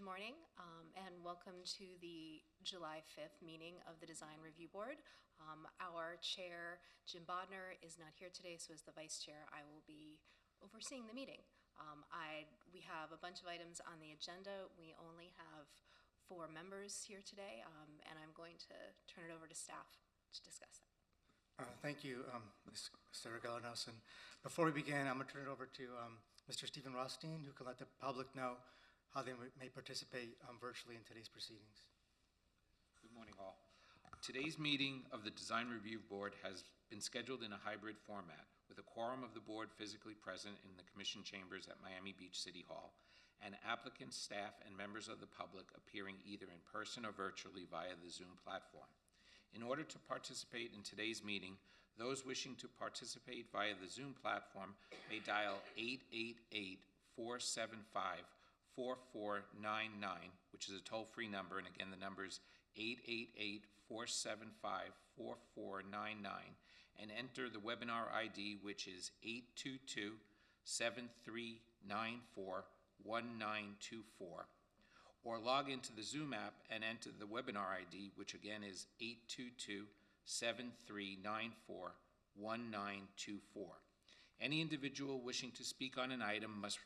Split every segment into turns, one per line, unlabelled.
Good morning, and welcome to the July 5th meeting of the Design Review Board. Our chair, Jim Bodner, is not here today, so as the vice chair, I will be overseeing the meeting. We have a bunch of items on the agenda. We only have 4 members here today, and I'm going to turn it over to staff to discuss that.
Thank you, Ms. Sarah Geller-Nelson. Before we begin, I'm going to turn it over to Mr. Stephen Rothstein, who can let the public know how they may participate virtually in today's proceedings.
Good morning, all. Today's meeting of the Design Review Board has been scheduled in a hybrid format, with a quorum of the board physically present in the Commission chambers at Miami Beach City Hall, and applicants, staff, and members of the public appearing either in person or virtually via the Zoom platform. In order to participate in today's meeting, those wishing to participate via the Zoom platform may dial 888-475-4499, which is a toll-free number, and again, the number is 888-475-4499, and enter the webinar ID, which is 822-7394-1924, or log into the Zoom app and enter the webinar ID, which again is 822-7394-1924. Any individual wishing to speak on an item must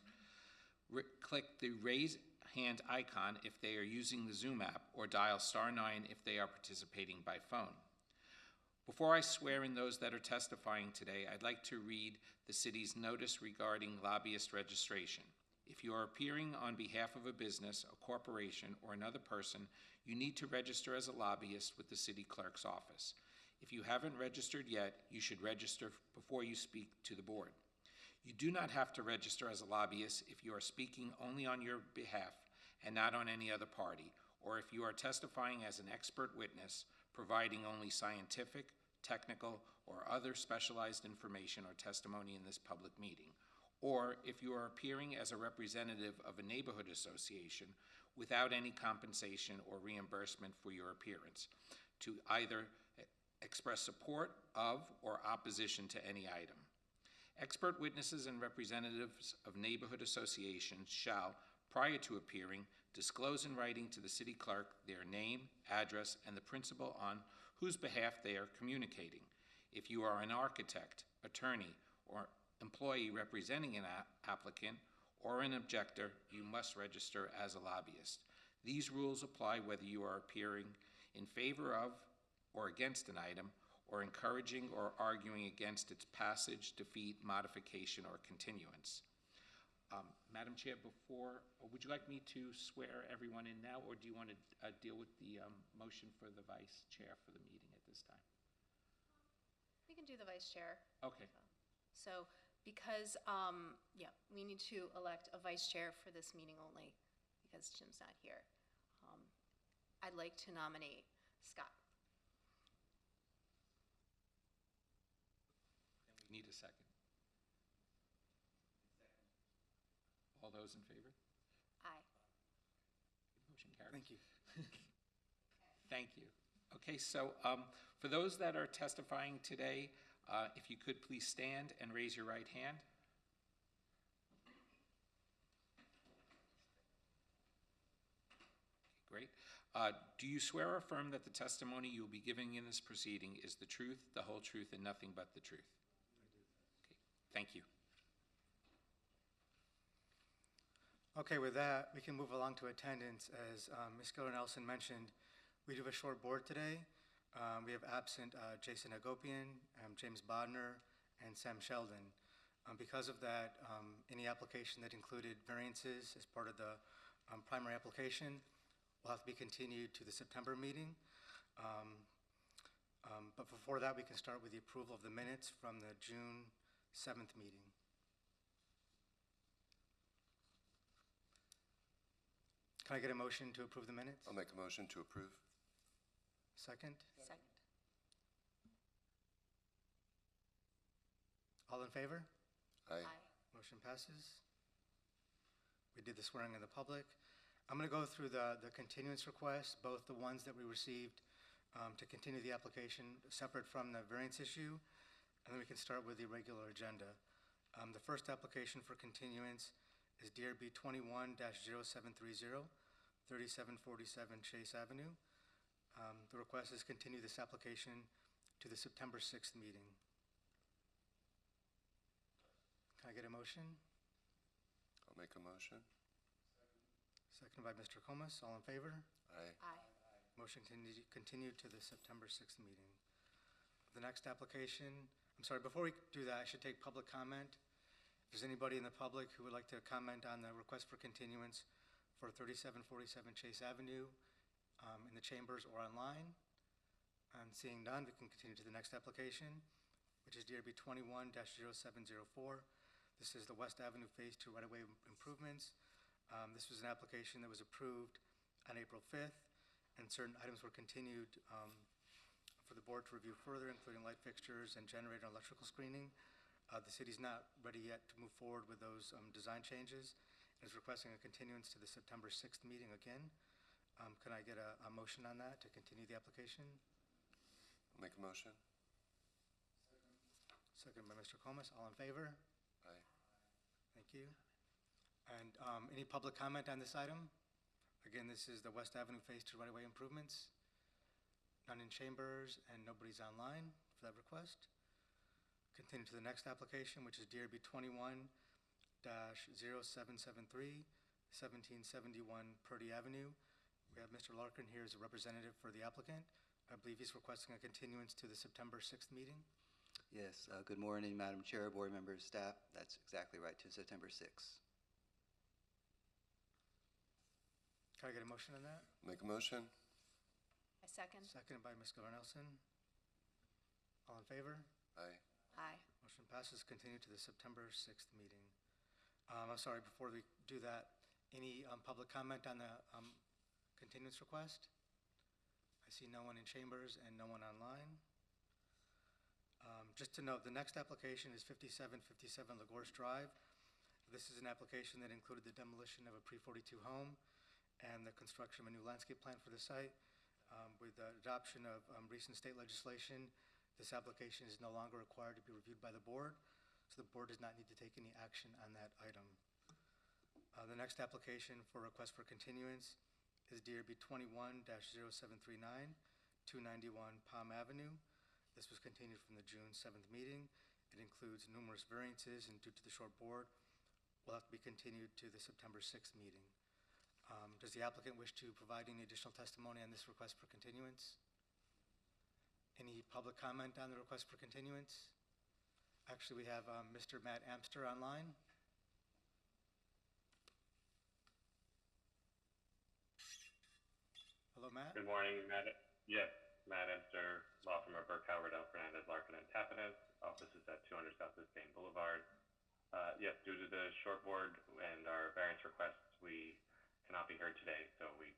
click the raise hand icon if they are using the Zoom app, or dial *9 if they are participating by phone. Before I swear in those that are testifying today, I'd like to read the city's notice regarding lobbyist registration. If you are appearing on behalf of a business, a corporation, or another person, you need to register as a lobbyist with the city clerk's office. If you haven't registered yet, you should register before you speak to the board. You do not have to register as a lobbyist if you are speaking only on your behalf and not on any other party, or if you are testifying as an expert witness, providing only scientific, technical, or other specialized information or testimony in this public meeting, or if you are appearing as a representative of a neighborhood association without any compensation or reimbursement for your appearance, to either express support of or opposition to any item. Expert witnesses and representatives of neighborhood associations shall, prior to appearing, disclose in writing to the city clerk their name, address, and the principal on whose behalf they are communicating. If you are an architect, attorney, or employee representing an applicant or an objector, you must register as a lobbyist. These rules apply whether you are appearing in favor of or against an item, or encouraging or arguing against its passage, defeat, modification, or continuance. Madam Chair, would you like me to swear everyone in now, or do you want to deal with the motion for the vice chair for the meeting at this time?
We can do the vice chair.
Okay.
So because, we need to elect a vice chair for this meeting only because Jim's not here. I'd like to nominate Scott.
And we need a second. All those in favor?
Aye.
Motion carries.
Thank you.
Thank you. Okay, so for those that are testifying today, if you could please stand and raise your right hand. Okay, great. Do you swear or affirm that the testimony you will be giving in this proceeding is the truth, the whole truth, and nothing but the truth? I do. Okay, thank you.
Okay, with that, we can move along to attendance. As Ms. Geller-Nelson mentioned, we do have a short board today. We have absent Jason Agopian, James Bodner, and Sam Sheldon. Because of that, any application that included variances as part of the primary application will have to be continued to the September meeting. But before that, we can start with the approval of the minutes from the June 7th meeting. Can I get a motion to approve the minutes?
I'll make a motion to approve.
Second?
Second.
All in favor?
Aye.
Motion passes. We did the swearing of the public. I'm going to go through the continuance requests, both the ones that we received to continue the application separate from the variance issue, and then we can start with the regular agenda. The first application for continuance is DRB 21-0730 3747 Chase Avenue. The request is continue this application to the September 6th meeting. Can I get a motion?
I'll make a motion.
Seconded by Mr. Comas. All in favor?
Aye.
Aye.
Motion continued to the September 6th meeting. The next application, I'm sorry, before we do that, I should take public comment. If there's anybody in the public who would like to comment on the request for continuance for 3747 Chase Avenue in the chambers or online. Seeing none, we can continue to the next application, which is DRB 21-0704. This is the West Avenue Phase 2 right-of-way improvements. This was an application that was approved on April 5th, and certain items were continued for the board to review further, including light fixtures and generator and electrical screening. The city's not ready yet to move forward with those design changes, and is requesting a continuance to the September 6th meeting again. Can I get a motion on that to continue the application?
I'll make a motion.
Second by Mr. Comas. All in favor?
Aye.
Thank you. And any public comment on this item? Again, this is the West Avenue Phase 2 right-of-way improvements. None in chambers and nobody's online for that request. Continue to the next application, which is DRB 21-0773, 1771 Purdy Avenue. We have Mr. Larkin here as a representative for the applicant. I believe he's requesting a continuance to the September 6th meeting.
Yes, good morning, Madam Chair, board members, staff. That's exactly right, to September 6th.
Can I get a motion on that?
Make a motion.
I second.
Seconded by Ms. Gelor-Nelson. All in favor?
Aye.
Aye.
Motion passes. Continue to the September 6th meeting. I'm sorry, before we do that, any public comment on the continuance request? I see no one in chambers and no one online. Just to note, the next application is 5757 Lagorce Drive. This is an application that included the demolition of a pre-42 home and the construction of a new landscape plan for the site. With the adoption of recent state legislation, this application is no longer required to be reviewed by the board, so the board does not need to take any action on that item. The next application for request for continuance is DRB 21-0739, 291 Palm Avenue. This was continued from the June 7th meeting. It includes numerous variances, and due to the short board, will have to be continued to the September 6th meeting. Does the applicant wish to provide any additional testimony on this request for continuance? Any public comment on the request for continuance? Actually, we have Mr. Matt Amster online. Hello, Matt.
Good morning, Matt. Yes, Matt Amster, law firm of Burke, Howard, L. Fernandez, Larkin, and Tapanez. Office is at 200 Southwest Main Boulevard. Yes, due to the short board and our variance requests, we cannot be heard today, so we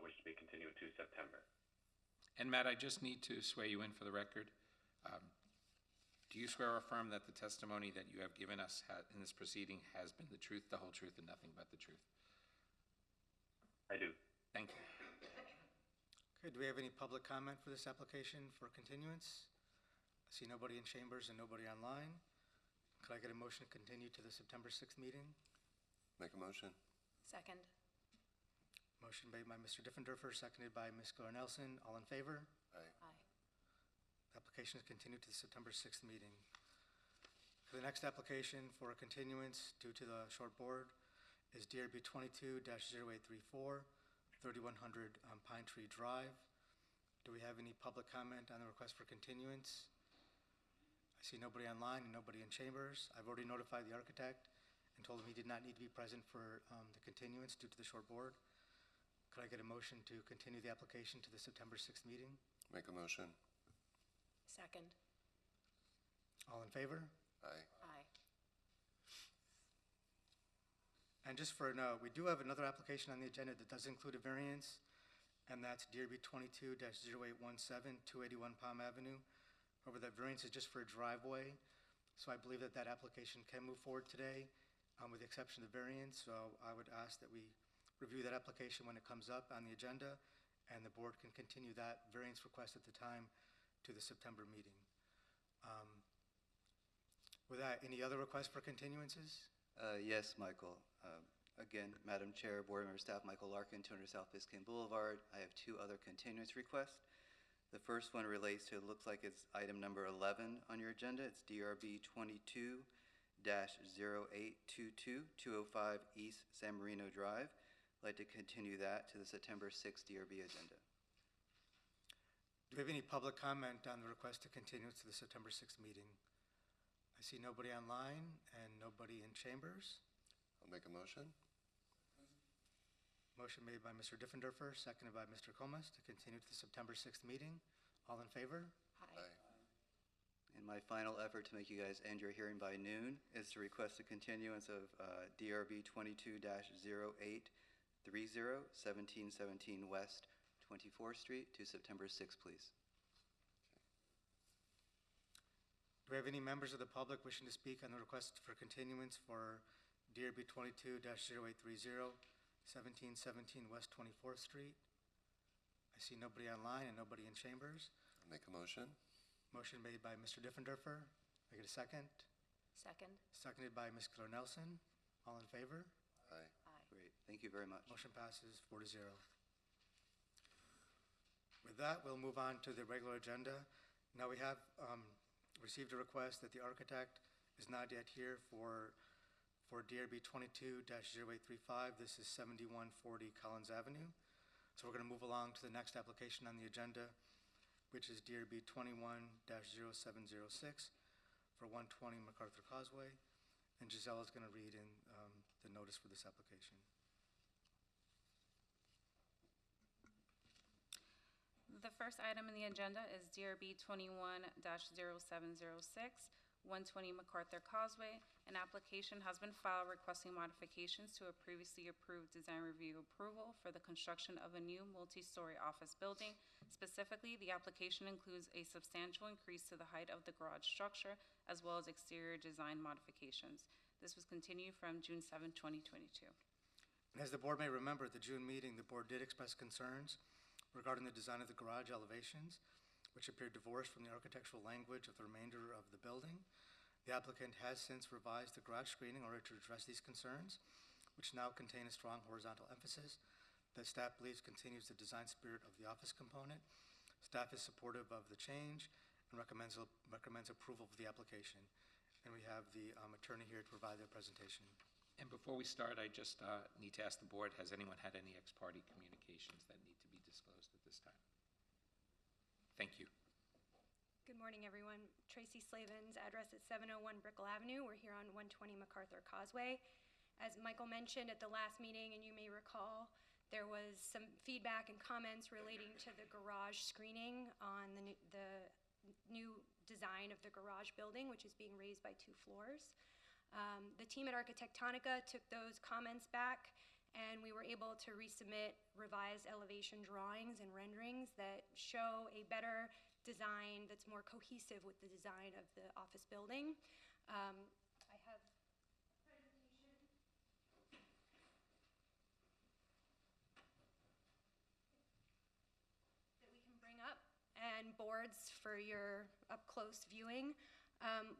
wish to be continued to September.
And Matt, I just need to swear you in for the record. Do you swear or affirm that the testimony that you have given us in this proceeding has been the truth, the whole truth, and nothing but the truth?
I do.
Thank you.
Okay, do we have any public comment for this application for continuance? I see nobody in chambers and nobody online. Could I get a motion to continue to the September 6th meeting?
Make a motion.
Second.
Motion made by Mr. Diffenderfer, seconded by Ms. Gelor-Nelson. All in favor?
Aye.
Aye.
The application is continued to the September 6th meeting. For the next application for a continuance due to the short board is DRB 22-0834, 3100 Pine Tree Drive. Do we have any public comment on the request for continuance? I see nobody online and nobody in chambers. I've already notified the architect and told him he did not need to be present for the continuance due to the short board. Could I get a motion to continue the application to the September 6th meeting?
Make a motion.
Second.
All in favor?
Aye.
Aye.
And just for a note, we do have another application on the agenda that does include a variance, and that's DRB 22-0817, 281 Palm Avenue. However, that variance is just for a driveway, so I believe that that application can move forward today, with the exception of the variance. So I would ask that we review that application when it comes up on the agenda, and the board can continue that variance request at the time to the September meeting. With that, any other requests for continuances?
Yes, Michael. Again, Madam Chair, Board Member Staff, Michael Larkin, 200 South Biscayne Boulevard. I have two other continuance requests. The first one relates to, it looks like it's item number 11 on your agenda. It's DRB 22-0822, 205 East San Marino Drive. I'd like to continue that to the September 6th DRB agenda.
Do we have any public comment on the request to continue to the September 6th meeting? I see nobody online and nobody in chambers.
I'll make a motion.
Motion made by Mr. Diffenderfer, seconded by Mr. Comas to continue to the September 6th meeting. All in favor?
Aye.
And my final effort to make you guys end your hearing by noon is to request a continuance of DRB 22-0830, 1717 West 24th Street to September 6th, please.
Do we have any members of the public wishing to speak on the request for continuance for DRB 22-0830, 1717 West 24th Street? I see nobody online and nobody in chambers.
I'll make a motion.
Motion made by Mr. Diffenderfer. I get a second.
Second.
Seconded by Ms. Keller-Nelson. All in favor?
Aye.
Aye.
Great, thank you very much.
Motion passes 4-0. With that, we'll move on to the regular agenda. Now we have received a request that the architect is not yet here for DRB 22-0835. This is 7140 Collins Avenue. So we're going to move along to the next application on the agenda, which is DRB 21-0706 for 120 MacArthur Causeway. And Giselle is going to read in the notice for this application.
The first item in the agenda is DRB 21-0706, 120 MacArthur Causeway. An application has been filed requesting modifications to a previously approved design review approval for the construction of a new multi-story office building. Specifically, the application includes a substantial increase to the height of the garage structure, as well as exterior design modifications. This was continued from June 7, 2022.
And as the board may remember, at the June meeting, the board did express concerns regarding the design of the garage elevations, which appeared divorced from the architectural language of the remainder of the building. The applicant has since revised the garage screening in order to address these concerns, which now contain a strong horizontal emphasis that staff believes continues the design spirit of the office component. Staff is supportive of the change and recommends approval of the application. And we have the attorney here to provide their presentation.
And before we start, I just need to ask the board, has anyone had any ex-parte communications that need to be disclosed at this time? Thank you.
Good morning, everyone. Tracy Slavens, address is 701 Brickell Avenue. We're here on 120 MacArthur Causeway. As Michael mentioned at the last meeting, and you may recall, there was some feedback and comments relating to the garage screening on the new design of the garage building, which is being raised by 2 floors. The team at Architectonica took those comments back, and we were able to resubmit revised elevation drawings and renderings that show a better design that's more cohesive with the design of the office building. I have a presentation that we can bring up and boards for your up-close viewing.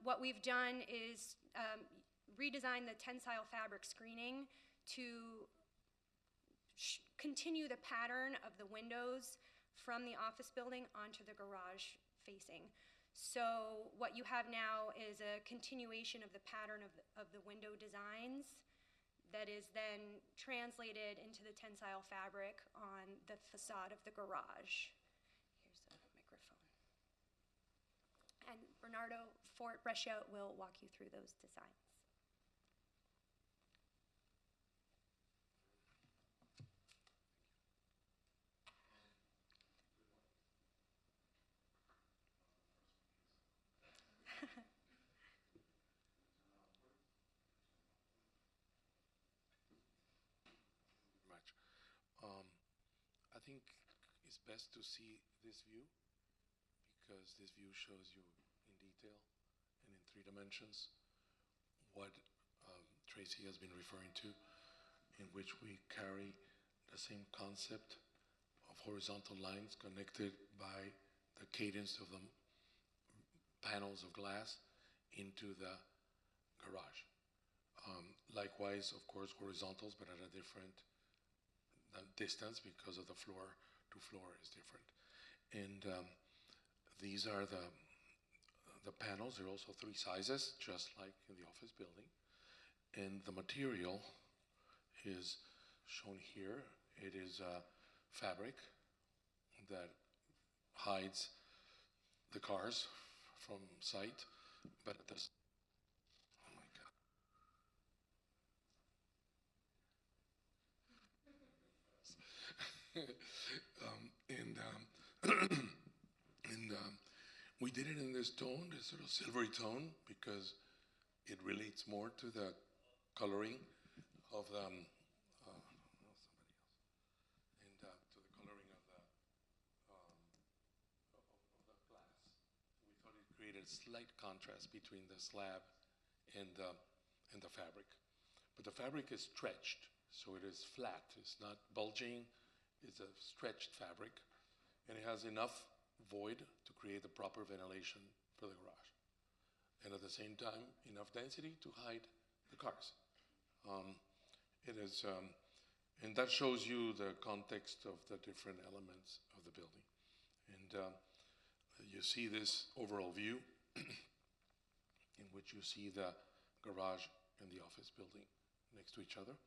What we've done is redesign the tensile fabric screening to continue the pattern of the windows from the office building onto the garage facing. So what you have now is a continuation of the pattern of the window designs that is then translated into the tensile fabric on the facade of the garage. Here's a microphone. And Bernardo Fort Brescia will walk you through those designs.
Much. I think it's best to see this view because this view shows you in detail and in 3 dimensions what Tracy has been referring to, in which we carry the same concept of horizontal lines connected by the cadence of the panels of glass into the garage. Likewise, of course, horizontals, but at a different distance because of the floor to floor is different. And these are the panels. There are also 3 sizes, just like in the office building. And the material is shown here. It is fabric that hides the cars from sight, but it does. Oh my God. We did it in this tone, this sort of silvery tone, because it relates more to the coloring of the to the coloring of the glass. We thought it created slight contrast between the slab and the fabric. But the fabric is stretched, so it is flat. It's not bulging. It's a stretched fabric, and it has enough void to create the proper ventilation for the garage, and at the same time enough density to hide the cars. It is, and that shows you the context of the different elements of the building. And you see this overall view in which you see the garage and the office building next to each other.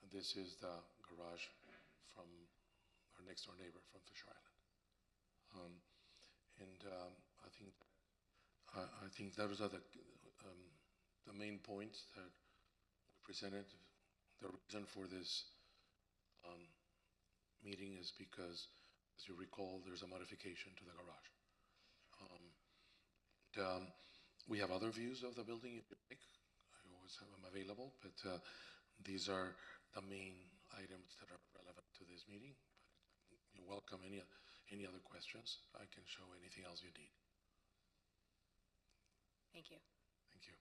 And this is the garage from our next door neighbor from Fisher Island. I think those are the main points that we presented. The reason for this meeting is because, as you recall, there's a modification to the garage. We have other views of the building if you like. I always have them available, but these are the main items that are relevant to this meeting. But you're welcome any other questions. I can show anything else you need.
Thank you.
Thank you.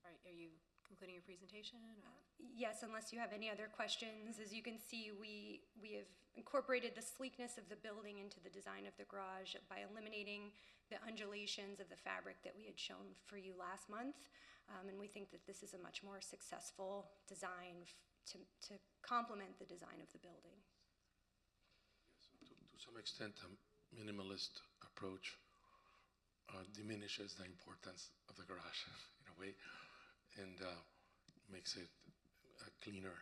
All right, are you concluding your presentation? Or?
Yes, unless you have any other questions. As you can see, we have incorporated the sleekness of the building into the design of the garage by eliminating the undulations of the fabric that we had shown for you last month. And we think that this is a much more successful design to complement the design of the building.
To some extent, a minimalist approach diminishes the importance of the garage in a way, and makes it a cleaner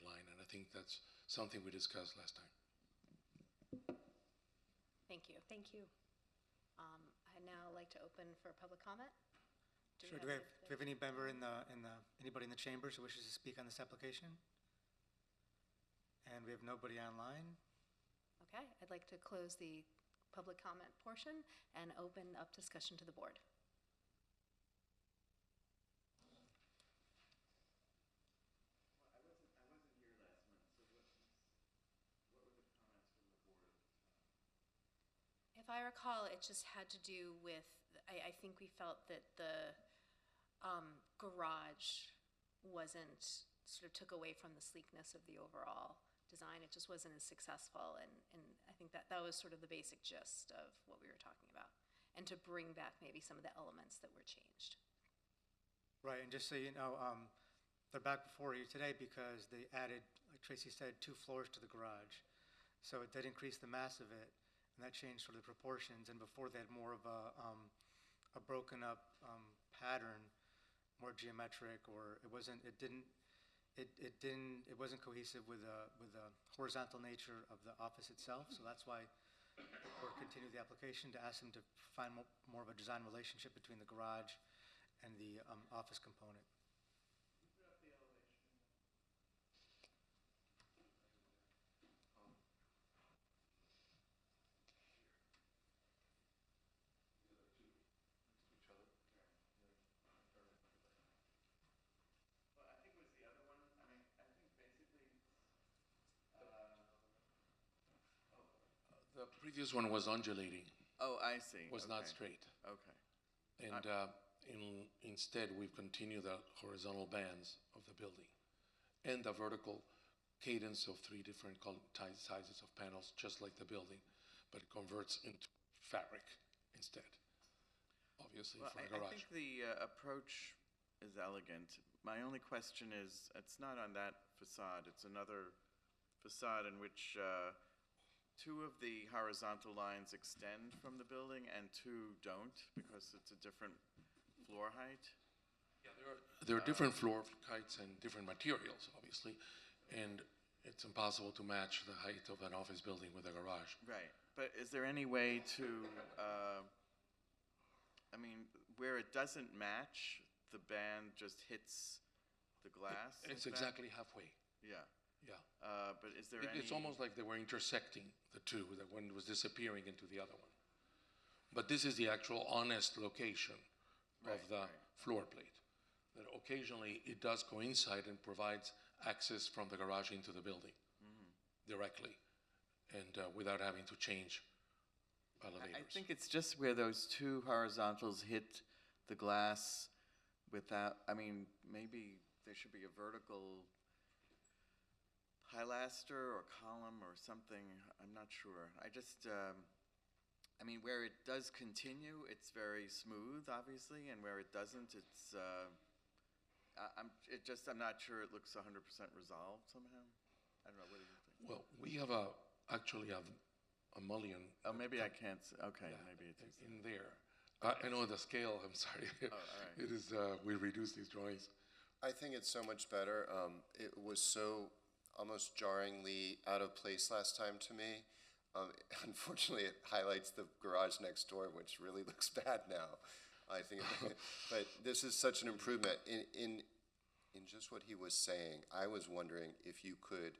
line. And I think that's something we discussed last time.
Thank you.
Thank you.
I'd now like to open for public comment.
Sure, do we have any member anybody in the chambers who wishes to speak on this application? And we have nobody online.
Okay, I'd like to close the public comment portion and open up discussion to the board. If I recall, it just had to do with, I think we felt that the garage wasn't, sort of took away from the sleekness of the overall design. It just wasn't as successful, and I think that was sort of the basic gist of what we were talking about, and to bring back maybe some of the elements that were changed.
Right, and just so you know, they're back before you today because they added, like Tracy said, 2 floors to the garage. So it did increase the mass of it, and that changed sort of the proportions. And before they had more of a broken up pattern, more geometric, or it wasn't cohesive with the horizontal nature of the office itself. So that's why the board continued the application to ask them to find more of a design relationship between the garage and the office component.
The previous one was undulating,
Oh, I see.
was not straight.
Okay.
And instead, we've continued the horizontal bands of the building and the vertical cadence of 3 different sizes of panels, just like the building, but it converts into fabric instead, obviously,
Well,
for the
I
garage.
think the approach is elegant. My only question is, it's not on that facade, it's another facade in which two of the horizontal lines extend from the building and two don't, because it's a different floor height.
There are different floor heights and different materials, obviously, and it's impossible to match the height of an office building with a garage.
Right, but is there any way to, where it doesn't match, the band just hits the glass?
It's
like that?
exactly halfway,
Yeah,
yeah.
but is there any?
It's almost like they were intersecting the two, that one was disappearing into the other one. But this is the actual honest location of
Right,
the
right.
floor plate. That occasionally it does coincide and provides access from the garage into the building directly, and without having to change elevators.
I think it's just where those two horizontals hit the glass without, maybe there should be a vertical pilaster or column or something, I'm not sure. Where it does continue, it's very smooth, obviously, and where it doesn't, it's, I'm not sure it looks 100% resolved somehow. I don't know, what do you think?
Well, we have actually a mullion.
Oh, maybe I can't, okay,
Yeah,
maybe it's.
in there. I know the scale, I'm sorry.
all right.
It is, we reduced these drawings.
I think it's so much better. It was so almost jarringly out of place last time to me. Unfortunately, it highlights the garage next door, which really looks bad now. I think, but this is such an improvement in just what he was saying. I was wondering if you could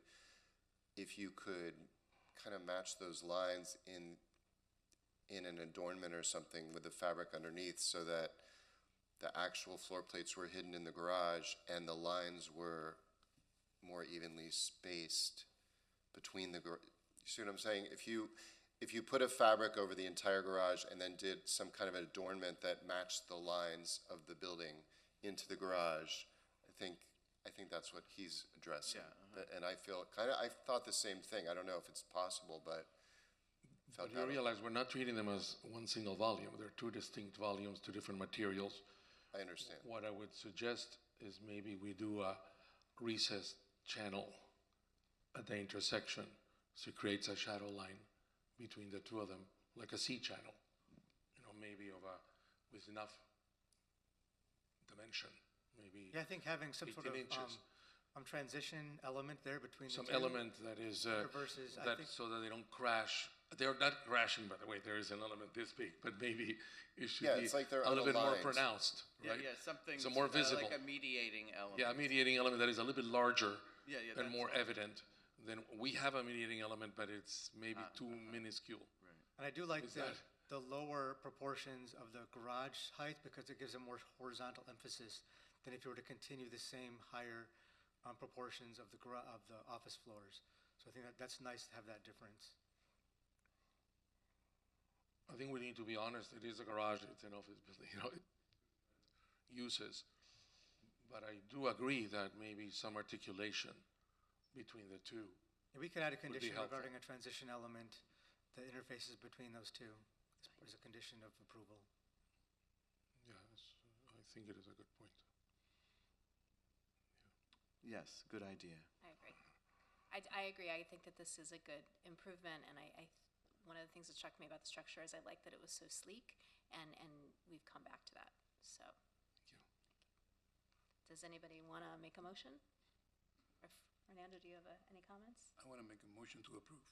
kind of match those lines in an adornment or something with the fabric underneath, so that the actual floor plates were hidden in the garage and the lines were more evenly spaced between the garage. You see what I'm saying? If you put a fabric over the entire garage and then did some kind of adornment that matched the lines of the building into the garage, I think that's what he's addressing.
Yeah,
And I thought the same thing. I don't know if it's possible, but felt
But you realize we're not treating them as one single volume. They're two distinct volumes, two different materials.
I understand.
What I would suggest is maybe we do a recessed channel at the intersection, so it creates a shadow line between the two of them, like a C channel, maybe with enough dimension, maybe
Yeah, I think having some sort of
18 inches.
transition element there between the
Some
two.
element that is,
Versus, I think,
so that they don't crash. They're not crashing, by the way, there is an element this big, but maybe it should
Yeah,
be
it's like they're
a little bit more
unaligned.
pronounced, right?
Yeah, something.
So more visible.
Like a mediating element.
Yeah, a mediating element that is a little bit larger
Yeah,
and
that's
more
all.
evident. Then we have a mediating element, but it's maybe too minuscule.
and I do like
Is
the,
that-
the lower proportions of the garage height, because it gives a more horizontal emphasis than if you were to continue the same higher proportions of the office floors. So I think that's nice to have that difference.
I think we need to be honest, it is a garage, it's an office building, uses. But I do agree that maybe some articulation between the two.
And we could add a
be
condition
helpful.
regarding a transition element that interfaces between those two as a condition of approval.
Yes, I think it is a good point.
Yes, good idea.
I agree. I agree. I think that this is a good improvement, and one of the things that struck me about the structure is I like that it was so sleek, and we've come back to that, so.
Thank you.
Does anybody want to make a motion? Or Fernando, do you have any comments?
I want to make a motion to approve.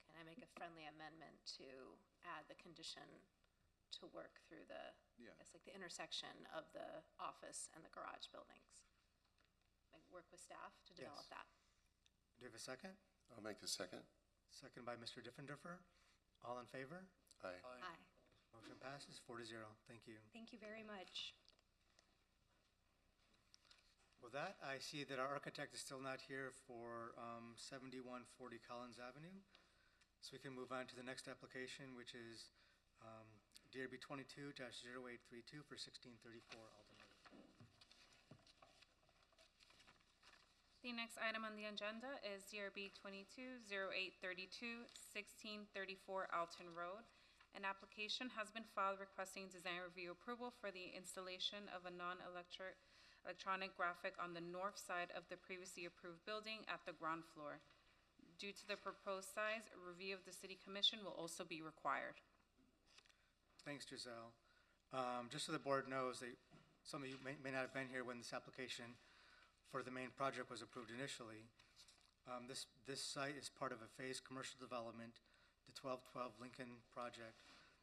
Can I make a friendly amendment to add the condition to work through
Yeah.
it's like the intersection of the office and the garage buildings? Like work with staff to develop
Yes.
that.
Do you have a second?
I'll make the second.
Second by Mr. Diffenderfer. All in favor?
Aye.
Aye.
Motion passes 4-0. Thank you.
Thank you very much.
With that, I see that our architect is still not here for 7140 Collins Avenue. So we can move on to the next application, which is DRB 22-0832 for 1634 Alton Road.
The next item on the agenda is DRB 22-0832, 1634 Alton Road, An application has been filed requesting design review approval for the installation of a electronic graphic on the north side of the previously approved building at the ground floor. Due to the proposed size, a review of the City Commission will also be required.
Thanks, Giselle. Just so the board knows, some of you may not have been here when this application for the main project was approved initially. This site is part of a phased commercial development, the 1212 Lincoln project,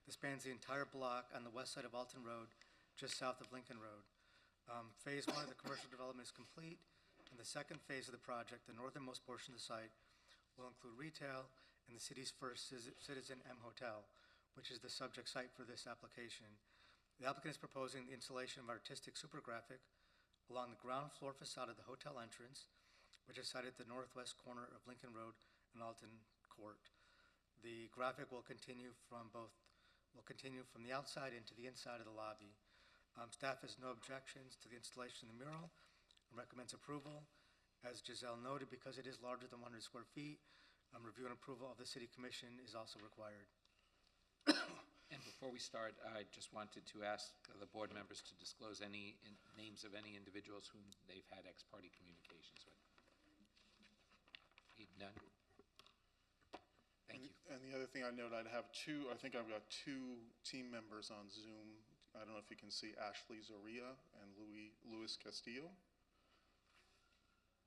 that spans the entire block on the west side of Alton Road, just south of Lincoln Road. Phase 1 of the commercial development is complete, and the second phase of the project, the northernmost portion of the site, will include retail and the city's first Citizen M Hotel, which is the subject site for this application. The applicant is proposing the installation of artistic super graphic along the ground floor facade of the hotel entrance, which is sited at the northwest corner of Lincoln Road and Alton Court. The graphic will continue from the outside into the inside of the lobby. Staff has no objections to the installation of the mural and recommends approval. As Giselle noted, because it is larger than 100 square feet, review and approval of the City Commission is also required.
And before we start, I just wanted to ask the board members to disclose any names of any individuals whom they've had ex-parte communications with. None? Thank you.
And the other thing I note, I've got two team members on Zoom. I don't know if you can see Ashley Zoria and Luis Castillo.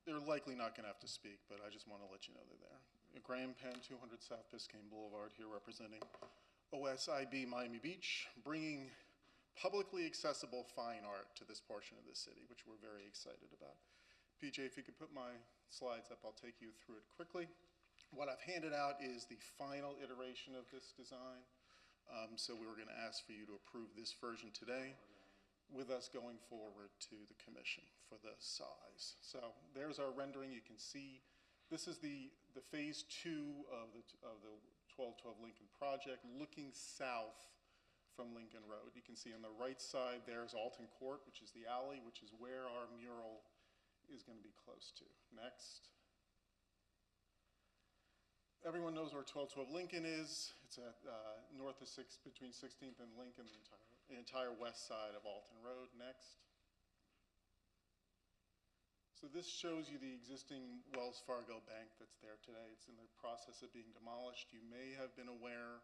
They're likely not going to have to speak, but I just want to let you know they're there. Graham Penn, 200 South Biscayne Boulevard, here representing OSIB Miami Beach, bringing publicly accessible fine art to this portion of the city, which we're very excited about. PJ, if you could put my slides up, I'll take you through it quickly. What I've handed out is the final iteration of this design. So we were going to ask for you to approve this version today, with us going forward to the commission for the size. So there's our rendering. You can see this is the phase 2 of the 1212 Lincoln project, looking south from Lincoln Road. You can see on the right side there's Alton Court, which is the alley, which is where our mural is going to be close to. Next. Everyone knows where 1212 Lincoln is. It's at north of between 16th and Lincoln, the entire west side of Alton Road. Next. So this shows you the existing Wells Fargo bank that's there today. It's in the process of being demolished. You may have been aware,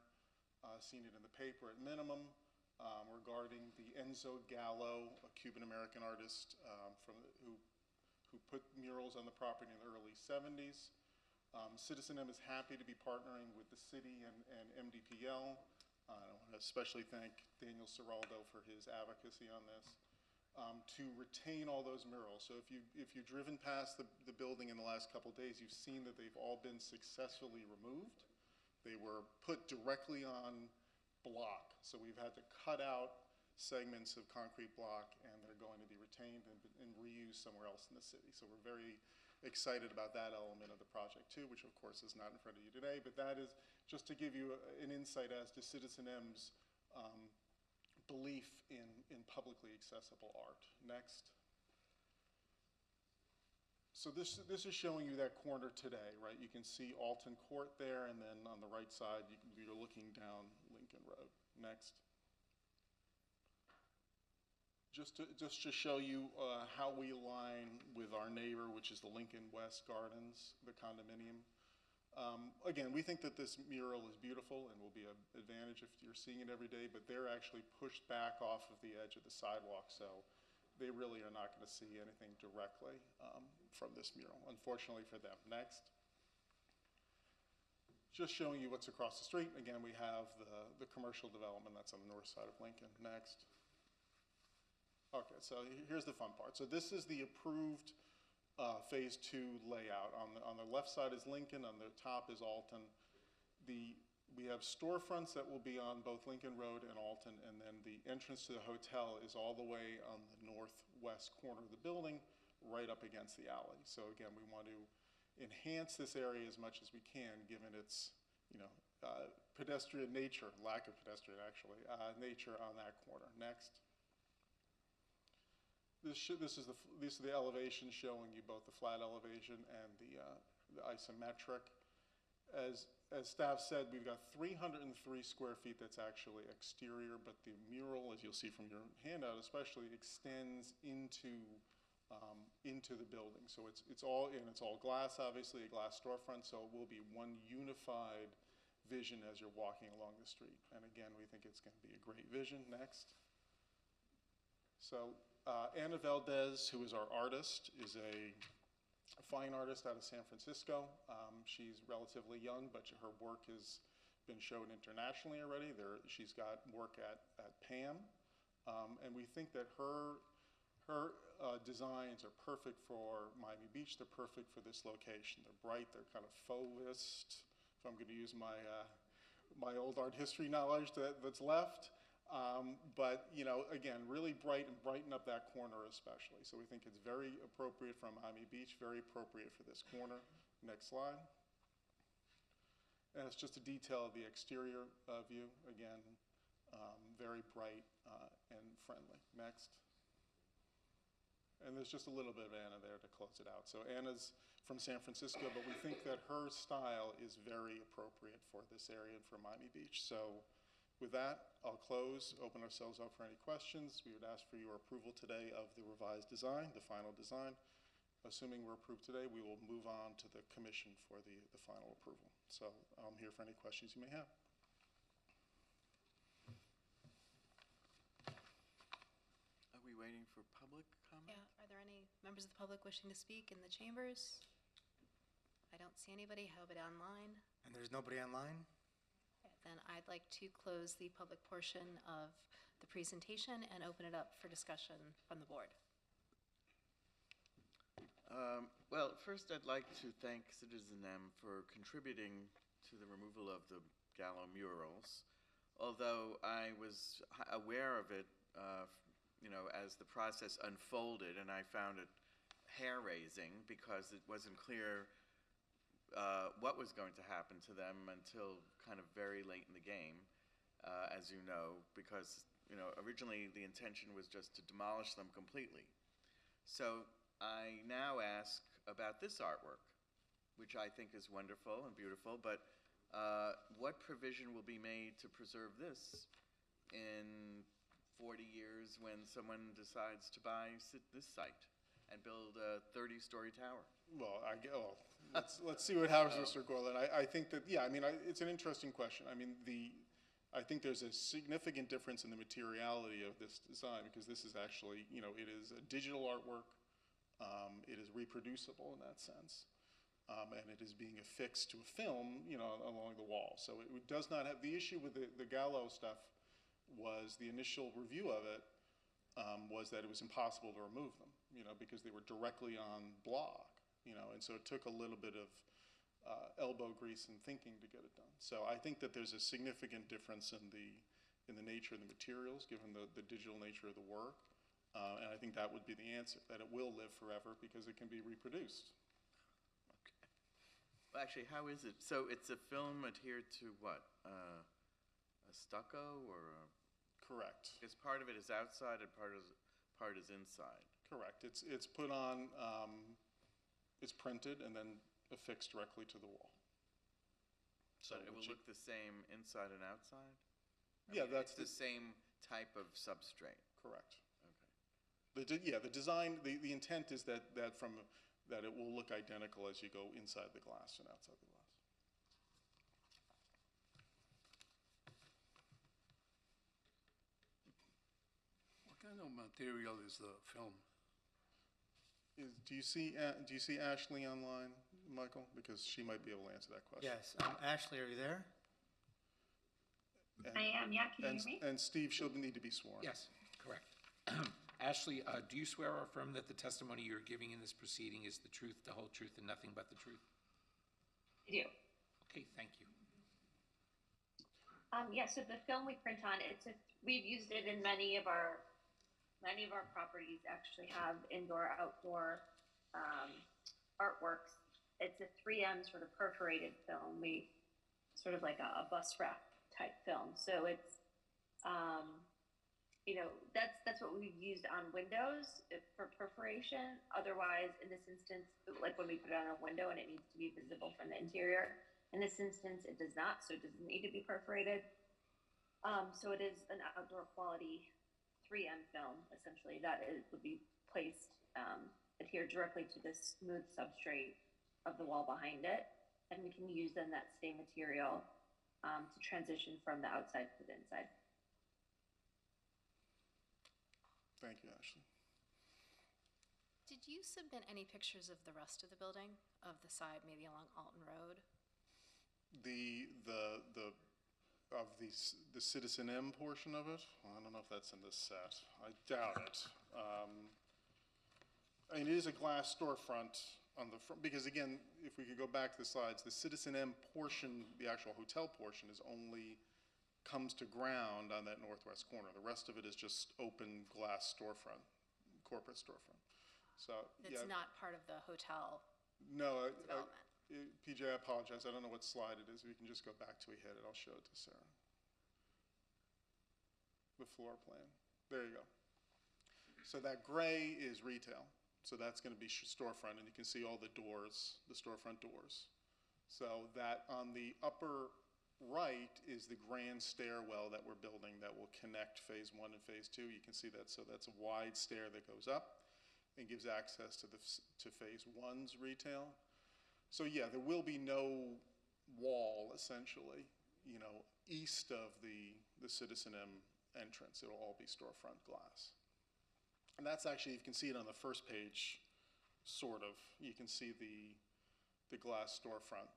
seen it in the paper at minimum, regarding the Enzo Gallo, a Cuban-American artist who put murals on the property in the early 70s. Citizen M is happy to be partnering with the city and MDPL. I want to especially thank Daniel Ciraldo for his advocacy on this, to retain all those murals. So if you've driven past the building in the last couple of days, you've seen that they've all been successfully removed. They were put directly on block. So we've had to cut out segments of concrete block, and they're going to be retained and reused somewhere else in the city. So we're very excited about that element of the project too, which of course is not in front of you today, but that is just to give you an insight as to Citizen M's belief in publicly accessible art. Next. So this is showing you that corner today, right? You can see Alton Court there, and then on the right side, you're looking down Lincoln Road. Next. Just to show you how we align with our neighbor, which is the Lincoln West Gardens, the condominium. Again, we think that this mural is beautiful and will be an advantage if you're seeing it every day, but they're actually pushed back off of the edge of the sidewalk, so they really are not going to see anything directly from this mural, unfortunately for them. Next. Just showing you what's across the street. Again, we have the commercial development that's on the north side of Lincoln. Next. Okay, so here's the fun part. So this is the approved phase 2 layout. On the left side is Lincoln, on the top is Alton. We have storefronts that will be on both Lincoln Road and Alton, and then the entrance to the hotel is all the way on the northwest corner of the building, right up against the alley. So again, we want to enhance this area as much as we can, given its pedestrian nature, lack of pedestrian actually, nature on that corner. Next. These are the elevations showing you both the flat elevation and the isometric. as staff said, we've got 303 square feet that's actually exterior, but the mural, as you'll see from your handout especially, extends into the building. So it's all glass, obviously, a glass storefront, so it will be one unified vision as you're walking along the street. And again, we think it's going to be a great vision. Next. So Ana Valdez, who is our artist, is a fine artist out of San Francisco. She's relatively young, but her work has been shown internationally already. She's got work at PAM, and we think that her designs are perfect for Miami Beach. They're perfect for this location. They're bright. They're kind of fauxist, if I'm going to use my old art history knowledge that's left. But, you know, again, really bright and brighten up that corner especially. So we think it's very appropriate from Miami Beach, very appropriate for this corner. Next slide. And it's just a detail of the exterior view. Again, very bright and friendly. Next. And there's just a little bit of Anna there to close it out. So Anna's from San Francisco, but we think that her style is very appropriate for this area and for Miami Beach. So with that, I'll close, open ourselves up for any questions. We would ask for your approval today of the revised design, the final design. Assuming we're approved today, we will move on to the commission for the final approval. So I'm here for any questions you may have.
Are we waiting for public comment?
Yeah, are there any members of the public wishing to speak in the chambers? I don't see anybody. How about online?
And there's nobody online?
Then I'd like to close the public portion of the presentation and open it up for discussion from the board.
Well, first I'd like to thank Citizen M for contributing to the removal of the Gallo murals. Although I was aware of it, you know, as the process unfolded, and I found it hair-raising because it wasn't clear what was going to happen to them until kind of very late in the game, as you know, because, you know, originally the intention was just to demolish them completely. So I now ask about this artwork, which I think is wonderful and beautiful, but what provision will be made to preserve this in 40 years when someone decides to buy this site and build a 30-story tower?
Well, let's see what happens, Mr. Gorlin. I think that, yeah, I mean, it's an interesting question. I mean, I think there's a significant difference in the materiality of this design because this is actually, you know, it is a digital artwork. It is reproducible in that sense. And it is being affixed to a film, you know, along the wall. So it does not have, the issue with the Gallo stuff was the initial review of it was that it was impossible to remove them, you know, because they were directly on block, you know, and so it took a little bit of elbow grease and thinking to get it done. So I think that there's a significant difference in the nature of the materials, given the digital nature of the work. And I think that would be the answer, that it will live forever because it can be reproduced.
Okay. Well, actually, how is it? So it's a film adhered to what? A stucco or a...
Correct.
Because part of it is outside and part is inside.
Correct. It's put on, it's printed and then affixed directly to the wall.
So it will look the same inside and outside?
Yeah, that's
the same type of substrate.
Correct. Yeah, the design, the intent is that it will look identical as you go inside the glass and outside the glass.
What kind of material is the film?
Do you see Ashley online, Michael? Because she might be able to answer that question.
Yes. Ashley, are you there?
And,
I am, yeah, can you hear me?
And Steve, she'll need to be sworn.
Yes, correct. Ashley, do you swear or affirm that the testimony you're giving in this proceeding is the truth, the whole truth, and nothing but the truth?
I do.
Okay, thank you.
Yeah, so the film we print on, we've used it in many of our properties actually have indoor, outdoor artworks. It's a 3M sort of perforated film. We sort of like a bus wrap type film. So it's, you know, that's what we've used on windows for perforation. Otherwise, in this instance, like when we put it on a window and it needs to be visible from the interior, In this instance, it does not, so it doesn't need to be perforated. So it is an outdoor quality 3M film, essentially, that would be placed, adhered directly to the smooth substrate of the wall behind it. And we can use then that same material to transition from the outside to the inside.
Thank you, Ashley.
Did you submit any pictures of the rest of the building, of the side, maybe along Alton Road?
The Citizen M portion of it, I don't know if that's in this set. I doubt it. I mean, it is a glass storefront on the front, because again, if we could go back to the slides, the Citizen M portion, the actual hotel portion, is only comes to ground on that northwest corner. The rest of it is just open glass storefront, corporate storefront. So,
That's not part of the hotel
no,
development.
PJ, I apologize. I don't know what slide it is. We can just go back till we hit it. I'll show it to Sarah. The floor plan. There you go. So that gray is retail. So that's going to be storefront, and you can see all the doors, the storefront doors. So that on the upper right is the grand stairwell that we're building that will connect phase 1 and phase 2. You can see that. So that's a wide stair that goes up and gives access to phase 1's retail. So yeah, there will be no wall, essentially, east of the Citizen M entrance. It'll all be storefront glass. And that's actually, you can see it on the first page, sort of. You can see the glass storefront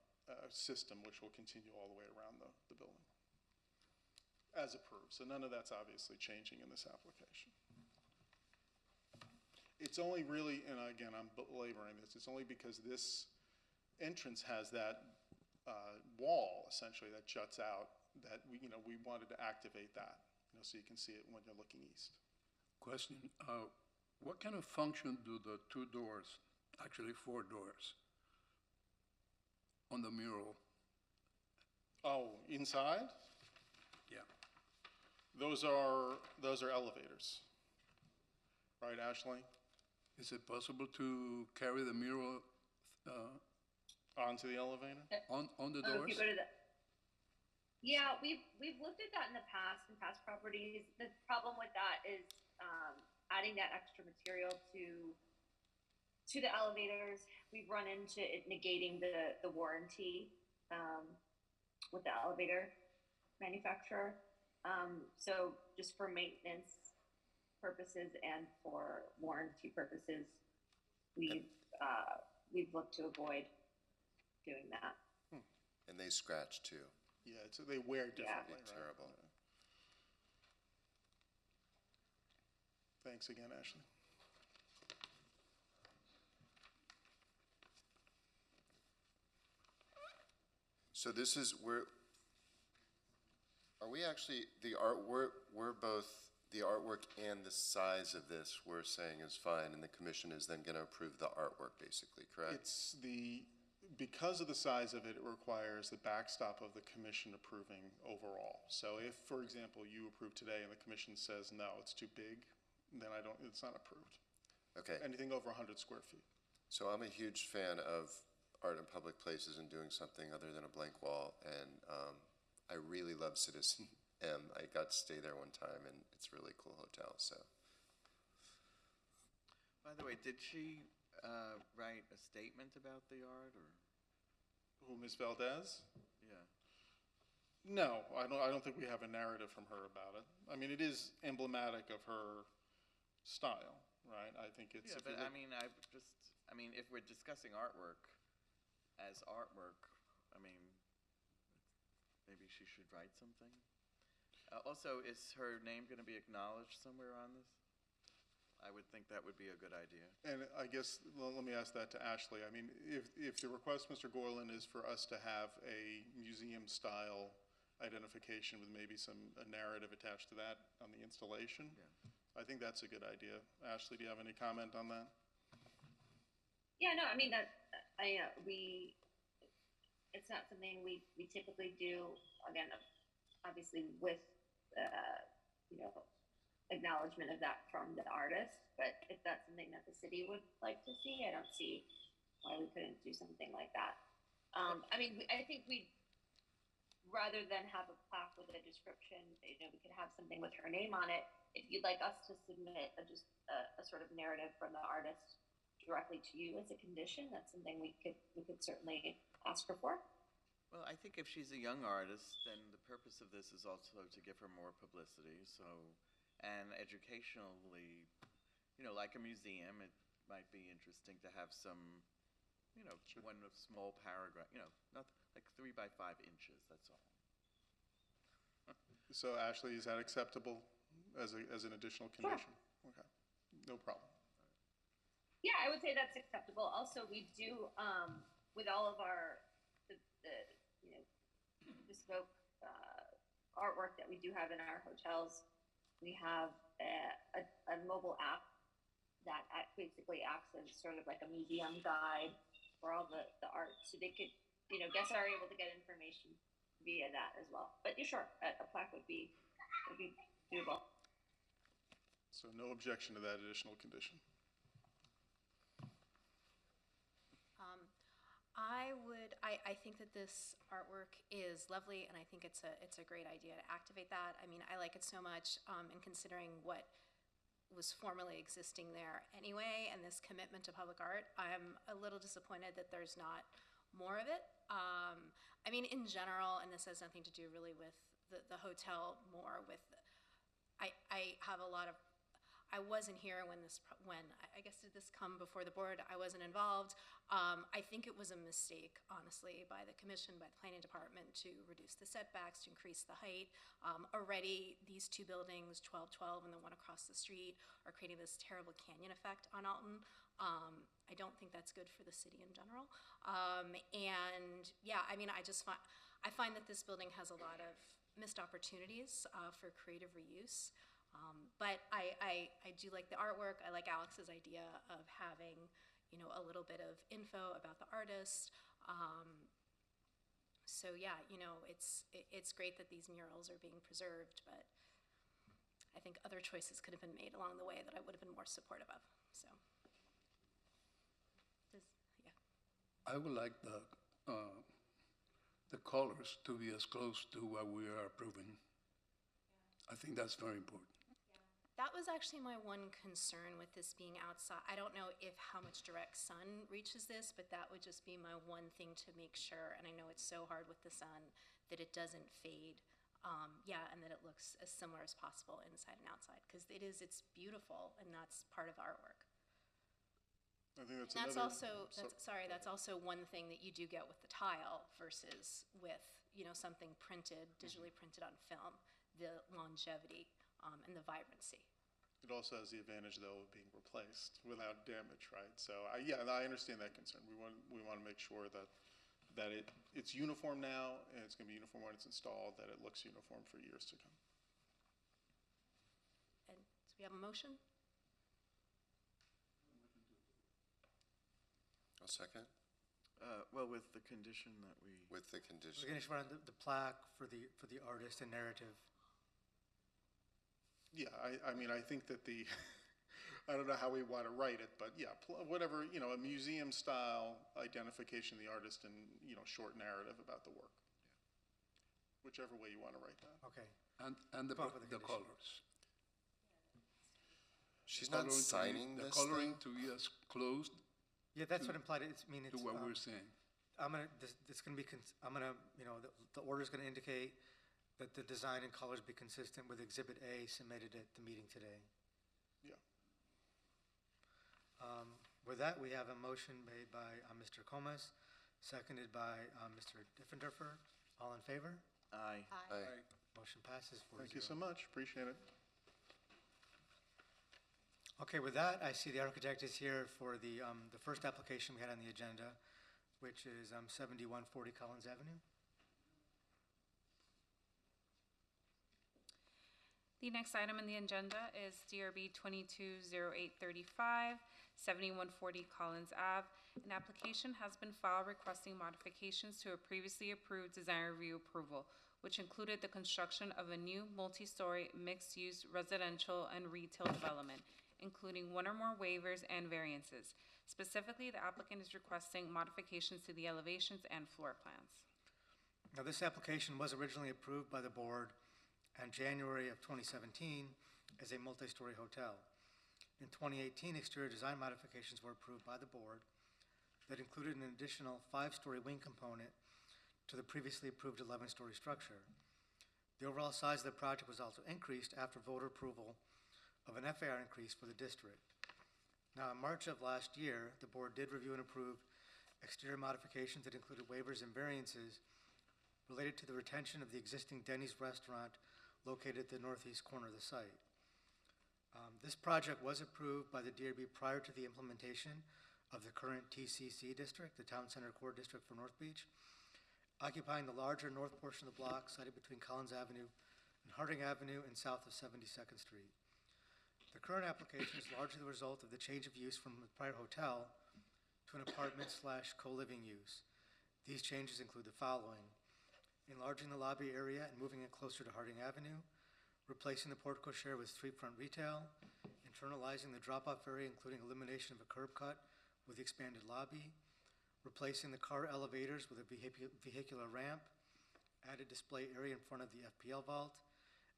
system, which will continue all the way around the building, as approved. So none of that's obviously changing in this application. It's only really, and again, I'm belaboring this, it's only because this entrance has that wall, essentially, that juts out, that we wanted to activate that, so you can see it when you're looking east.
Question, what kind of function do the 2 doors, actually 4 doors, on the mural?
Oh, inside?
Yeah.
Those are elevators. Right, Ashley?
Is it possible to carry the mural
onto the elevator?
on the
If
doors?
you go to yeah, we've looked at that in the past properties. The problem with that is adding that extra material to the elevators. We've run into it negating the warranty with the elevator manufacturer. So just for maintenance purposes and for warranty purposes, we've looked to avoid doing that.
And they scratch too.
Yeah, they wear differently,
They're
right?
terrible.
Thanks again, Ashley.
So this is are we actually, we're both, the artwork and the size of this we're saying is fine, and the commission is then gonna approve the artwork, basically, correct?
Because of the size of it, it requires the backstop of the commission approving overall. So if, for example, you approve today and the commission says, no, it's too big, then it's not approved.
Okay.
Anything over 100 square feet.
So I'm a huge fan of art in public places and doing something other than a blank wall, and I really love Citizen M. I got to stay there one time, and it's a really cool hotel, so.
By the way, did she write a statement about the art, or?
Who, Ms. Valdez?
Yeah.
No, I don't think we have a narrative from her about it. I mean, it is emblematic of her style, right? I think it's.
Yeah, but I mean, if we're discussing artwork as artwork, I mean, maybe she should write something. Also, is her name going to be acknowledged somewhere on this? I would think that would be a good idea.
And I guess, let me ask that to Ashley. I mean, if the request, Mr. Gorlin, is for us to have a museum-style identification with maybe a narrative attached to that on the installation, I think that's a good idea. Ashley, do you have any comment on that?
Yeah, no, I mean, it's not something we typically do, again, obviously with, acknowledgement of that from the artist, but if that's something that the city would like to see, I don't see why we couldn't do something like that. I think rather than have a plaque with a description, we could have something with her name on it. If you'd like us to submit a sort of narrative from the artist directly to you as a condition, that's something we could certainly ask her for.
Well, I think if she's a young artist, then the purpose of this is also to give her more publicity. So, and educationally, like a museum, it might be interesting to have some, one small paragraph, not like 3 by 5 inches, that's all.
So Ashley, is that acceptable as an additional condition? Okay, no problem.
Yeah, I would say that's acceptable. Also, we do, with all of our, the bespoke artwork that we do have in our hotels, we have a mobile app that basically acts as sort of like a museum guide for all the art. So they could, guests are able to get information via that as well. But yeah, sure, a plaque would be doable.
So no objection to that additional condition.
I think that this artwork is lovely, and I think it's a great idea to activate that. I mean, I like it so much, and considering what was formerly existing there anyway, and this commitment to public art, I'm a little disappointed that there's not more of it. I mean, in general, and this has nothing to do really with the hotel, more with, I have a lot of, I wasn't here when I guess did this come before the board? I wasn't involved. I think it was a mistake, honestly, by the commission, by the planning department, to reduce the setbacks, to increase the height. Already, these two buildings, 1212 and the one across the street, are creating this terrible canyon effect on Alton. I don't think that's good for the city in general. And yeah, I mean, I find that this building has a lot of missed opportunities for creative reuse. But I do like the artwork. I like Alex's idea of having, a little bit of info about the artist. So yeah, it's great that these murals are being preserved, but I think other choices could have been made along the way that I would have been more supportive of. So, yeah.
I would like the colors to be as close to what we are approving. I think that's very important.
That was actually my one concern with this being outside. I don't know how much direct sun reaches this, but that would just be my one thing to make sure, and I know it's so hard with the sun, that it doesn't fade. And that it looks as similar as possible inside and outside, because it's beautiful, and that's part of the artwork.
I think that's
And
another.
that's also one thing that you do get with the tile versus with, something printed, digitally printed on film, the longevity and the vibrancy.
It also has the advantage, though, of being replaced without damage, right? So, I understand that concern. We want to make sure that it's uniform now, and it's going to be uniform when it's installed, that it looks uniform for years to come.
And so we have a motion?
A second?
Well, with the condition that we...
With the condition.
We're going to run the plaque for the artist and narrative.
Yeah, I mean, I think that I don't know how we want to write it, but yeah, whatever, a museum-style identification of the artist and, short narrative about the work. Yeah. Whichever way you want to write that.
Okay.
And the colors.
She's not signing
the
this
coloring
thing?
to be as close
Yeah, that's what implied. It's
to what we're saying.
It's going to be. The order is going to indicate that the design and colors be consistent with Exhibit A submitted at the meeting today.
Yeah.
With that, we have a motion made by Mr. Comas, seconded by Mr. Diffenderfer. All in favor?
Aye.
Aye.
Motion passes 4-0.
Thank you so much. Appreciate it.
Okay, with that, I see the architect is here for the first application we had on the agenda, which is 7140 Collins Avenue.
The next item on the agenda is DRB 220835, 7140 Collins Ave. An application has been filed requesting modifications to a previously approved design review approval, which included the construction of a new multi-story mixed-use residential and retail development including one or more waivers and variances. Specifically, the applicant is requesting modifications to the elevations and floor plans.
Now, this application was originally approved by the board in January of 2017 as a multi-story hotel. In 2018, exterior design modifications were approved by the board that included an additional 5-story wing component to the previously approved 11-story structure. The overall size of the project was also increased after voter approval of an FAR increase for the district. Now, in March of last year, the board did review and approve exterior modifications that included waivers and variances related to the retention of the existing Denny's restaurant located at the northeast corner of the site. This project was approved by the DRB prior to the implementation of the current TCC district, the Town Center Core District for North Beach, occupying the larger north portion of the block sited between Collins Avenue and Harding Avenue and south of 72nd Street. The current application is largely the result of the change of use from the prior hotel to an apartment/co-living use. These changes include the following: enlarging the lobby area and moving it closer to Harding Avenue, replacing the porte cochere with street-front retail, internalizing the drop-off area, including elimination of a curb cut with the expanded lobby, replacing the car elevators with a vehicular ramp, added display area in front of the FPL vault,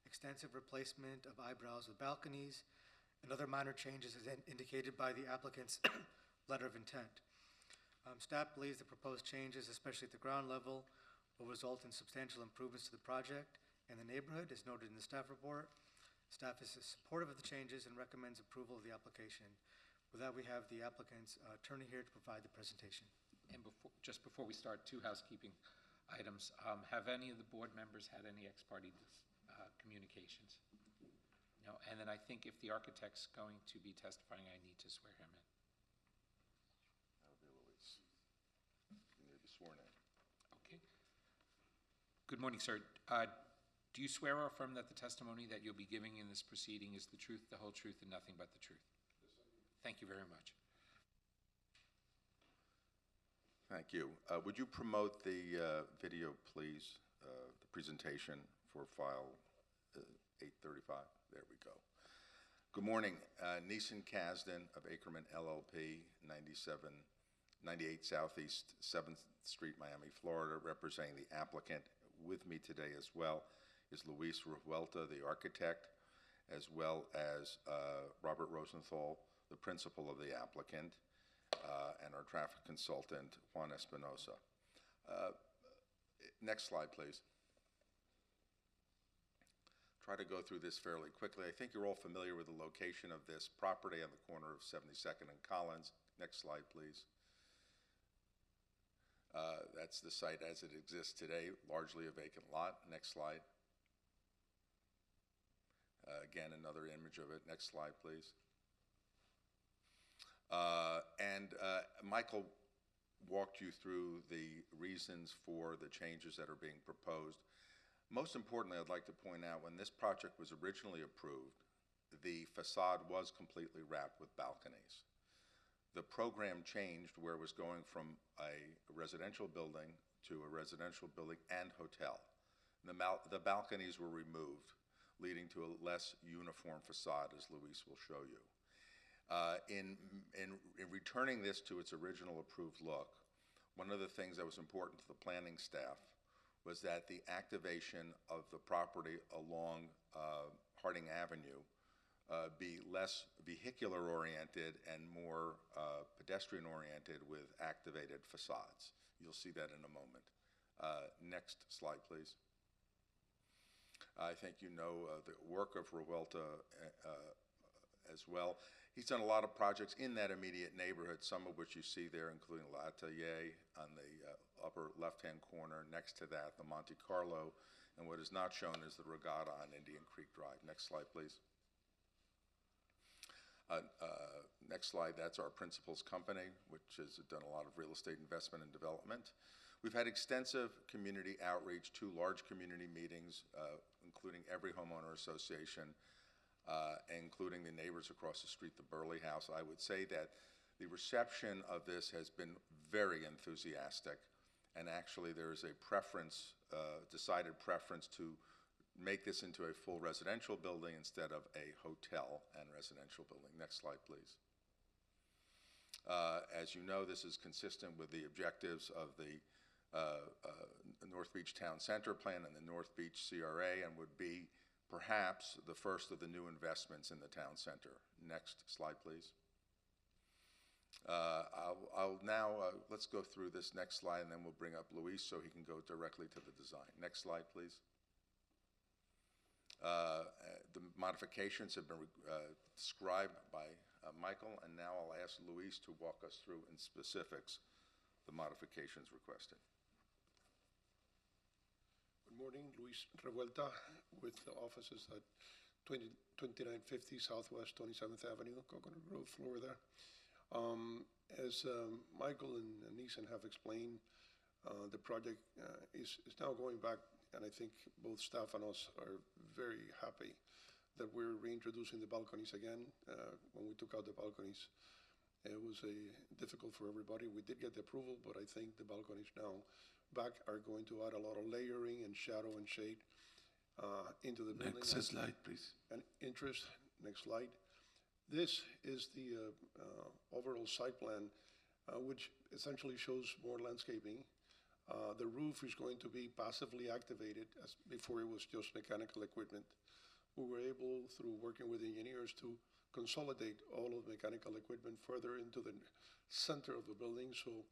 extensive replacement of eyebrows with balconies, and other minor changes as indicated by the applicant's letter of intent. Staff believes the proposed changes, especially at the ground level, will result in substantial improvements to the project and the neighborhood, as noted in the staff report. Staff is supportive of the changes and recommends approval of the application. With that, we have the applicant's attorney here to provide the presentation.
And just before we start, 2 housekeeping items. Have any of the board members had any ex parte communications? No. And then I think if the architect's going to be testifying, I need to swear him in.
That would be Luis. You need to be sworn in.
Okay. Good morning, sir. Do you swear or affirm that the testimony that you'll be giving in this proceeding is the truth, the whole truth, and nothing but the truth? Yes, I do. Thank you very much.
Thank you. Would you promote the video, please, the presentation for file 835? There we go. Good morning. Neeson Kasdan of Ackerman LLP, 98 Southeast 7th Street, Miami, Florida, representing the applicant. With me today as well is Luis Revuelta, the architect, as well as Robert Rosenthal, the principal of the applicant, and our traffic consultant, Juan Espinosa. Next slide, please. Try to go through this fairly quickly. I think you're all familiar with the location of this property on the corner of 72nd and Collins. Next slide, please. That's the site as it exists today, largely a vacant lot. Next slide. Again, another image of it. Next slide, please. Michael walked you through the reasons for the changes that are being proposed. Most importantly, I'd like to point out when this project was originally approved, the facade was completely wrapped with balconies. The program changed where it was going from a residential building to a residential building and hotel. The balconies were removed, leading to a less uniform facade, as Luis will show you. In returning this to its original approved look, one of the things that was important to the planning staff was that the activation of the property along Harding Avenue be less vehicular-oriented and more pedestrian-oriented with activated facades. You'll see that in a moment. Next slide, please. I think you know the work of Revuelta as well. He's done a lot of projects in that immediate neighborhood, some of which you see there, including L'Atelier on the upper left-hand corner. Next to that, the Monte Carlo, and what is not shown is the Regatta on Indian Creek Drive. Next slide, please. Next slide, that's our principal's company, which has done a lot of real estate investment and development. We've had extensive community outreach, 2 large community meetings, including every homeowner association, including the neighbors across the street, the Burley House. I would say that the reception of this has been very enthusiastic, and actually there is a preference, decided preference to make this into a full residential building instead of a hotel and residential building. Next slide, please. As you know, this is consistent with the objectives of the North Beach Town Center Plan and the North Beach CRA, and would be perhaps the first of the new investments in the town center. Next slide, please. I'll now, let's go through this next slide, and then we'll bring up Luis so he can go directly to the design. Next slide, please. The modifications have been described by Michael, and now I'll ask Luis to walk us through in specifics the modifications requested.
Good morning, Luis Revuelta with the offices at 2950 Southwest 27th Avenue, Coconut Grove, Florida. As Michael and Neeson have explained, the project is now going back, and I think both staff and us are very happy that we're reintroducing the balconies again. When we took out the balconies, it was difficult for everybody. We did get the approval, but I think the balconies now back are going to add a lot of layering and shadow and shade into the building. Next slide, please. And interest. Next slide. This is the overall site plan, which essentially shows more landscaping. The roof is going to be passively activated, as before it was just mechanical equipment. We were able, through working with engineers, to consolidate all of the mechanical equipment further into the center of the building. So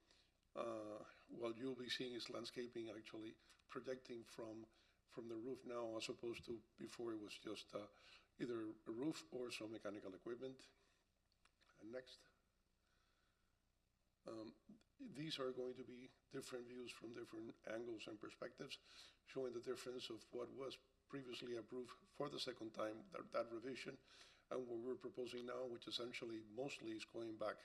what you'll be seeing is landscaping actually projecting from the roof now, as opposed to before it was just either a roof or some mechanical equipment. And next. These are going to be different views from different angles and perspectives, showing the difference of what was previously approved for the second time, that revision, and what we're proposing now, which essentially mostly is going back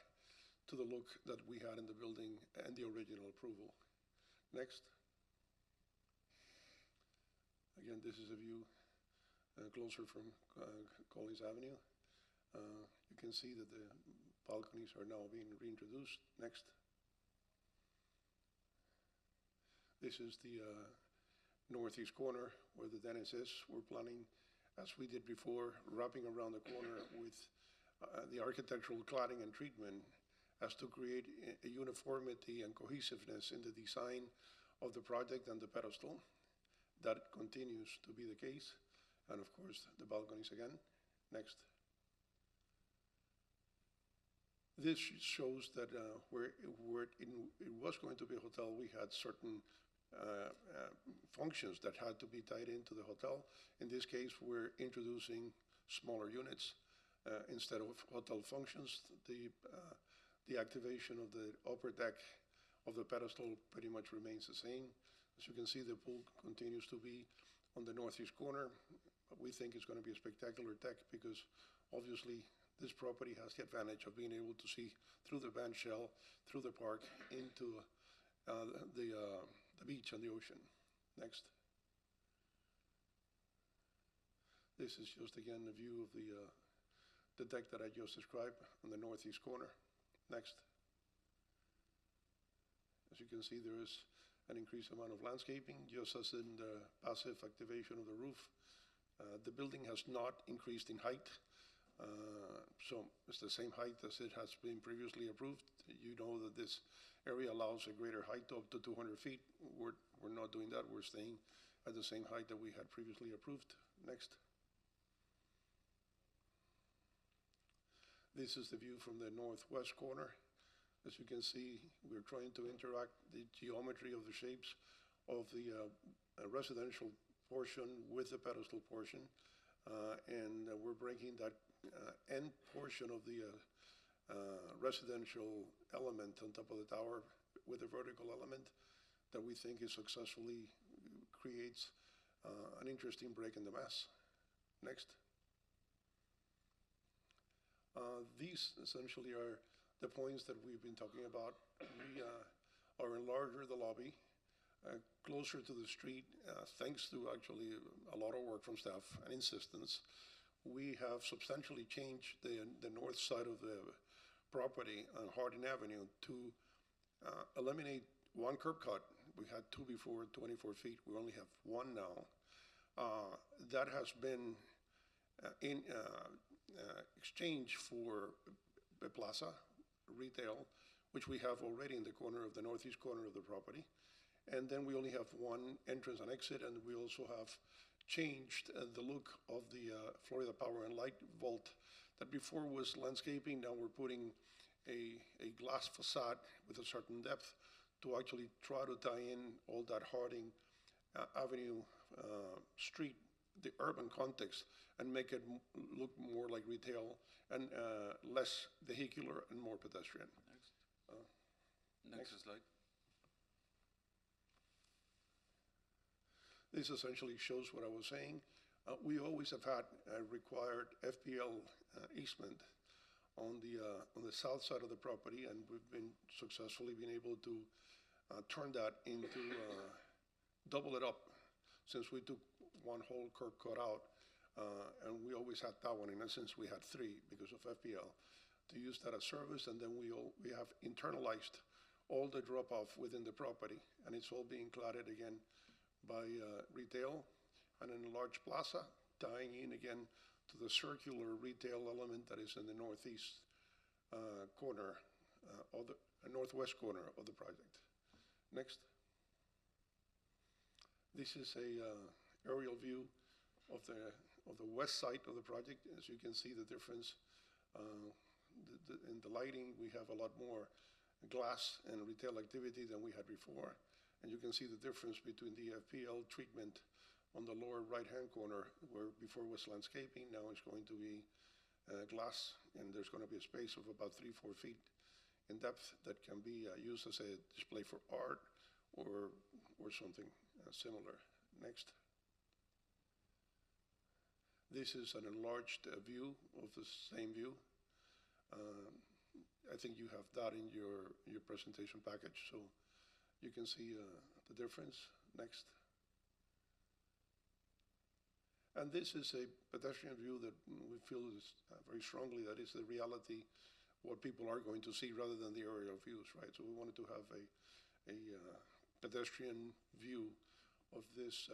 to the look that we had in the building and the original approval. Next. Again, this is a view closer from Collins Avenue. You can see that the balconies are now being reintroduced. Next. This is the northeast corner where the dentist is. We're planning, as we did before, wrapping around the corner with the architectural cladding and treatment as to create a uniformity and cohesiveness in the design of the project and the pedestal. That continues to be the case. And of course, the balconies again. Next. This shows that where it was going to be a hotel, we had certain functions that had to be tied into the hotel. In this case, we're introducing smaller units instead of hotel functions. The activation of the upper deck of the pedestal pretty much remains the same. As you can see, the pool continues to be on the northeast corner. But we think it's going to be a spectacular deck because obviously this property has the advantage of being able to see through the band shell, through the park, into the beach and the ocean. Next. This is just again a view of the deck that I just described on the northeast corner. Next. As you can see, there is an increased amount of landscaping, just as in the passive activation of the roof. The building has not increased in height, so it's the same height as it has been previously approved. You know that this area allows a greater height up to 200 feet. We're not doing that. We're staying at the same height that we had previously approved. Next. This is the view from the northwest corner. As you can see, we're trying to interact the geometry of the shapes of the residential portion with the pedestal portion. And we're breaking that end portion of the residential element on top of the tower with a vertical element that we think is successfully creates an interesting break in the mass. Next. These essentially are the points that we've been talking about. We are enlarging the lobby closer to the street, thanks to actually a lot of work from staff and insistence. We have substantially changed the north side of the property on Harding Avenue to eliminate one curb cut. We had two before, 24 feet. We only have one now. That has been in exchange for a plaza retail, which we have already in the corner of the northeast corner of the property. And then we only have one entrance and exit, and we also have changed the look of the Florida Power and Light vault that before was landscaping. Now we're putting a glass facade with a certain depth to actually try to tie in all that Harding Avenue street, the urban context, and make it look more like retail and less vehicular and more pedestrian.
Next slide.
This essentially shows what I was saying. We always have had a required FPL easement on the south side of the property, and we've been successfully been able to turn that into double it up since we took one whole curb cut out, and we always had that one. In essence, we had three because of FPL to use that as service, and then we have internalized all the drop-off within the property, and it's all being cladded again by retail, and in a large plaza, tying in again to the circular retail element that is in the northeast corner, or the northwest corner of the project. Next. This is a aerial view of the west side of the project. As you can see, the difference in the lighting, we have a lot more glass and retail activity than we had before. And you can see the difference between the FPL treatment on the lower right-hand corner, where before was landscaping, now it's going to be glass, and there's going to be a space of about 3-4 feet in depth that can be used as a display for art or something similar. Next. This is an enlarged view of the same view. I think you have that in your presentation package, so you can see the difference. Next. And this is a pedestrian view that we feel is very strongly that is the reality, what people are going to see rather than the aerial views, right? So we wanted to have a pedestrian view of this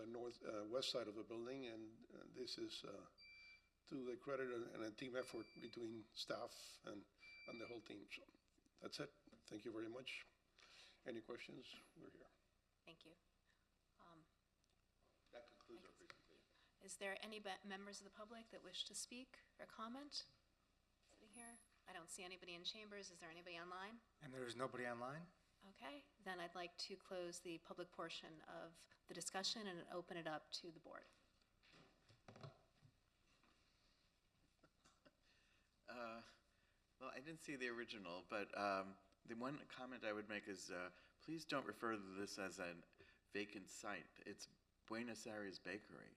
west side of the building, and this is to the credit and a team effort between staff and the whole team. So that's it. Thank you very much. Any questions? We're here.
Thank you.
That concludes our presentation.
Is there any members of the public that wish to speak or comment sitting here? I don't see anybody in chambers. Is there anybody online?
And there is nobody online?
Okay, then I'd like to close the public portion of the discussion and open it up to the board.
Well, I didn't see the original, but the one comment I would make is please don't refer to this as a vacant site. It's Buenos Aires Bakery.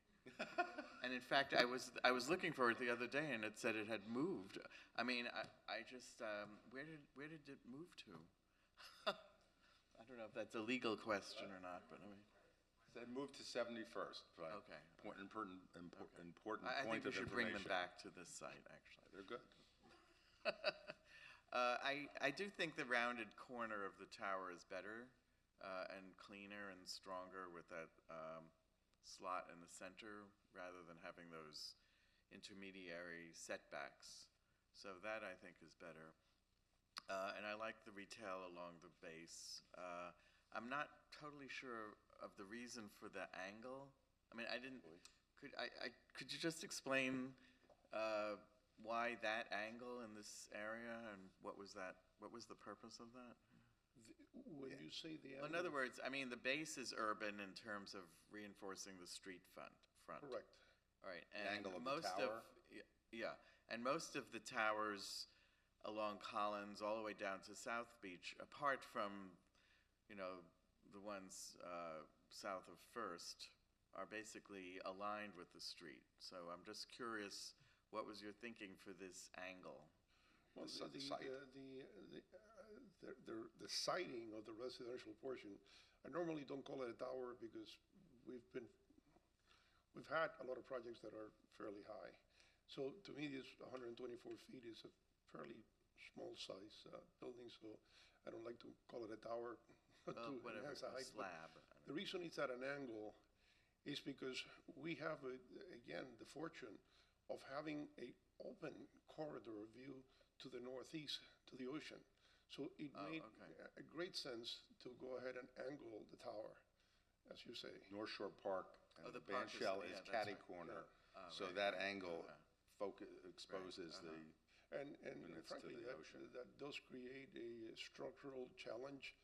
And in fact, I was looking for it the other day, and it said it had moved. I mean, I just where did it move to? I don't know if that's a legal question or not, but I mean.
They moved to 71st, right?
Okay.
Important
I
point
think we
of
should bring them
information.
back to this site, actually.
They're good.
I do think the rounded corner of the tower is better and cleaner and stronger with that slot in the center rather than having those intermediary setbacks. So that I think is better. And I like the retail along the base. I'm not totally sure of the reason for the angle. I mean, I didn't. Could you just explain why that angle in this area and what was the purpose of that?
When you say the
Well, in other words, I mean, the base is urban in terms of reinforcing the street front.
Correct.
All right.
The
And
angle of the
most
tower?
yeah, and most of the towers along Collins all the way down to South Beach, apart from, the ones south of First, are basically aligned with the street. So I'm just curious, what was your thinking for this angle?
Well,
The
the
site.
siding of the residential portion, I normally don't call it a tower because we've had a lot of projects that are fairly high. So to me, this 124 feet is a fairly small size building, so I don't like to call it a tower to
Whatever,
enhance the
a
height. But
slab.
the reason it's at an angle is because we have, again, the fortune of having a open corridor view to the northeast, to the ocean. So it made a great sense to go ahead and angle the tower, as you say.
North Shore Park and
Oh,
the
the park
band
is-
shell
yeah,
is
that's
catty
right.
corner.
Ah,
So
right.
that angle exposes the,
And
Units to
frankly,
the ocean.
that does create a structural challenge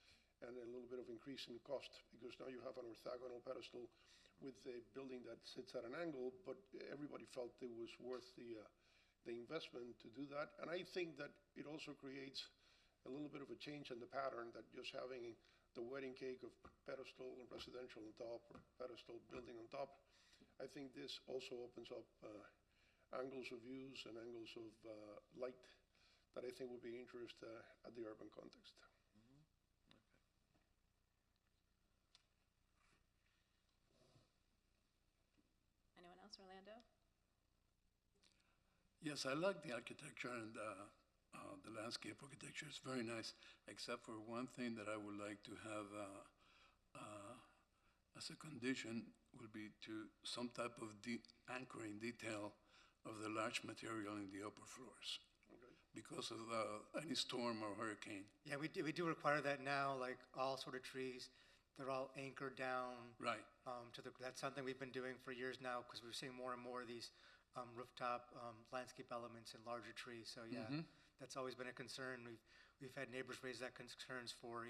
and a little bit of increase in cost, because now you have an orthogonal pedestal with a building that sits at an angle, but everybody felt it was worth the investment to do that. And I think that it also creates a little bit of a change in the pattern, that just having the wedding cake of pedestal and residential on top, or pedestal building on top. I think this also opens up angles of views and angles of light that I think will be interest at the urban context.
Anyone else, Orlando?
Yes, I like the architecture and the landscape architecture. It's very nice, except for one thing that I would like to have as a condition will be to some type of anchoring detail of the large material in the upper floors because of any storm or hurricane.
Yeah, we do require that now, like all sort of trees, they're all anchored down.
Right.
That's something we've been doing for years now, because we're seeing more and more of these rooftop landscape elements in larger trees. So yeah, that's always been a concern. We've had neighbors raise that concerns for,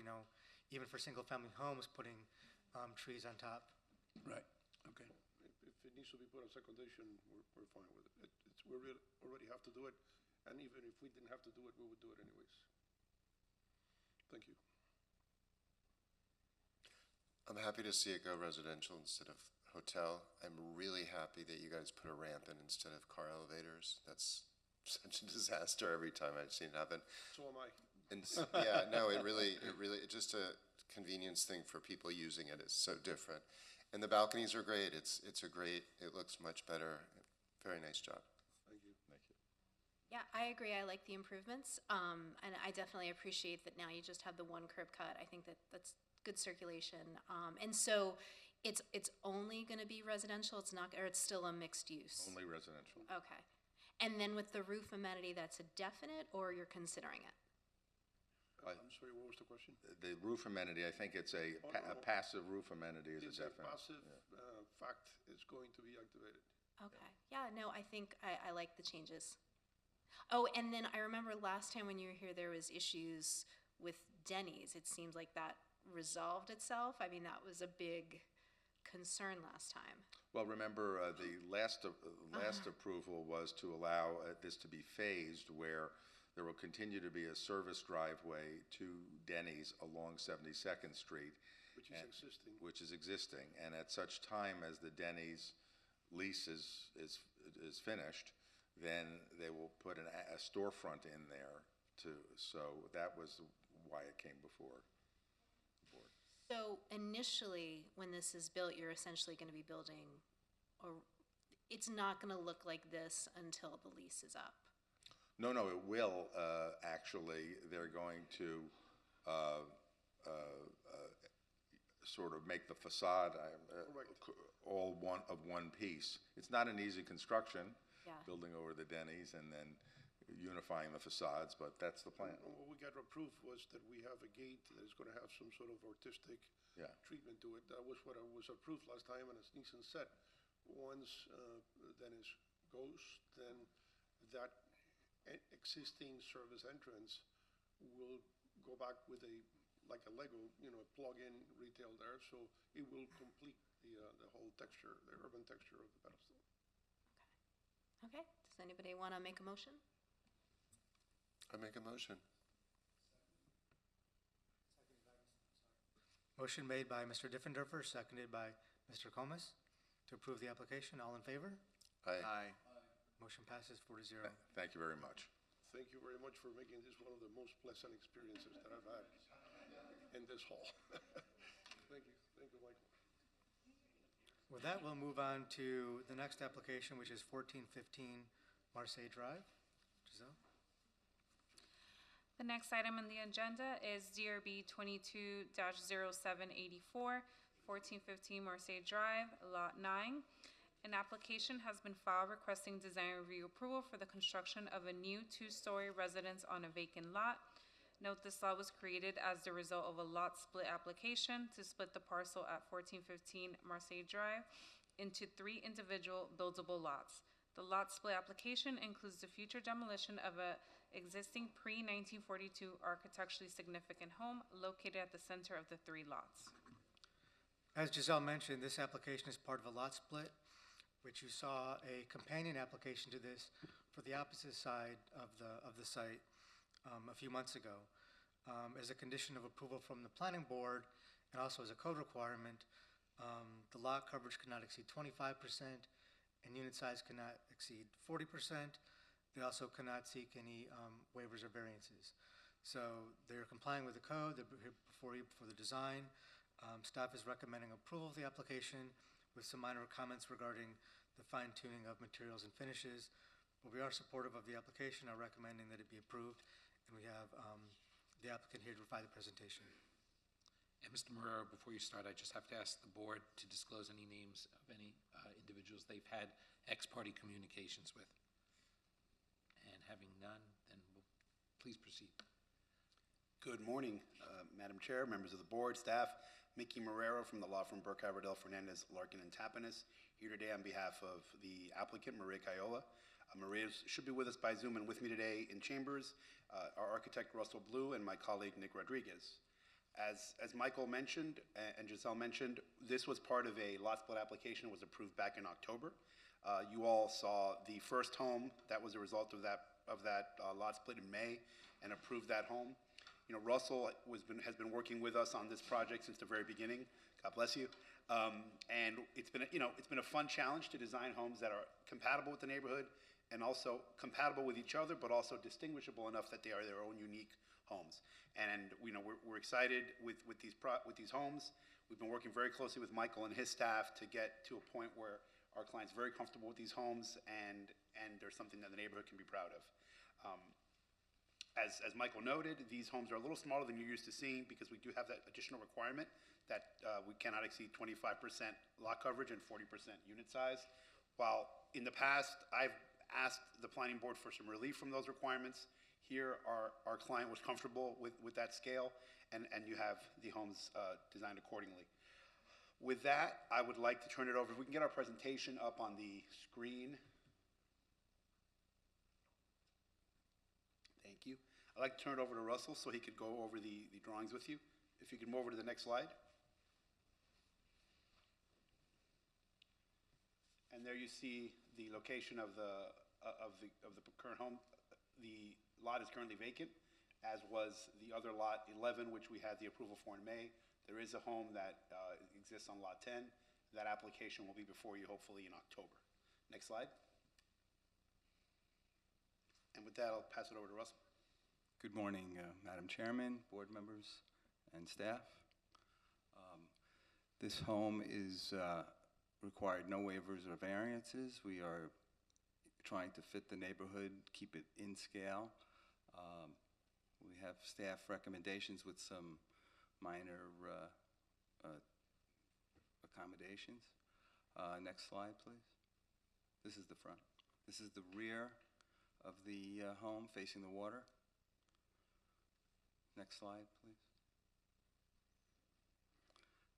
even for single-family homes, putting trees on top.
Right. Okay.
If it needs to be put as a condition, we're fine with it. We already have to do it, and even if we didn't have to do it, we would do it anyways. Thank you.
I'm happy to see it go residential instead of hotel. I'm really happy that you guys put a ramp in instead of car elevators. That's such a disaster every time I've seen it happen.
So am I.
And yeah, no, it really, it's just a convenience thing for people using it. It's so different. And the balconies are great. It looks much better. Very nice job.
Thank you.
thank you.
Yeah, I agree. I like the improvements. And I definitely appreciate that now you just have the one curb cut. I think that's good circulation. And so it's only going to be residential. It's not, or it's still a mixed use.
Only residential.
Okay. And then with the roof amenity, that's a definite, or you're considering it?
I'm sorry, what was the question?
The roof amenity, I think it's a passive roof amenity is a
It's a
definite.
passive fact, it's going to be activated.
Okay. Yeah, no, I think I like the changes. Oh, and then I remember last time when you were here, there was issues with Denny's. It seems like that resolved itself. I mean, that was a big concern last time.
Well, remember, the last approval was to allow this to be phased, where there will continue to be a service driveway to Denny's along 72nd Street.
Which is existing.
Which is existing, and at such time as the Denny's lease is finished, then they will put a storefront in there so that was why it came before the board.
So initially, when this is built, you're essentially going to be building, or it's not going to look like this until the lease is up.
No, it will, actually. They're going to sort of make the facade all one piece. It's not an easy construction, building over the Denny's and then unifying the facades, but that's the plan.
What we got approved was that we have a gate that is going to have some sort of artistic treatment to it. That was what was approved last time, and as Nissan said, once Denny's goes, then that existing service entrance will go back with like a Lego, a plug-in retail there, so it will complete the whole texture, the urban texture of the pedestal.
Okay. Does anybody want to make a motion?
I make a motion.
Motion made by Mr. Diffenderfer, seconded by Mr. Comas to approve the application. All in favor?
Aye.
Motion passes 4-0.
Thank you very much.
Thank you very much for making this one of the most pleasant experiences that I've had in this hall. Thank you. Thank you, Michael.
With that, we'll move on to the next application, which is 1415 Marseille Drive. Giselle?
The next item on the agenda is DRB 22-0784, 1415 Marseille Drive, Lot 9. An application has been filed requesting design review approval for the construction of a new two-story residence on a vacant lot. Note this lot was created as the result of a lot split application to split the parcel at 1415 Marseille Drive into 3 individual buildable lots. The lot split application includes the future demolition of a existing pre-1942 architecturally significant home located at the center of the 3 lots.
As Giselle mentioned, this application is part of a lot split, which you saw a companion application to this for the opposite side of the site a few months ago. As a condition of approval from the planning board and also as a code requirement, the lot coverage cannot exceed 25% and unit size cannot exceed 40%. They also cannot seek any waivers or variances. So they're complying with the code. They're here before you for the design. Staff is recommending approval of the application with some minor comments regarding the fine-tuning of materials and finishes. But we are supportive of the application, are recommending that it be approved, and we have the applicant here to provide the presentation.
And Mr. Marrero, before you start, I just have to ask the board to disclose any names of any individuals they've had ex-party communications with. And having none, then please proceed.
Good morning, Madam Chair, members of the board, staff. Mickey Marrero from the law firm Burkhardt, Riddell, Fernandez, Larkin, and Tapanis, here today on behalf of the applicant, Maria Cayola. Maria should be with us by Zoom, and with me today in chambers, our architect, Russell Blue, and my colleague, Nick Rodriguez. As Michael mentioned and Giselle mentioned, this was part of a lot split application that was approved back in October. You all saw the first home that was a result of that lot split in May and approved that home. You know, Russell has been working with us on this project since the very beginning. God bless you. And it's been a fun challenge to design homes that are compatible with the neighborhood and also compatible with each other, but also distinguishable enough that they are their own unique homes. And we're excited with these homes. We've been working very closely with Michael and his staff to get to a point where our client's very comfortable with these homes and there's something that the neighborhood can be proud of. As Michael noted, these homes are a little smaller than you're used to seeing because we do have that additional requirement that we cannot exceed 25% lot coverage and 40% unit size. While in the past, I've asked the planning board for some relief from those requirements, here our client was comfortable with that scale, and you have the homes designed accordingly. With that, I would like to turn it over. If we can get our presentation up on the screen. Thank you. I'd like to turn it over to Russell so he could go over the drawings with you. If you could move over to the next slide. And there you see the location of the current home. The lot is currently vacant, as was the other lot 11, which we had the approval for in May. There is a home that exists on lot 10. That application will be before you hopefully in October. Next slide. And with that, I'll pass it over to Russell.
Good morning, Madam Chairman, board members, and staff. This home is required no waivers or variances. We are trying to fit the neighborhood, keep it in scale. We have staff recommendations with some minor accommodations. Next slide, please. This is the front. This is the rear of the home facing the water. Next slide, please.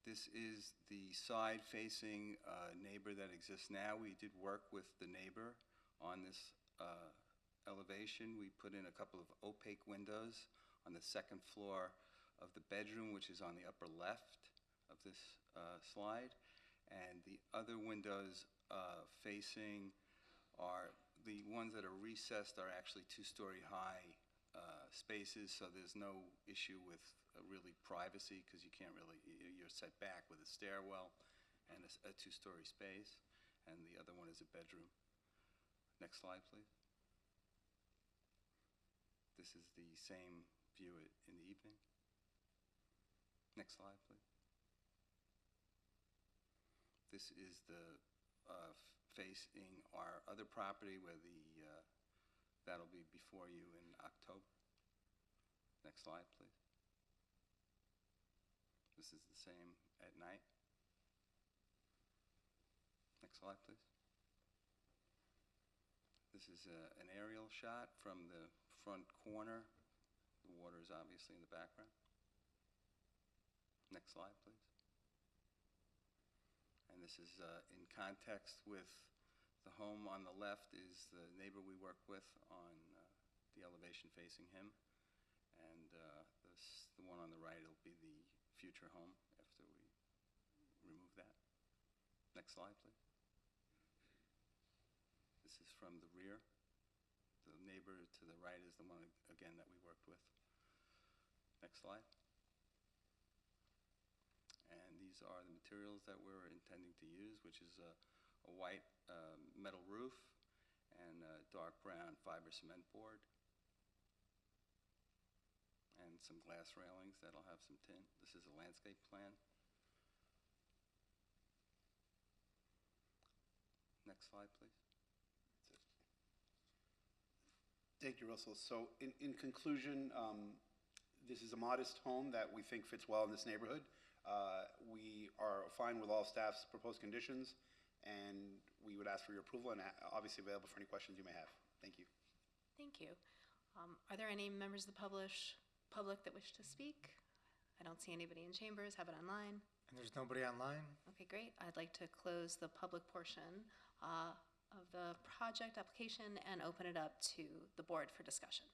This is the side-facing neighbor that exists now. We did work with the neighbor on this elevation. We put in a couple of opaque windows on the second floor of the bedroom, which is on the upper left of this slide. And the other windows facing are the ones that are recessed are actually two-story high spaces, so there's no issue with really privacy because you can't really, you're set back with a stairwell and a two-story space, and the other one is a bedroom. Next slide, please. This is the same view in the evening. Next slide, please. This is the facing our other property where that'll be before you in October. Next slide, please. This is the same at night. Next slide, please. This is an aerial shot from the front corner. The water is obviously in the background. Next slide, please. And this is in context with the home on the left is the neighbor we work with on the elevation facing him. And the one on the right will be the future home after we remove that. Next slide, please. This is from the rear. The neighbor to the right is the one, again, that we worked with. Next slide. And these are the materials that we're intending to use, which is a white metal roof and a dark brown fiber cement board. And some glass railings that'll have some tint. This is a landscape plan. Next slide, please.
Thank you, Russell. So in conclusion, this is a modest home that we think fits well in this neighborhood. We are fine with all staff's proposed conditions, and we would ask for your approval and obviously available for any questions you may have. Thank you.
Thank you. Are there any members of the public that wish to speak? I don't see anybody in chambers. Have it online?
And there's nobody online?
Okay, great. I'd like to close the public portion of the project application and open it up to the board for discussion.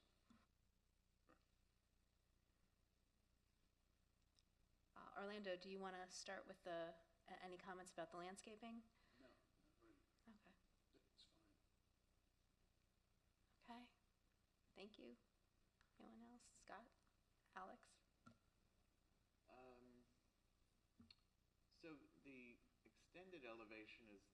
Orlando, do you want to start with any comments about the landscaping?
No.
Okay.
It's fine.
Okay. Thank you. Anyone else? Scott? Alex?
So the extended elevation is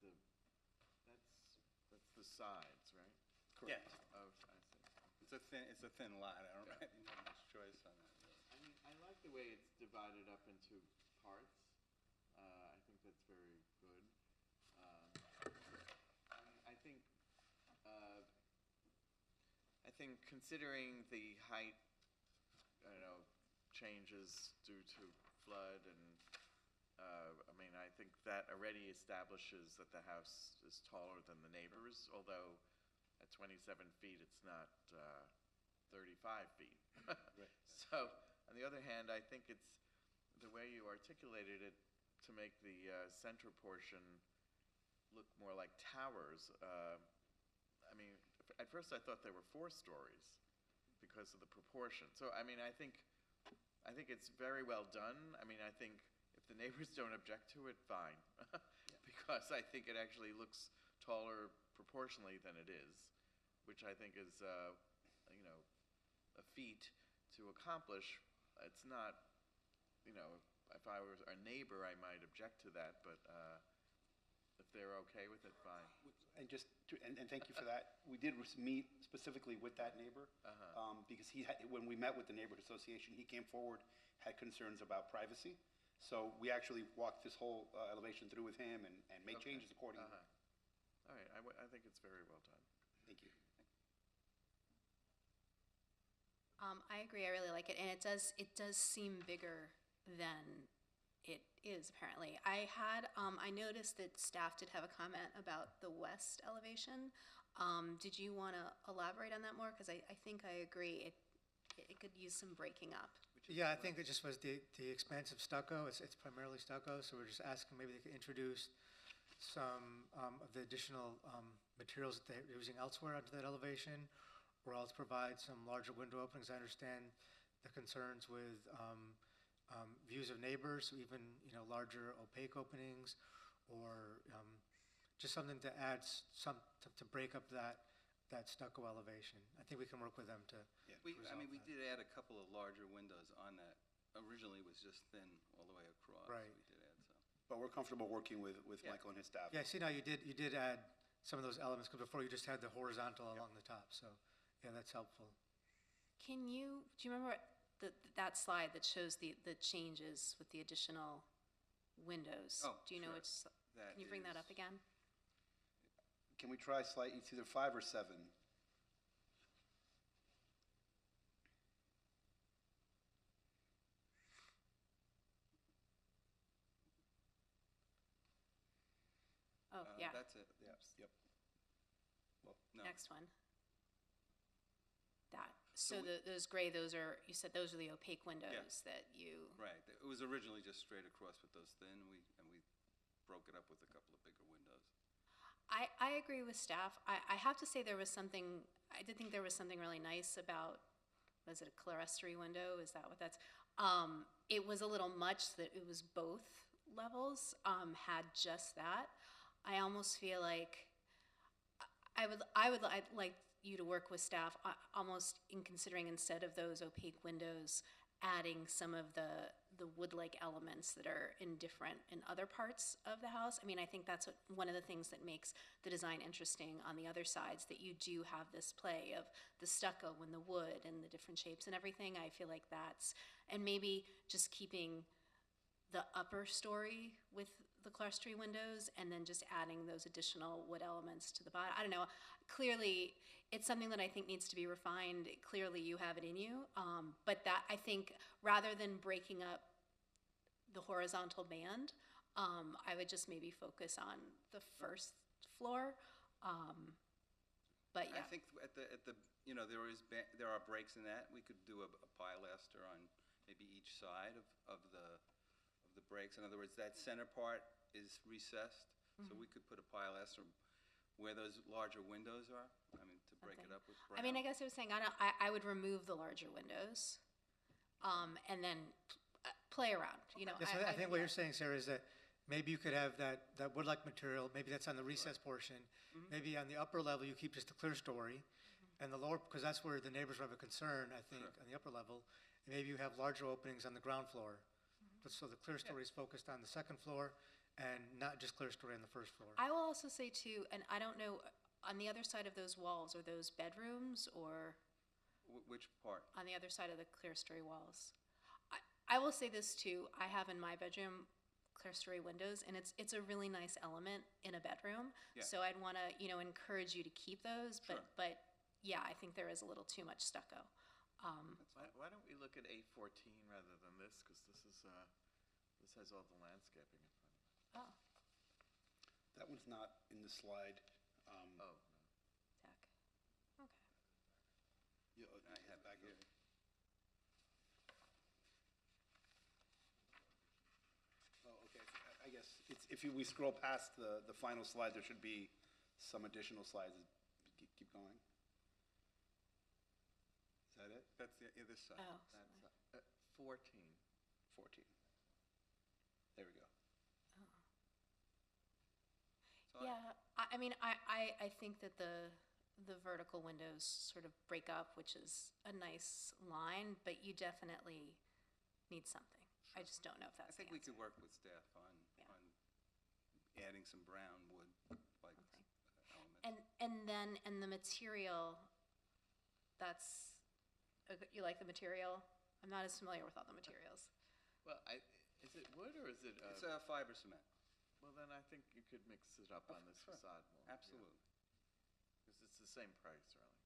that's the sides, right?
Correct.
Oh, I see.
It's a thin lot. I don't really have much choice on that.
I mean, I like the way it's divided up into parts. I think that's very good. I think considering the height, I don't know, changes due to flood and, I mean, I think that already establishes that the house is taller than the neighbors, although at 27 feet, it's not 35 feet.
Right.
So, on the other hand, I think it's the way you articulated it to make the center portion look more like towers. I mean, at first I thought they were 4 stories because of the proportion. So, I mean, I think it's very well done. I mean, I think if the neighbors don't object to it, fine. Because I think it actually looks taller proportionally than it is, which I think is, you know, a feat to accomplish. It's not, you know, if I was a neighbor, I might object to that, but if they're okay with it, fine.
And and thank you for that. We did meet specifically with that neighbor because when we met with the neighborhood association, he came forward, had concerns about privacy. So we actually walked this whole elevation through with him and made changes accordingly.
All right, I think it's very well done.
Thank you.
I agree. I really like it, and it does seem bigger than it is apparently. I noticed that staff did have a comment about the west elevation. Did you want to elaborate on that more? Because I think I agree. It could use some breaking up.
Yeah, I think it just was the expansive stucco. It's primarily stucco, so we're just asking maybe they could introduce some of the additional materials that they're using elsewhere onto that elevation, or else provide some larger window openings. I understand the concerns with views of neighbors, even larger opaque openings, or just something to add to break up that stucco elevation. I think we can work with them to.
We did add a couple of larger windows on that. Originally, it was just thin all the way across.
Right.
We did add some.
But we're comfortable working with Michael and his staff.
Yeah, see now you did add some of those elements, because before you just had the horizontal along the top. So yeah, that's helpful.
Do you remember that slide that shows the changes with the additional windows?
Oh,
do you know
sure.
which? Can you bring that up again?
Can we try slightly? It's either 5 or 7.
Oh, Yeah.
That's it. Yep. Well, no.
Next one. That. So
So
those gray, you said those are the opaque windows that you,
Right. It was originally just straight across with those thin, and we broke it up with a couple of bigger windows.
I agree with staff. I have to say I did think there was something really nice about, was it a clerestory window? Is that what that's? It was a little much that it was both levels, had just that. I almost feel like I'd like you to work with staff almost in considering, instead of those opaque windows, adding some of the wood-like elements that are in other parts of the house. I mean, I think that's one of the things that makes the design interesting on the other sides, that you do have this play of the stucco and the wood and the different shapes and everything. I feel like and maybe just keeping the upper story with the clerestory windows and then just adding those additional wood elements to the bottom. I don't know. Clearly, it's something that I think needs to be refined. Clearly, you have it in you. But that, I think, rather than breaking up the horizontal band, I would just maybe focus on the first floor. But yeah.
I think at the there are breaks in that. We could do a pilaster on maybe each side of the breaks. In other words, that center part is recessed, so we could put a pilaster where those larger windows are. I mean, to break it up with brown.
I mean, I guess I was saying I would remove the larger windows, and then play around.
Yes, I think what you're saying, Sarah, is that maybe you could have that wood-like material. Maybe that's on the recess portion. Maybe on the upper level you keep just the clear story, and the lower, because that's where the neighbors have a concern. I think on the upper level, and maybe you have larger openings on the ground floor. So the clear story is focused on the second floor and not just clear story on the first floor.
I will also say too, and I don't know, on the other side of those walls, are those bedrooms or?
Which part?
On the other side of the clear story walls. I will say this too, I have in my bedroom clear story windows, and it's a really nice element in a bedroom.
Yeah.
So I'd want to, encourage you to keep those, but yeah, I think there is a little too much stucco.
Why don't we look at 814 rather than this, because this has all the landscaping in front of it.
Oh.
That one's not in the slide.
Oh, no.
Deck. Okay.
I have back here. Oh, okay. I guess we scroll past the final slide, there should be some additional slides. Keep going. Is that it?
That's the other side.
Oh,
That's
14.
14. There we go.
So
Yeah, I mean, I think that the vertical windows sort of break up, which is a nice line, but you definitely need something. I just don't know if
I
that's
think
the
we could
answer.
work with staff on adding some brown wood like elements.
And the material, you like the material? I'm not as familiar with all the materials.
Well, is it wood or is it?
It's a fiber cement.
Well, then I think you could mix it up on this
Sure.
facade more.
Absolutely.
Because it's the same price, really.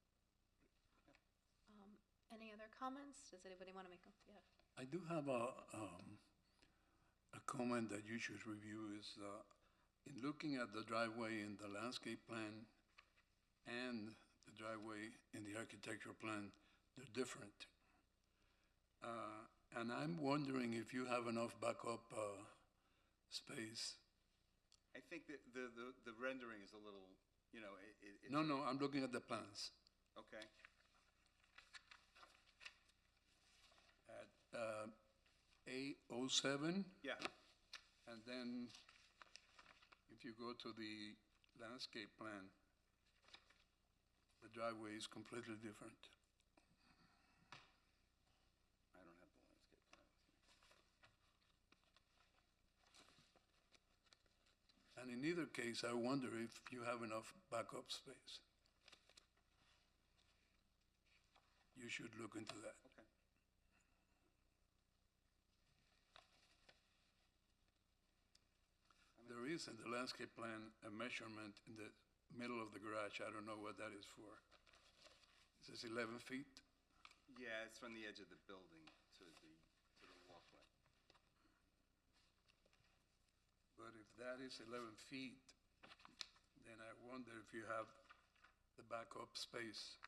Any other comments? Does anybody want to make them? Yeah.
I do have a comment that you should review is, in looking at the driveway in the landscape plan and the driveway in the architectural plan, they're different. And I'm wondering if you have enough backup space.
I think that the rendering is a little, it's
No, I'm looking at the plans.
okay.
At A07,
Yeah.
and then if you go to the landscape plan, the driveway is completely different.
I don't have the landscape plan with me.
And in either case, I wonder if you have enough backup space. You should look into that.
Okay.
There is in the landscape plan a measurement in the middle of the garage. I don't know what that is for. It says 11 feet.
Yeah, it's from the edge of the building to the walkway.
But if that is 11 feet, then I wonder if you have the backup space.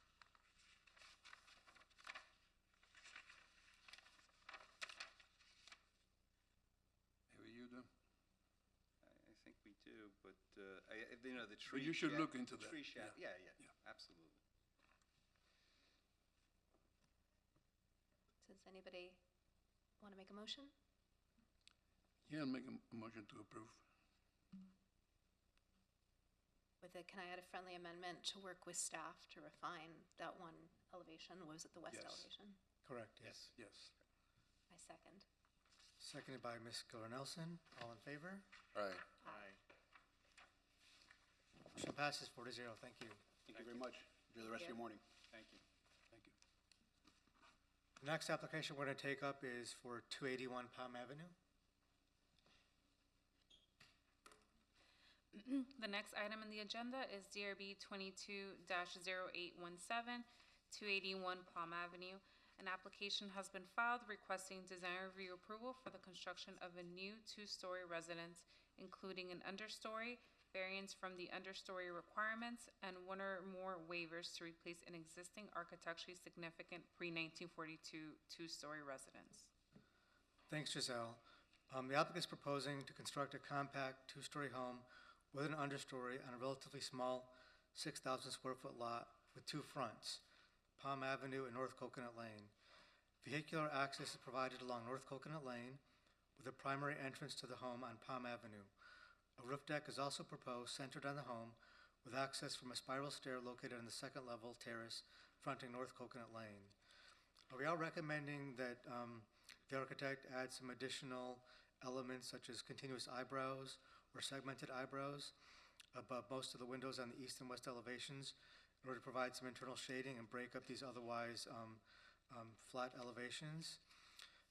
Maybe you do.
I think we do, but, the
But
tree.
you should
shaft-
look into that.
Tree shaft,
Yeah.
yeah, absolutely.
Does anybody want to make a motion?
Yeah, I'll make a motion to approve.
Can I add a friendly amendment to work with staff to refine that one elevation? Was it the west
Yes.
elevation?
Correct, yes.
Yes.
I second.
Seconded by Ms. Giller Nelson. All in favor?
Aye.
Aye.
Motion passes 4-0. Thank you.
Thank you very much. Enjoy the rest of your morning.
Thank you.
Thank you.
The next application we're going to take up is for 281 Palm Avenue.
The next item on the agenda is DRB 22-0817, 281 Palm Avenue. An application has been filed requesting design review approval for the construction of a new two-story residence, including an understory, variance from the understory requirements, and one or more waivers to replace an existing architecturally significant pre-1942 two-story residence.
Thanks, Giselle. The applicant is proposing to construct a compact two-story home with an understory on a relatively small 6,000 square foot lot with two fronts, Palm Avenue and North Coconut Lane. Vehicular access is provided along North Coconut Lane with a primary entrance to the home on Palm Avenue. A roof deck is also proposed centered on the home with access from a spiral stair located on the second level terrace fronting North Coconut Lane. We are recommending that the architect add some additional elements such as continuous eyebrows or segmented eyebrows above most of the windows on the east and west elevations in order to provide some internal shading and break up these otherwise flat elevations.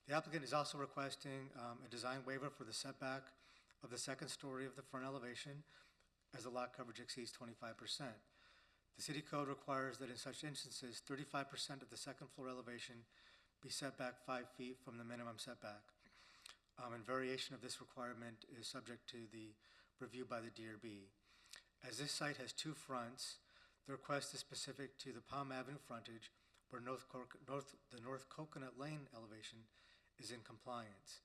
The applicant is also requesting a design waiver for the setback of the second story of the front elevation as the lot coverage exceeds 25%. The city code requires that in such instances, 35% of the second floor elevation be set back 5 feet from the minimum setback. And variation of this requirement is subject to the review by the DRB. As this site has two fronts, the request is specific to the Palm Avenue frontage, where the North Coconut Lane elevation is in compliance.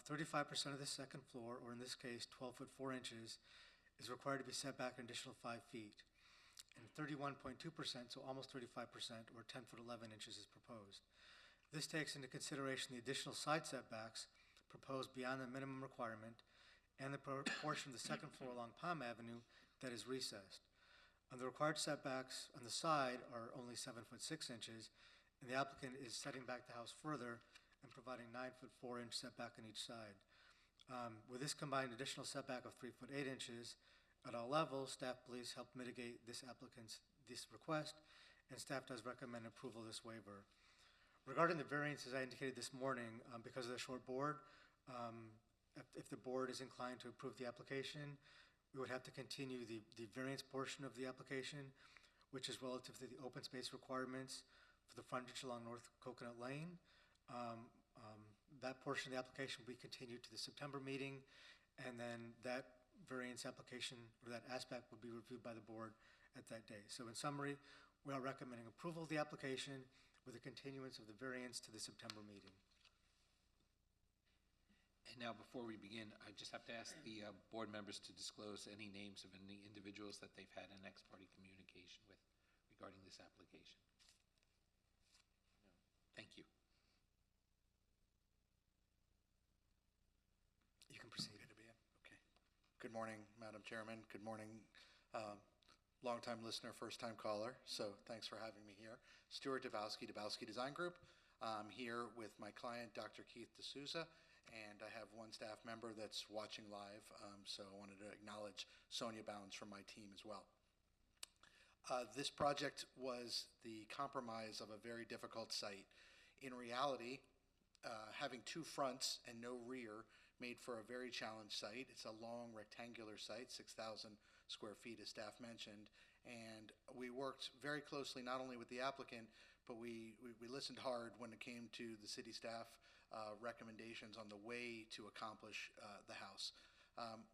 35% of the second floor, or in this case 12 foot 4 inches, is required to be set back an additional 5 feet. And 31.2%, so almost 35%, or 10 foot 11 inches is proposed. This takes into consideration the additional side setbacks proposed beyond the minimum requirement and the portion of the second floor along Palm Avenue that is recessed. And the required setbacks on the side are only 7 foot 6 inches, and the applicant is setting back the house further and providing 9 foot 4 inch setback on each side. With this combined additional setback of 3 foot 8 inches at all levels, staff believes help mitigate this request, and staff does recommend approval of this waiver. Regarding the variance, as I indicated this morning, because of the short board, if the board is inclined to approve the application, we would have to continue the variance portion of the application, which is relative to the open space requirements for the frontage along North Coconut Lane. That portion of the application will be continued to the September meeting, and then that variance application, or that aspect, will be reviewed by the board at that day. So in summary, we are recommending approval of the application with a continuance of the variance to the September meeting.
And now, before we begin, I just have to ask the board members to disclose any names of any individuals that they've had an ex-parte communication with regarding this application. Thank you.
You can proceed.
Okay. Good morning, Madam Chairman. Good morning, longtime listener, first-time caller. So thanks for having me here. Stuart Dabowski, Dabowski Design Group. I'm here with my client, Dr. Keith D'Souza, and I have one staff member that's watching live. So I wanted to acknowledge Sonia Bounds from my team as well. This project was the compromise of a very difficult site. In reality, having two fronts and no rear made for a very challenged site. It's a long rectangular site, 6,000 square feet, as staff mentioned, and we worked very closely not only with the applicant, but we listened hard when it came to the city staff recommendations on the way to accomplish the house.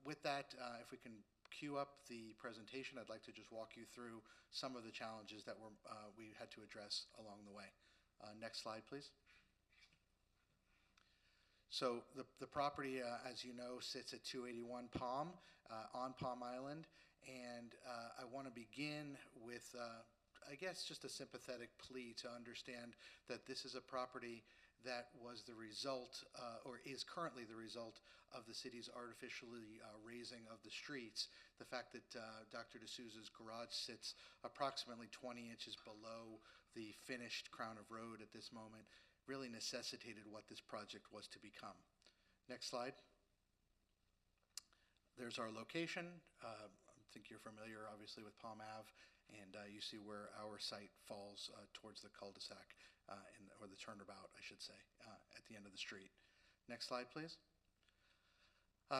With that, if we can queue up the presentation, I'd like to just walk you through some of the challenges that we had to address along the way. Next slide, please. So the property, as you know, sits at 281 Palm, on Palm Island, and I want to begin with, I guess, just a sympathetic plea to understand that this is a property that was the result, or is currently the result, of the city's artificially raising of the streets. The fact that Dr. D'Souza's garage sits approximately 20 inches below the finished crown of road at this moment really necessitated what this project was to become. Next slide. There's our location. I think you're familiar, obviously, with Palm Ave, and you see where our site falls towards the cul-de-sac, or the turnabout, I should say, at the end of the street. Next slide, please.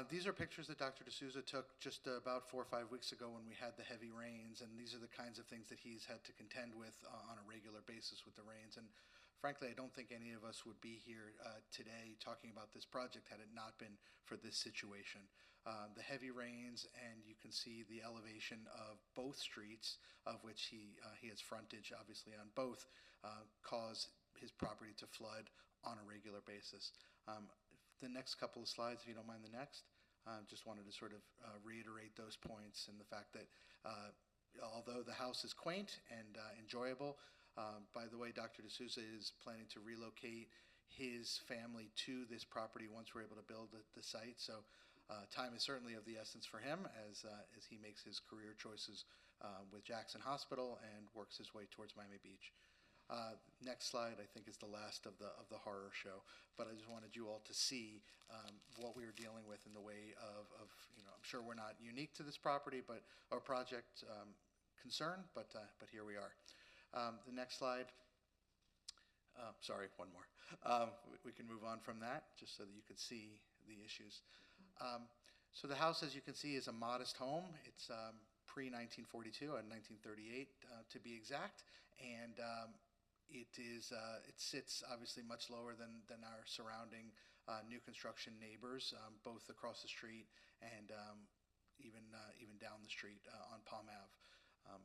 These are pictures that Dr. D'Souza took just about 4 or 5 weeks ago when we had the heavy rains, and these are the kinds of things that he's had to contend with on a regular basis with the rains. And frankly, I don't think any of us would be here today talking about this project had it not been for this situation. The heavy rains, and you can see the elevation of both streets, of which he has frontage, obviously, on both, cause his property to flood on a regular basis. The next couple of slides, if you don't mind the next, just wanted to sort of reiterate those points and the fact that although the house is quaint and enjoyable, by the way, Dr. D'Souza is planning to relocate his family to this property once we're able to build the site. So time is certainly of the essence for him as he makes his career choices with Jackson Hospital and works his way towards Miami Beach. Next slide, I think, is the last of the horror show, but I just wanted you all to see what we were dealing with in the way of I'm sure we're not unique to this property, but our project concern, but here we are. The next slide. Sorry, one more. We can move on from that, just so that you can see the issues. So the house, as you can see, is a modest home. It's pre-1942 and 1938, to be exact, and it sits obviously much lower than our surrounding new construction neighbors, both across the street and even down the street on Palm Ave.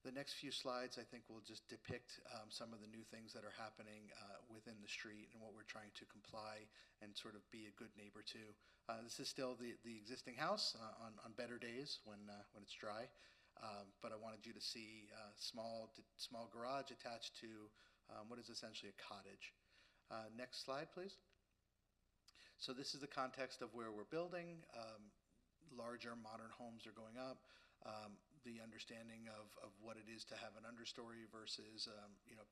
The next few slides, I think, will just depict some of the new things that are happening within the street and what we're trying to comply and sort of be a good neighbor to. This is still the existing house on better days when it's dry, but I wanted you to see small garage attached to what is essentially a cottage. Next slide, please. So this is the context of where we're building. Larger modern homes are going up. The understanding of what it is to have an understory versus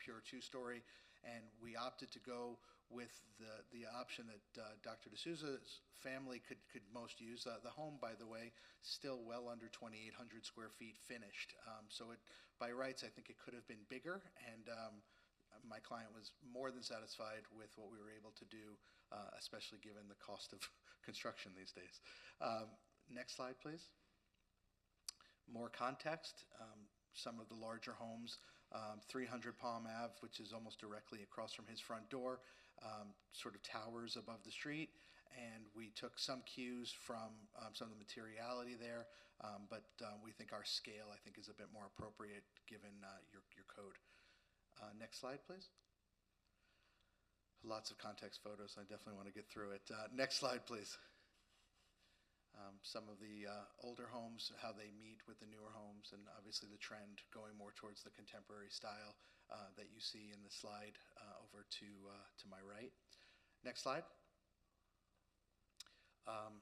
pure two-story, and we opted to go with the option that Dr. D'Souza's family could most use. The home, by the way, still well under 2,800 square feet finished. So by rights, I think it could have been bigger, and my client was more than satisfied with what we were able to do, especially given the cost of construction these days. Next slide, please. More context, some of the larger homes, 300 Palm Ave, which is almost directly across from his front door, sort of towers above the street, and we took some cues from some of the materiality there, but we think our scale, I think, is a bit more appropriate given your code. Next slide, please. Lots of context photos, I definitely want to get through it. Next slide, please. Some of the older homes, how they meet with the newer homes, and obviously the trend going more towards the contemporary style that you see in the slide over to my right. Next slide.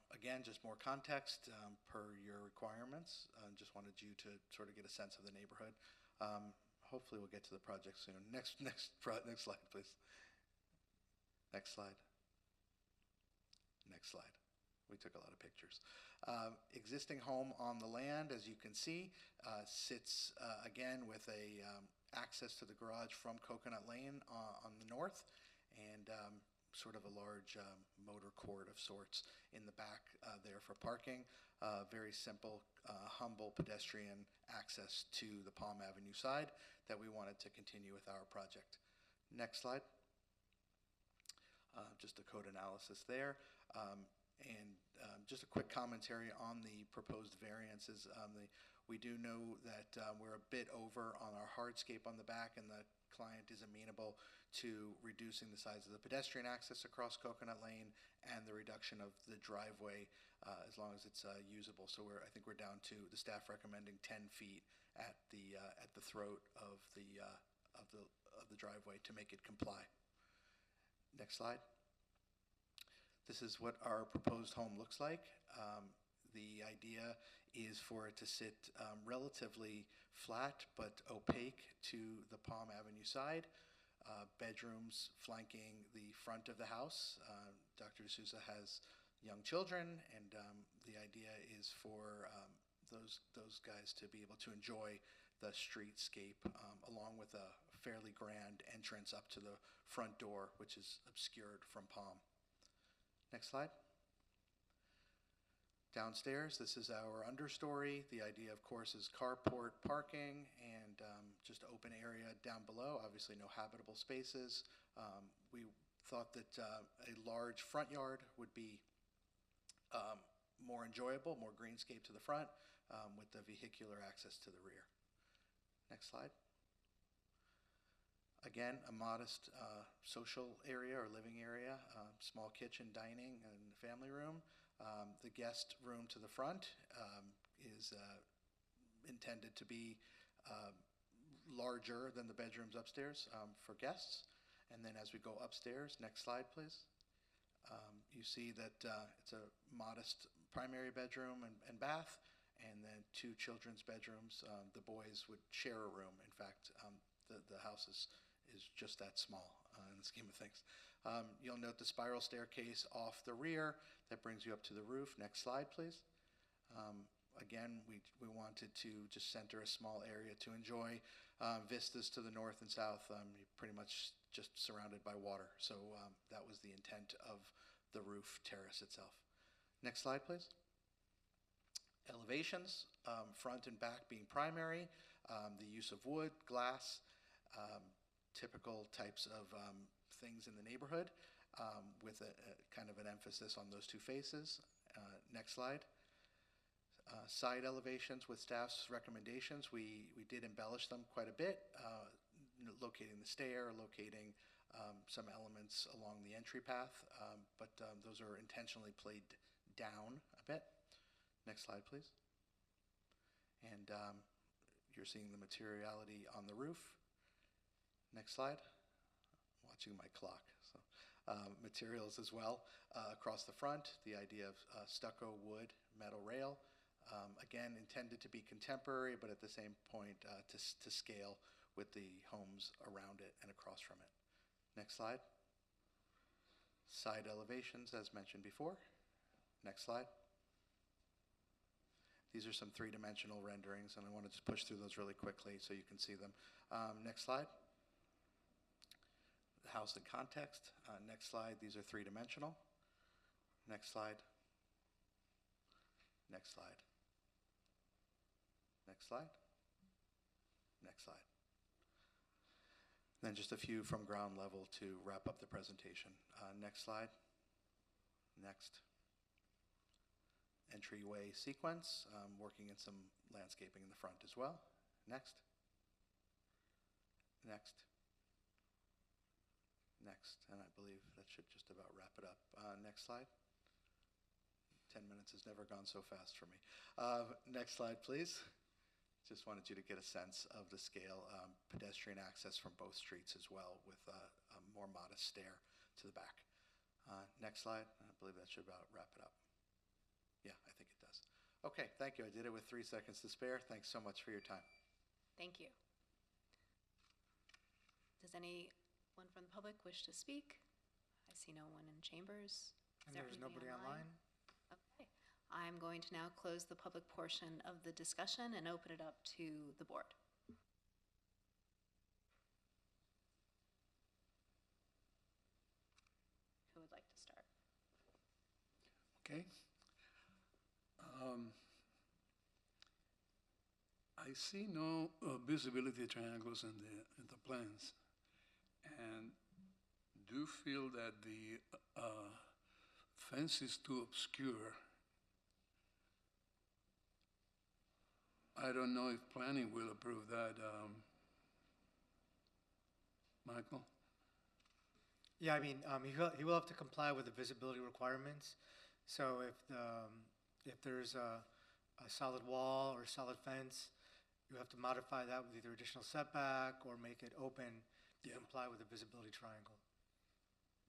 Again, just more context per your requirements. Just wanted you to sort of get a sense of the neighborhood. Hopefully we'll get to the project soon. Next slide, please. Next slide. Next slide. We took a lot of pictures. Existing home on the land, as you can see, sits again with a access to the garage from Coconut Lane on the north, and sort of a large motor court of sorts in the back there for parking. Very simple, humble pedestrian access to the Palm Avenue side that we wanted to continue with our project. Next slide. Just a code analysis there. And just a quick commentary on the proposed variances. We do know that we're a bit over on our hardscape on the back, and the client is amenable to reducing the size of the pedestrian access across Coconut Lane and the reduction of the driveway as long as it's usable. So I think we're down to the staff recommending 10 feet at the throat of the driveway to make it comply. Next slide. This is what our proposed home looks like. The idea is for it to sit relatively flat but opaque to the Palm Avenue side. Bedrooms flanking the front of the house. Dr. D'Souza has young children, and the idea is for those guys to be able to enjoy the streetscape along with a fairly grand entrance up to the front door, which is obscured from Palm. Next slide. Downstairs, this is our understory. The idea, of course, is carport parking and just open area down below. Obviously, no habitable spaces. We thought that a large front yard would be more enjoyable, more greenscape to the front with the vehicular access to the rear. Next slide. Again, a modest social area or living area, small kitchen, dining, and family room. The guest room to the front is intended to be larger than the bedrooms upstairs for guests. And then as we go upstairs, next slide, please. You see that it's a modest primary bedroom and bath, and then 2 children's bedrooms. The boys would share a room. In fact, the house is just that small in the scheme of things. You'll note the spiral staircase off the rear that brings you up to the roof. Next slide, please. Again, we wanted to just center a small area to enjoy vistas to the north and south. You're pretty much just surrounded by water. So that was the intent of the roof terrace itself. Next slide, please. Elevations, front and back being primary, the use of wood, glass, typical types of things in the neighborhood with a kind of an emphasis on those 2 faces. Next slide. Side elevations with staff's recommendations. We did embellish them quite a bit, locating the stair, locating some elements along the entry path, but those are intentionally played down a bit. Next slide, please. And you're seeing the materiality on the roof. Next slide. I'm watching my clock. So, materials as well across the front. The idea of stucco, wood, metal rail. Again, intended to be contemporary, but at the same point to scale with the homes around it and across from it. Next slide. Side elevations, as mentioned before. Next slide. These are some 3-dimensional renderings, and I want to just push through those really quickly so you can see them. Next slide. The house in context. Next slide. These are 3-dimensional. Next slide. Next slide. Next slide. Next slide. Then just a few from ground level to wrap up the presentation. Next slide. Next. Entryway sequence, working in some landscaping in the front as well. Next. Next. Next. And I believe that should just about wrap it up. Next slide. 10 minutes has never gone so fast for me. Next slide, please. Just wanted you to get a sense of the scale. Pedestrian access from both streets as well, with a more modest stair to the back. Next slide. I believe that should about wrap it up. Yeah, I think it does. Okay, thank you. I did it with 3 seconds to spare. Thanks so much for your time.
Thank you. Does anyone from the public wish to speak? I see no one in chambers.
And there's nobody online?
Okay. I'm going to now close the public portion of the discussion and open it up to the board. Who would like to start?
Okay. I see no visibility triangles in the plans, and do feel that the fence is too obscure. I don't know if planning will approve that, Michael?
Yeah, I mean, he will have to comply with the visibility requirements. So if there's a solid wall or solid fence, you have to modify that with either additional setback or make it open to comply with the visibility triangle.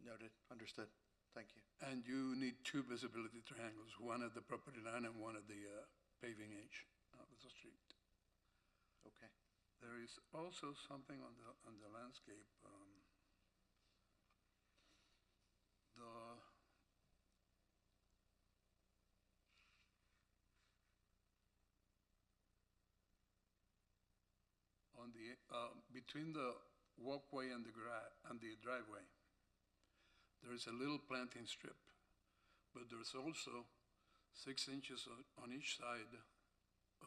Noted, understood. Thank you.
And you need two visibility triangles, one at the property line and one at the paving edge of the street.
Okay.
There is also something on the landscape. Between the walkway and the driveway, there is a little planting strip, but there's also 6 inches on each side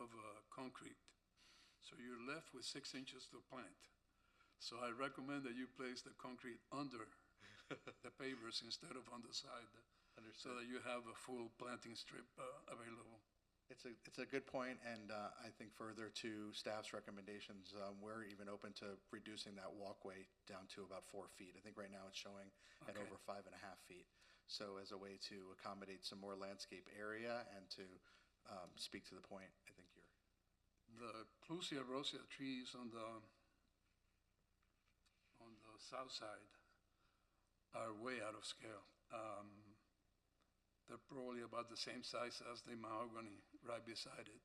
of concrete. So you're left with 6 inches to plant. So I recommend that you place the concrete under the pavers instead of on the side, so that you have a full planting strip available.
It's a good point, and I think further to staff's recommendations, we're even open to reducing that walkway down to about 4 feet. I think right now it's showing at
Okay.
over 5.5 feet. So as a way to accommodate some more landscape area and to speak to the point, I think you're.
The Clusia rosea trees on the south side are way out of scale. They're probably about the same size as the mahogany right beside it.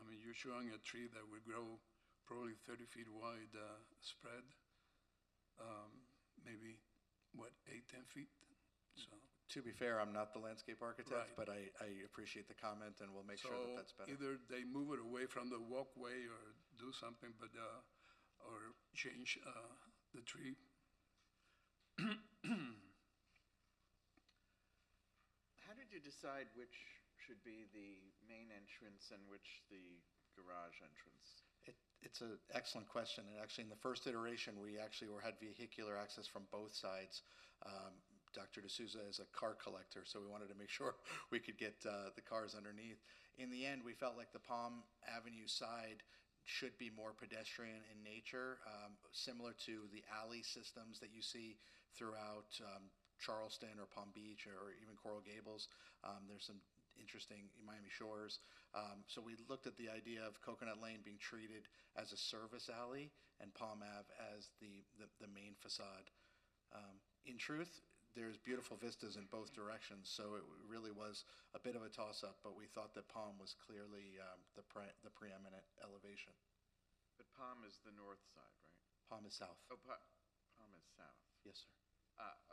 I mean, you're showing a tree that would grow probably 30 feet wide spread, maybe, 8-10 feet? So.
To be fair, I'm not the landscape architect,
Right.
but I appreciate the comment, and we'll make sure that that's better.
Either they move it away from the walkway or do something, but, or change the tree.
How did you decide which should be the main entrance and which the garage entrance?
It's an excellent question, and actually in the first iteration, we actually had vehicular access from both sides. Dr. D'Souza is a car collector, so we wanted to make sure we could get the cars underneath. In the end, we felt like the Palm Avenue side should be more pedestrian in nature, similar to the alley systems that you see throughout Charleston or Palm Beach or even Coral Gables. There's some interesting Miami Shores. So we looked at the idea of Coconut Lane being treated as a service alley and Palm Ave as the main facade. In truth, there's beautiful vistas in both directions, so it really was a bit of a toss-up, but we thought that Palm was clearly the preeminent elevation.
But Palm is the north side, right?
Palm is south.
Oh, Palm is south.
Yes, sir.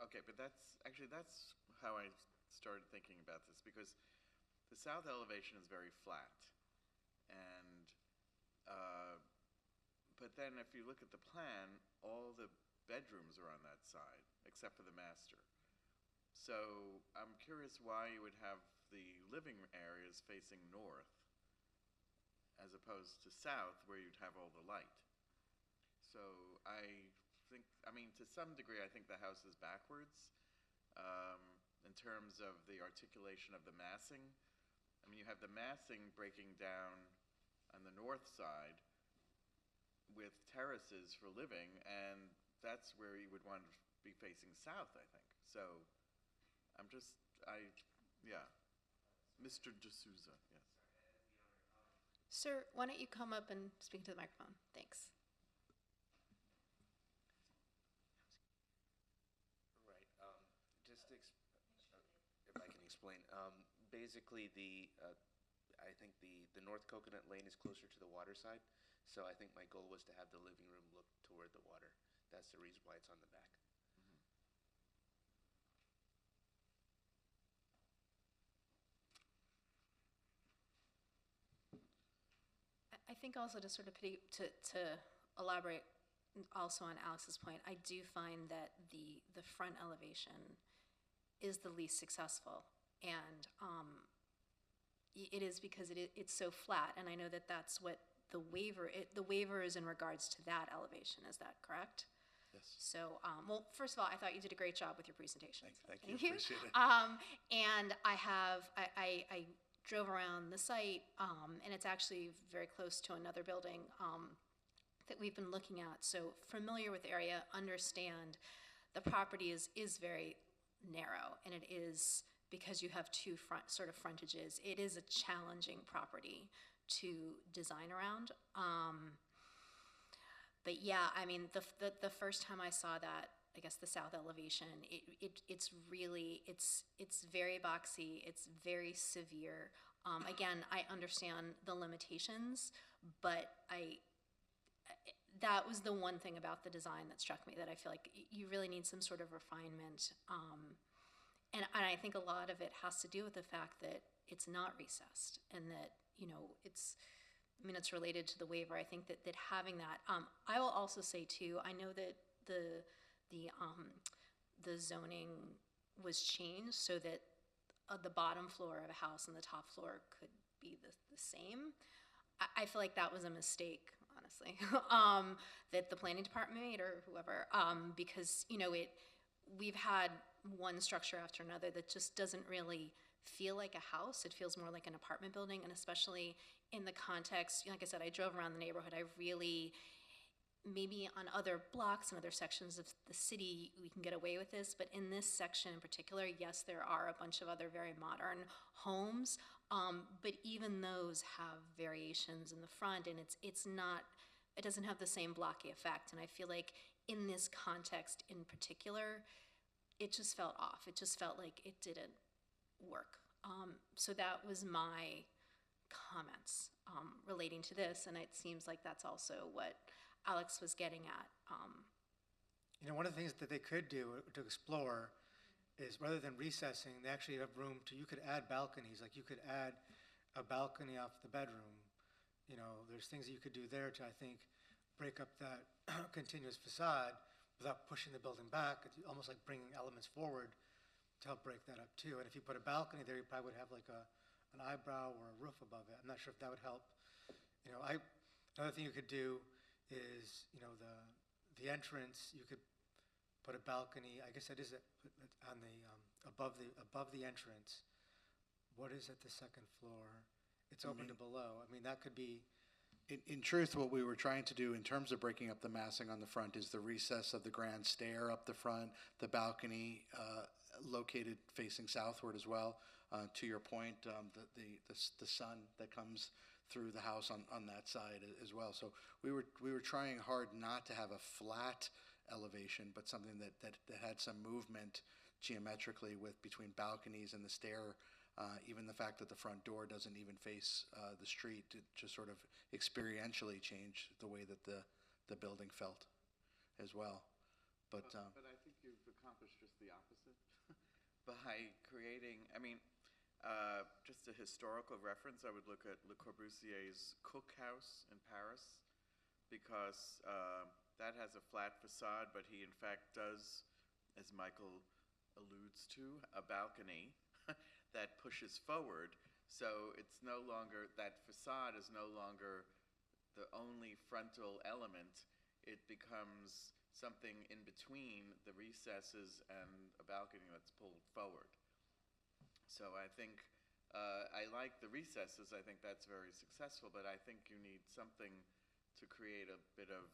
Okay, but that's how I started thinking about this, because the south elevation is very flat, and but then if you look at the plan, all the bedrooms are on that side except for the master. So I'm curious why you would have the living areas facing north as opposed to south, where you'd have all the light. So I think, I mean, to some degree, I think the house is backwards in terms of the articulation of the massing. I mean, you have the massing breaking down on the north side with terraces for living, and that's where you would want to be facing south, I think. So I'm just, yeah. Mr. D'Souza, yes.
Sir, why don't you come up and speak to the microphone? Thanks.
Right. Just to if I can explain, basically I think the North Coconut Lane is closer to the water side, so I think my goal was to have the living room look toward the water. That's the reason why it's on the back.
I think also to sort of to elaborate also on Alex's point, I do find that the front elevation is the least successful, and it is because it's so flat, and I know that that's what the waiver is in regards to that elevation. Is that correct?
Yes.
So, well, first of all, I thought you did a great job with your presentation.
Thank you. Appreciate it.
And I drove around the site, and it's actually very close to another building that we've been looking at. So familiar with the area, understand the property is very narrow, and it is because you have two sort of frontages. It is a challenging property to design around. But yeah, I mean, the first time I saw that, I guess the south elevation, it's really, it's very boxy, it's very severe. Again, I understand the limitations, but that was the one thing about the design that struck me, that I feel like you really need some sort of refinement. And I think a lot of it has to do with the fact that it's not recessed, and that, you know, it's related to the waiver. I think that having that, I will also say too, I know that the zoning was changed so that the bottom floor of a house and the top floor could be the same. I feel like that was a mistake, honestly, that the planning department made, or whoever, because, you know, we've had one structure after another that just doesn't really feel like a house. It feels more like an apartment building, and especially in the context, like I said, I drove around the neighborhood. I really, maybe on other blocks and other sections of the city, we can get away with this, but in this section in particular, yes, there are a bunch of other very modern homes, but even those have variations in the front, and it doesn't have the same blocky effect. And I feel like in this context in particular, it just felt off. It just felt like it didn't work. So that was my comments relating to this, and it seems like that's also what Alex was getting at.
You know, one of the things that they could do to explore is, rather than recessing, they actually have room to, you could add balconies, like you could add a balcony off the bedroom. You know, there's things that you could do there to, I think, break up that continuous facade without pushing the building back. It's almost like bringing elements forward to help break that up too. And if you put a balcony there, you probably would have like an eyebrow or a roof above it. I'm not sure if that would help. You know, another thing you could do is, you know, the entrance, you could put a balcony. I guess that is on the above the entrance. What is at the second floor? It's open to below. I mean, that could be.
In truth, what we were trying to do in terms of breaking up the massing on the front is the recess of the grand stair up the front, the balcony located facing southward as well. To your point, the sun that comes through the house on that side as well. So we were trying hard not to have a flat elevation, but something that had some movement geometrically with between balconies and the stair. Even the fact that the front door doesn't even face the street, it just sort of experientially changed the way that the building felt as well. But
I think you've accomplished just the opposite by creating, I mean, just a historical reference, I would look at Le Corbusier's Cook House in Paris, because that has a flat facade, but he in fact does, as Michael alludes to, a balcony that pushes forward. So it's no longer, that facade is no longer the only frontal element. It becomes something in between the recesses and a balcony that's pulled forward. So I think, I like the recesses. I think that's very successful, but I think you need something to create a bit of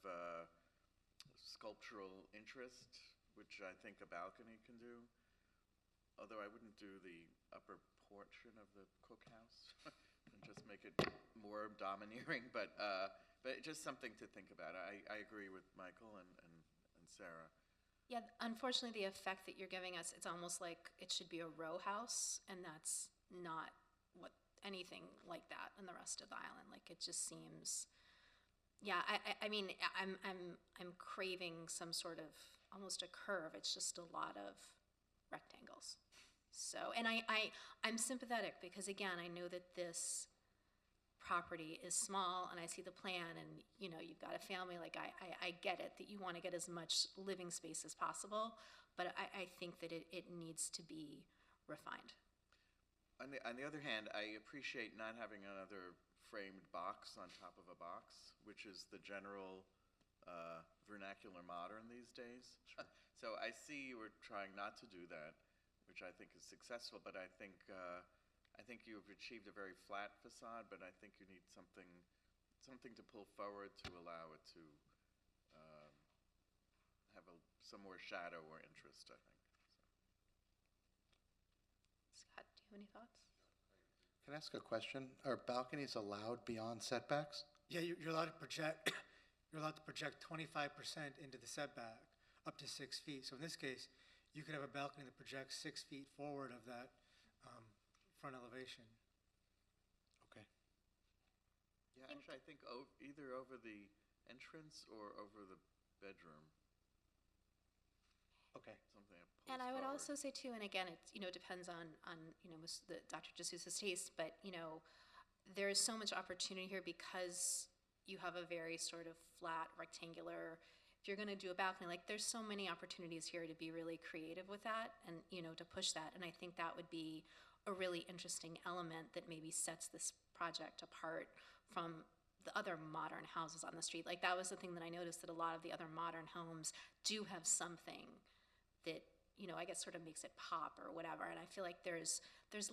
sculptural interest, which I think a balcony can do. Although I wouldn't do the upper portion of the cookhouse and just make it more domineering, but just something to think about. I agree with Michael and Sarah.
Yeah, unfortunately, the effect that you're giving us, it's almost like it should be a row house, and that's not what anything like that in the rest of the island. Like, it just seems, yeah. I mean, I'm craving some sort of almost a curve. It's just a lot of rectangles. So, and I'm sympathetic because, again, I know that this property is small, and I see the plan, and, you know, you've got a family. Like, I get it that you want to get as much living space as possible, but I think that it needs to be refined.
On the other hand, I appreciate not having another framed box on top of a box, which is the general vernacular vernacular modern these days. So I see you were trying not to do that, which I think is successful, but I think you've achieved a very flat facade, but I think you need something to pull forward to allow it to have some more shadow or interest, I think.
Scott, do you have any thoughts?
Can I ask a question? Are balconies allowed beyond setbacks?
Yeah, you're allowed to project, you're allowed to project 25% into the setback, up to 6 feet. So in this case, you could have a balcony that projects 6 feet forward of that front elevation.
Okay.
Yeah, actually, I think either over the entrance or over the bedroom.
Okay.
Something that pulls
And I would
forward.
also say too, and again, it depends on Dr. DeSouza's taste, but there is so much opportunity here because you have a very sort of flat rectangular. If you're going to do a balcony, like there's so many opportunities here to be really creative with that, and to push that. And I think that would be a really interesting element that maybe sets this project apart from the other modern houses on the street. Like that was the thing that I noticed, that a lot of the other modern homes do have something that I guess sort of makes it pop or whatever. And I feel like there's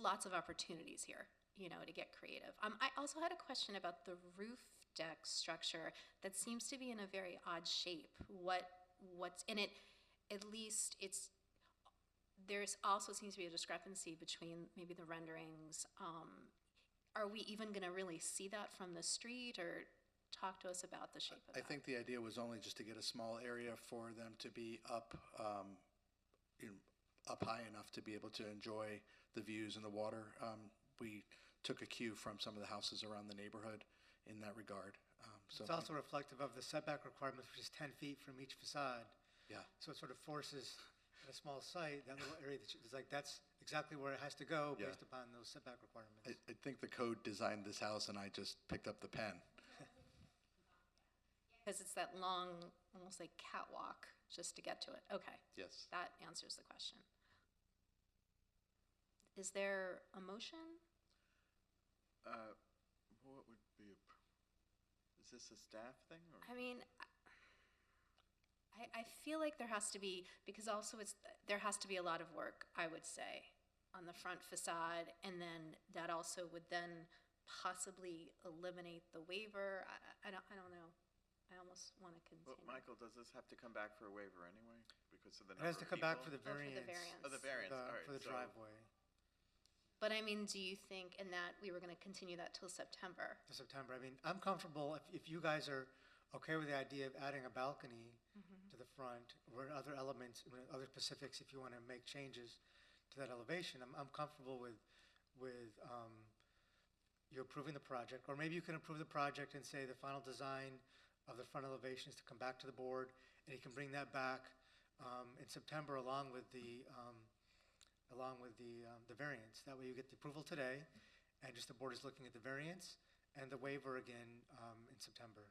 lots of opportunities here, to get creative. I also had a question about the roof deck structure that seems to be in a very odd shape. What's in it? At least there's also seems to be a discrepancy between maybe the renderings. Are we even going to really see that from the street, or talk to us about the shape of
I
that?
think the idea was only just to get a small area for them to be up high enough to be able to enjoy the views and the water. We took a cue from some of the houses around the neighborhood in that regard.
It's also reflective of the setback requirements, which is 10 feet from each facade.
Yeah.
So it sort of forces at a small site, that little area that's exactly where it has to go
Yeah.
based upon those setback requirements.
I think the code designed this house, and I just picked up the pen.
Because it's that long, almost like catwalk just to get to it. Okay.
Yes.
That answers the question. Is there a motion?
What would be is this a staff thing? Or?
I mean, I feel like there has to be, because also there has to be a lot of work, I would say, on the front facade, and then that also would then possibly eliminate the waiver. I don't know. I almost want to continue.
Well, Michael, does this have to come back for a waiver anyway because of the
It
number
has to
of
come back
people?
for the variance.
Oh, the variance. All right.
For the
so-
driveway.
But I mean, do you think in that we were going to continue that till September?
To September. I mean, I'm comfortable if you guys are okay with the idea of adding a balcony to the front, or other elements, other specifics, if you want to make changes to that elevation. I'm comfortable with you approving the project, or maybe you can approve the project and say the final design of the front elevation is to come back to the board, and you can bring that back in September along with the variance. That way you get the approval today, and just the board is looking at the variance and the waiver again in September.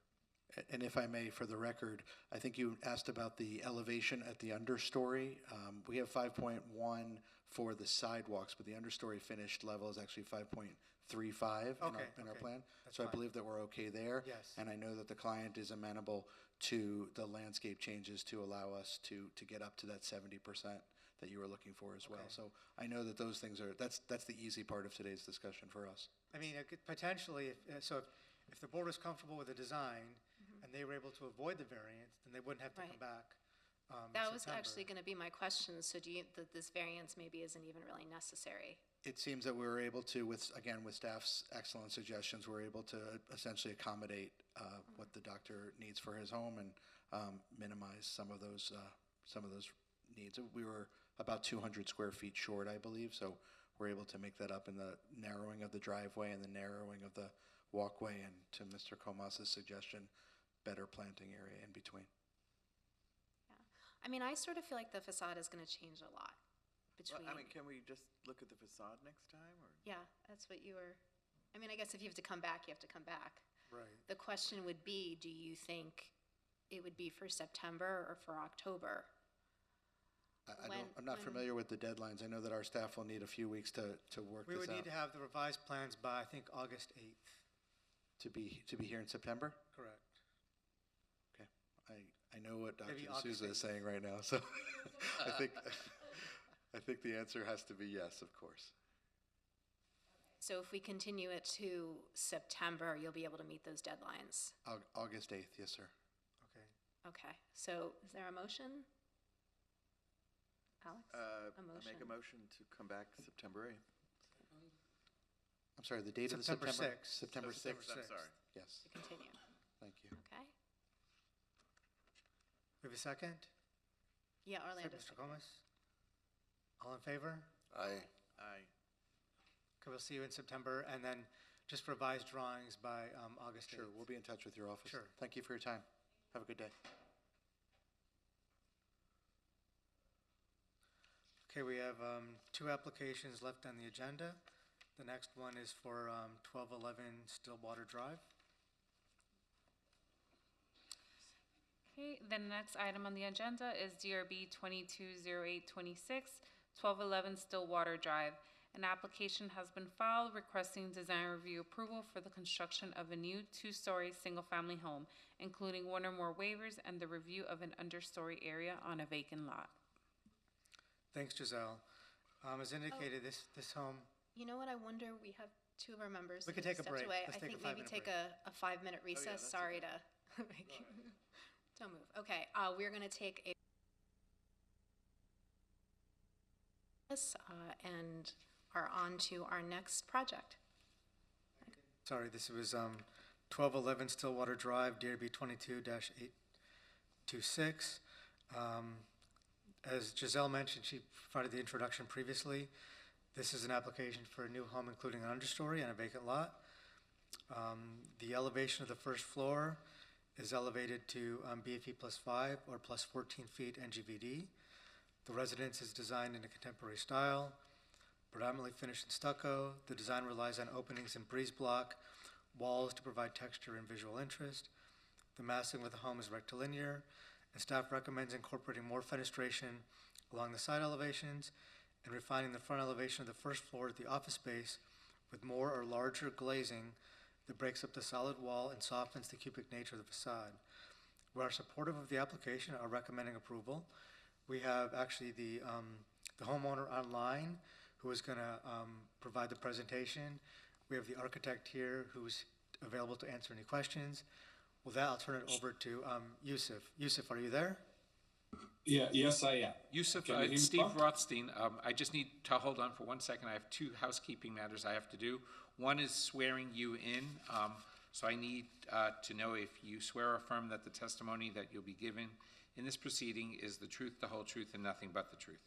And if I may, for the record, I think you asked about the elevation at the understory. We have 5.1 for the sidewalks, but the understory finished level is actually 5.35 in our plan.
That's
So I
fine.
believe that we're okay there.
Yes.
And I know that the client is amenable to the landscape changes to allow us to get up to that 70% that you were looking for as well.
Okay.
So I know that those things that's the easy part of today's discussion for us.
I mean, it could potentially, if the board was comfortable with the design and they were able to avoid the variance, then they wouldn't have to come
Right.
back in
That was
September.
actually going to be my question. So do you, that this variance maybe isn't even really necessary?
It seems that we were able to, with staff's excellent suggestions, we're able to essentially accommodate what the doctor needs for his home and minimize some of those needs. We were about 200 square feet short, I believe, so we're able to make that up in the narrowing of the driveway and the narrowing of the walkway, and to Mr. Comas's suggestion, better planting area in between.
I mean, I sort of feel like the facade is going to change a lot between.
Well, I mean, can we just look at the facade next time? Or?
Yeah, that's what you were. I mean, I guess if you have to come back, you have to come back.
Right.
The question would be, do you think it would be for September or for October?
I'm not familiar with the deadlines. I know that our staff will need a few weeks to work
We
this
would need
out.
to have the revised plans by, I think, August 8th.
To be here in September?
Correct.
Okay. I I know what Dr.
Maybe
D'Souza
August
is saying right now, so I think the answer has to be yes, of course.
So if we continue it to September, you'll be able to meet those deadlines.
August 8th, yes, sir.
Okay.
Okay, so is there a motion? Alex?
I make a motion to come back September 8th.
I'm sorry, the date of the
September
September?
6th.
September 6th.
I'm sorry.
Yes,
To continue,
thank you.
okay?
We have a second?
Yeah, Orlando.
Mr. Gomez? All in favor?
Aye.
Aye.
Okay, we'll see you in September, and then just revised drawings by August 8th.
Sure, we'll be in touch with your office.
Sure.
Thank you for your time. Have a good day.
Okay, we have two applications left on the agenda. The next one is for 1211 Stillwater Drive.
Okay, the next item on the agenda is DRB 220826, 1211 Stillwater Drive. An application has been filed requesting design review approval for the construction of a new two-story single-family home, including one or more waivers and the review of an understory area on a vacant lot.
Thanks, Giselle. As indicated, this home,
You know what, I wonder, we have two of our members.
We could
who
take a
stepped
break.
away.
Let's
I
take a
think maybe
5-minute
take
break.
a 5-minute recess,
that's
sorry to make you, don't move. Okay, we're gonna take a and are on to our next project.
sorry, this was 1211 Stillwater Drive, DRB 22-826. As Giselle mentioned, she provided the introduction previously. This is an application for a new home including an understory and a vacant lot. The elevation of the first floor is elevated to BFE +5 or +14 feet NGVD. The residence is designed in a contemporary style, predominantly finished in stucco. The design relies on openings in breeze block walls to provide texture and visual interest. The massing of the home is rectilinear, and staff recommends incorporating more fenestration along the side elevations and refining the front elevation of the first floor to the office space with more or larger glazing that breaks up the solid wall and softens the cubic nature of the facade. We are supportive of the application, are recommending approval. We have actually the homeowner online who is going to provide the presentation. We have the architect here who's available to answer any questions. With that, I'll turn it over to Yusuf. Yusuf, are you there?
Yeah, yes, I am.
Yusuf,
Can you hear me,
Steve
Bob?
Rothstein, I just need to hold on for 1 second. I have two housekeeping matters I have to do. One is swearing you in, so I need to know if you swear or affirm that the testimony that you'll be giving in this proceeding is the truth, the whole truth, and nothing but the truth.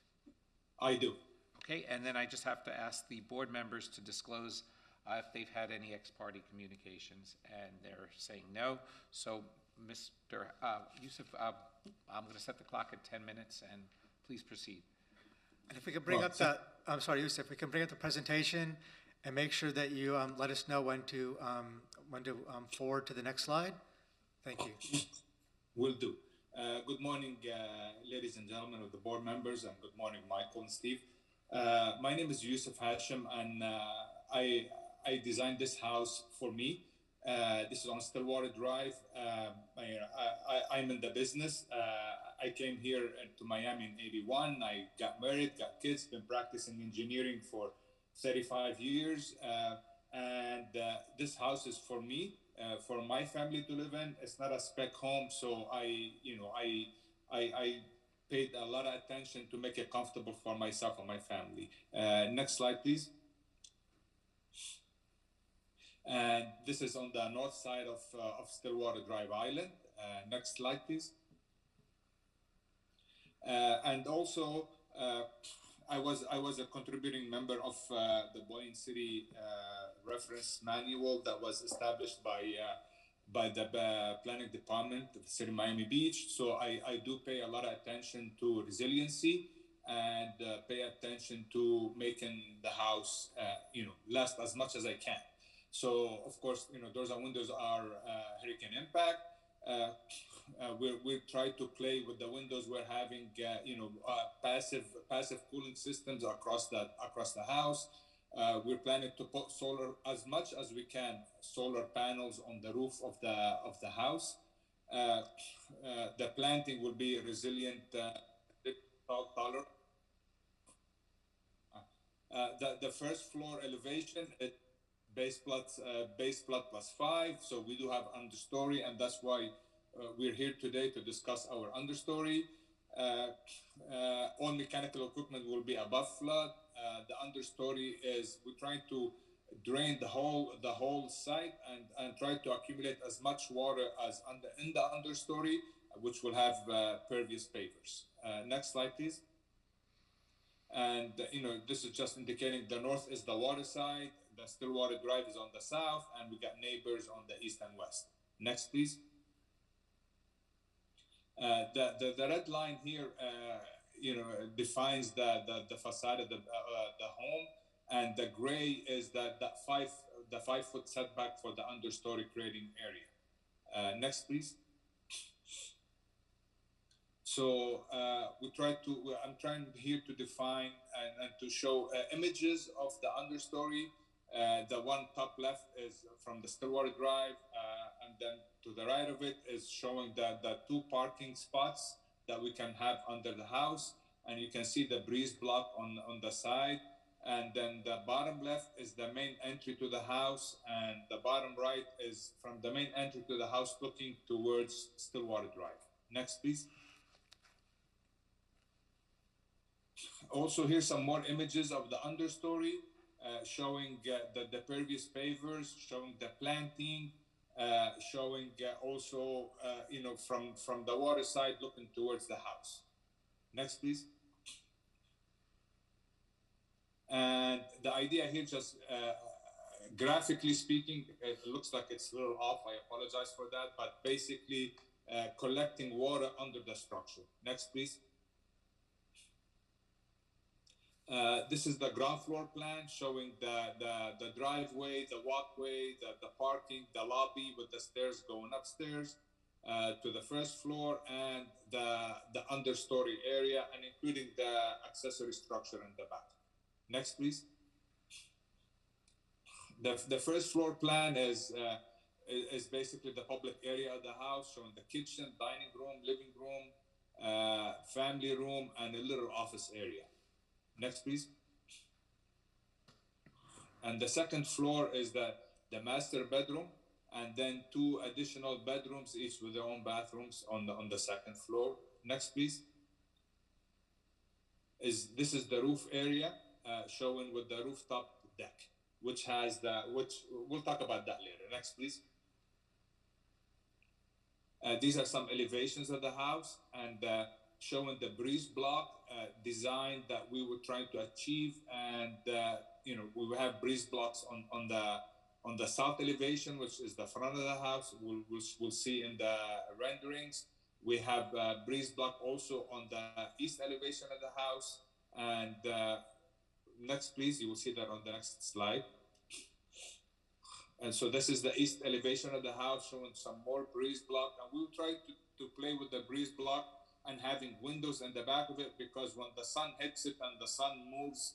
I do.
Okay, and then I just have to ask the board members to disclose if they've had any ex-parte communications, and they're saying no. So, Mr. Yusuf, I'm going to set the clock at 10 minutes, and please proceed.
And if we can bring up that, I'm sorry, Yusuf, if we can bring up the presentation and make sure that you let us know when to forward to the next slide. Thank you.
Will do. Good morning, ladies and gentlemen of the board members, and good morning, Michael and Steve. My name is Yusuf Hashim, and I designed this house for me. This is on Stillwater Drive. I'm in the business. I came here to Miami in '81. I got married, got kids, been practicing engineering for 35 years. And this house is for me, for my family to live in. It's not a spec home, so I paid a lot of attention to make it comfortable for myself and my family. Next slide, please. And this is on the north side of Stillwater Drive Island. Next slide, please. And also, I was a contributing member of the Boyne City reference manual that was established by the planning department of the city of Miami Beach. So I do pay a lot of attention to resiliency and pay attention to making the house last as much as I can. So of course, doors and windows are hurricane impact. We try to play with the windows. We're having passive cooling systems across the house. We're planning to put solar as much as we can, solar panels on the roof of the house. The planting will be resilient, tolerant. The first floor elevation is base plot plus 5, so we do have understory, and that's why we're here today to discuss our understory. All mechanical equipment will be above flood. The understory is we're trying to drain the whole site and try to accumulate as much water as in the understory, which will have pervious pavers. Next slide, please. And this is just indicating the north is the water side, the Stillwater Drive is on the south, and we got neighbors on the east and west. Next, please. The red line here, defines the facade of the home, and the gray is the 5 foot setback for the understory creating area. Next, please. So I'm trying here to define and to show images of the understory. The one top left is from the Stillwater Drive, and then to the right of it is showing the 2 parking spots that we can have under the house, and you can see the breeze block on the side. And then the bottom left is the main entry to the house, and the bottom right is from the main entry to the house looking towards Stillwater Drive. Next, please. Also, here's some more images of the understory, showing the pervious pavers, showing the planting, showing also, from the water side looking towards the house. Next, please. And the idea here, just graphically speaking, it looks like it's a little off. I apologize for that, but basically collecting water under the structure. Next, please. This is the ground floor plan showing the driveway, the walkway, the parking, the lobby with the stairs going upstairs to the first floor, and the understory area, and including the accessory structure in the back. Next, please. The first floor plan is basically the public area of the house, showing the kitchen, dining room, living room, family room, and a little office area. Next, please. And the second floor is the master bedroom, and then 2 additional bedrooms, each with their own bathrooms on the second floor. Next, please. This is the roof area, showing with the rooftop deck, which we'll talk about that later. Next, please. These are some elevations of the house, and showing the breeze block design that we were trying to achieve, and we will have breeze blocks on the south elevation, which is the front of the house. We'll see in the renderings. We have breeze block also on the east elevation of the house, and next, please. You will see that on the next slide. And so this is the east elevation of the house, showing some more breeze block, and we'll try to play with the breeze block and having windows in the back of it, because when the sun hits it and the sun moves,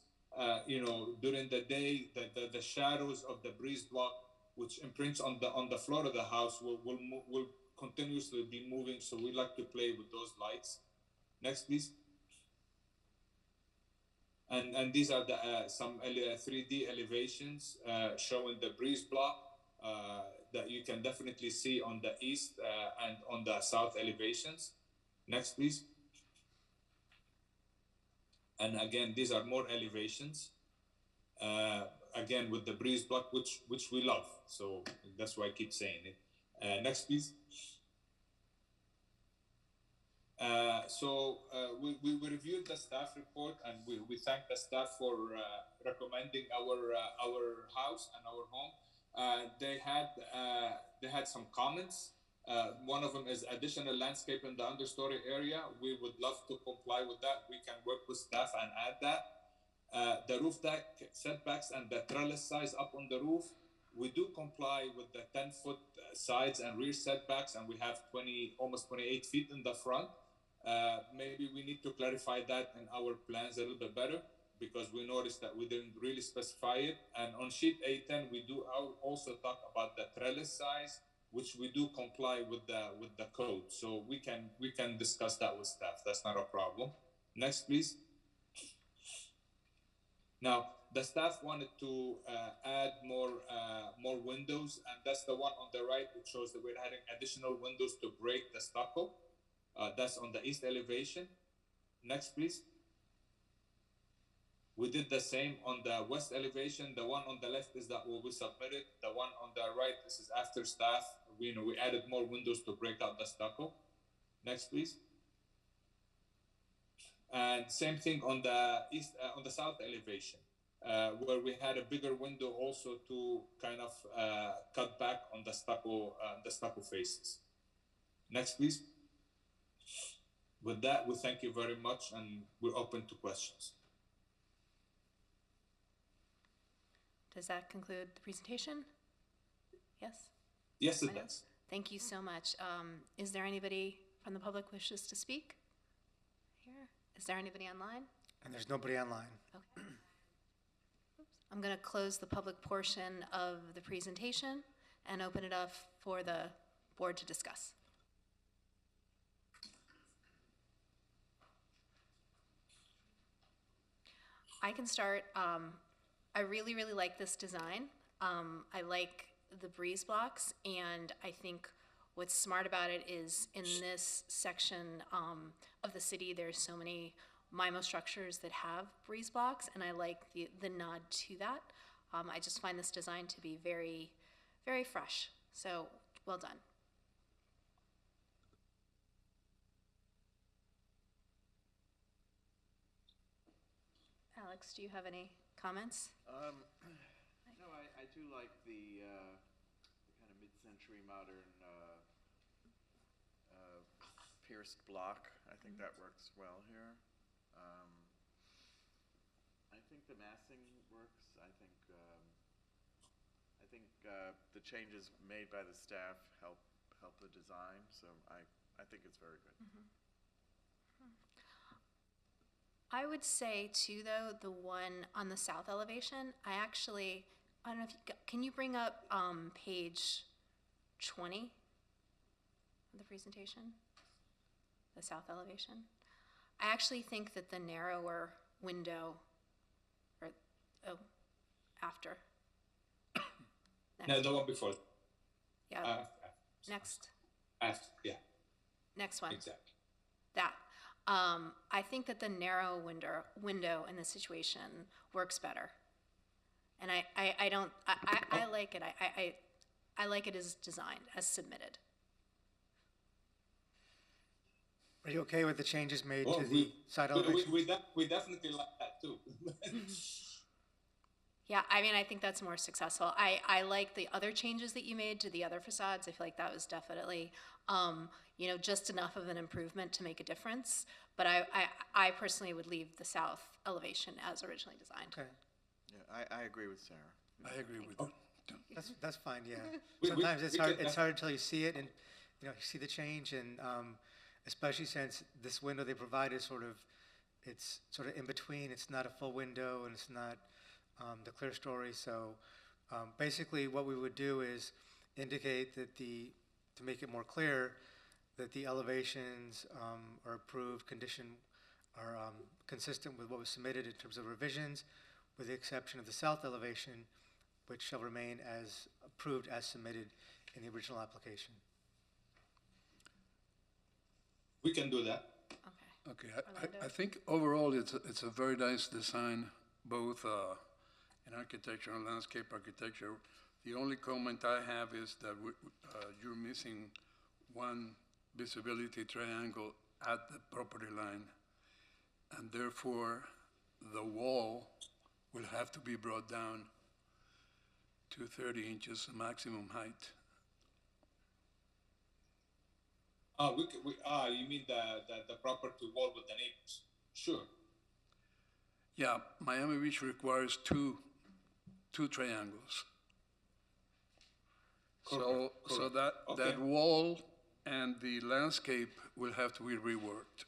during the day, the shadows of the breeze block, which imprints on the floor of the house, will continuously be moving. So we like to play with those lights. Next, please. And these are some 3D elevations showing the breeze block that you can definitely see on the east and on the south elevations. Next, please. And again, these are more elevations, again with the breeze block, which we love. So that's why I keep saying it. Next, please. We reviewed the staff report, and we thank the staff for recommending our house and our home. They had some comments. One of them is additional landscape in the understory area. We would love to comply with that. We can work with staff and add that. The roof deck setbacks and the trellis size up on the roof, we do comply with the 10-foot sides and rear setbacks, and we have almost 28 feet in the front. Maybe we need to clarify that in our plans a little bit better, because we noticed that we didn't really specify it. And on sheet A10, we do also talk about the trellis size, which we do comply with the code. So we can discuss that with staff. That's not a problem. Next, please. Now, the staff wanted to add more windows, and that's the one on the right, which shows that we're adding additional windows to break the stucco. That's on the east elevation. Next, please. We did the same on the west elevation. The one on the left is that what we submitted. The one on the right, this is after staff. We added more windows to break out the stucco. Next, please. And same thing on the east, on the south elevation, where we had a bigger window also to kind of cut back on the stucco faces. Next, please. With that, we thank you very much, and we're open to questions.
Does that conclude the presentation? Yes?
Yes, it
Anyone
does.
else? Thank you so much. Is there anybody from the public wishes to speak here? Is there anybody online?
And there's nobody online.
Okay. I'm going to close the public portion of the presentation and open it up for the board to discuss. I can start. I really, really like this design. I like the breeze blocks, and I think what's smart about it is in this section of the city, there's so many MIMO structures that have breeze blocks, and I like the nod to that. I just find this design to be very, very fresh. So, well done. Alex, do you have any comments?
No, I do like the kind of mid-century modern pierced block. I think that works well here. I think the massing works. I think the changes made by the staff help the design. So I think it's very good.
I would say too, though, the one on the south elevation, I don't know if can you bring up page 20 of the presentation? The south elevation. I actually think that the narrower window, after.
No, the one before.
Yeah. Next.
Yeah.
Next one.
Exactly.
That. I think that the narrow window in this situation works better. And I like it. I like it as designed, as submitted.
Are you okay with the changes made to the side elevation?
We definitely like that too.
Yeah, I mean, I think that's more successful. I like the other changes that you made to the other facades. I feel like that was definitely, just enough of an improvement to make a difference. But I personally would leave the south elevation as originally designed.
Okay.
Yeah, I agree with Sarah.
I agree with you.
That's fine. Yeah. Sometimes it's hard. It's hard until you see it, and you see the change, and especially since this window they provide is it's sort of in between. It's not a full window, and it's not the clear story. So basically, what we would do is indicate that to make it more clear that the elevations are approved, are consistent with what was submitted in terms of revisions, with the exception of the south elevation, which shall remain as approved as submitted in the original application.
We can do that.
Okay, I think overall it's a very nice design, both in architecture and landscape architecture. The only comment I have is that you're missing one visibility triangle at the property line, and therefore the wall will have to be brought down to 30 inches maximum height.
You mean the property wall with the neighbors? Sure.
Yeah, Miami Beach requires two triangles. So that wall and the landscape will have to be reworked.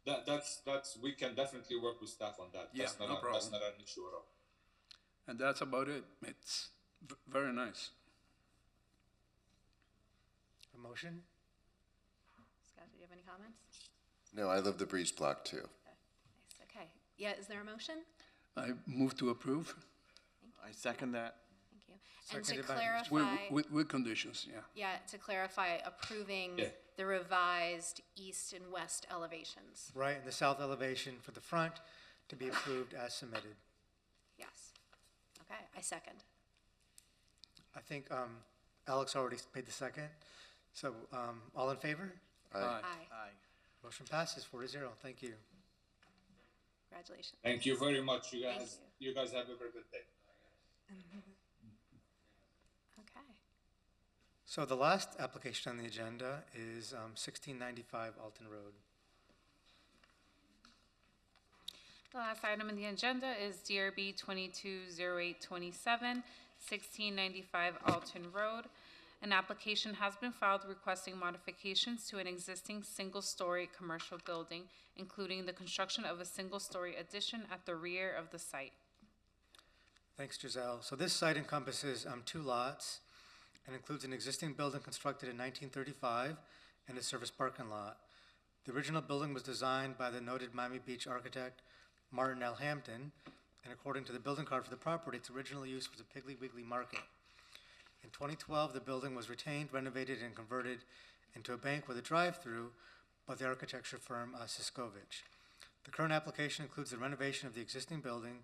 That's we can definitely work with staff on that.
Yeah,
That's not
no problem.
That's not an issue at all.
And that's about it. It's very nice.
A motion?
Scott, do you have any comments?
No, I love the breeze block too.
Nice, okay. Yeah, is there a motion?
I move to approve.
I second that.
Thank you. And to
Seconded by Mr.
clarify,
With conditions, yeah.
yeah, to clarify, approving
Yeah.
the revised east and west elevations.
Right, and the south elevation for the front to be approved as submitted.
Yes. Okay, I second.
I think Alex already made the second. So all in favor?
Aye.
Aye.
Aye.
Motion passes 4-0. Thank you.
Congratulations.
Thank you very much, you
Thank
guys. You guys have a very good day.
Okay.
So the last application on the agenda is 1695 Alton Road.
The last item on the agenda is DRB 220827, 1695 Alton Road. An application has been filed requesting modifications to an existing single-story commercial building, including the construction of a single-story addition at the rear of the site.
Thanks, Giselle. So this site encompasses 2 lots and includes an existing building constructed in 1935 and a service parking lot. The original building was designed by the noted Miami Beach architect Martin L. Hampton, and according to the building card for the property, its original use was a Piggly Wiggly market. In 2012, the building was retained, renovated, and converted into a bank with a drive-through by the architecture firm Siskovich. The current application includes the renovation of the existing building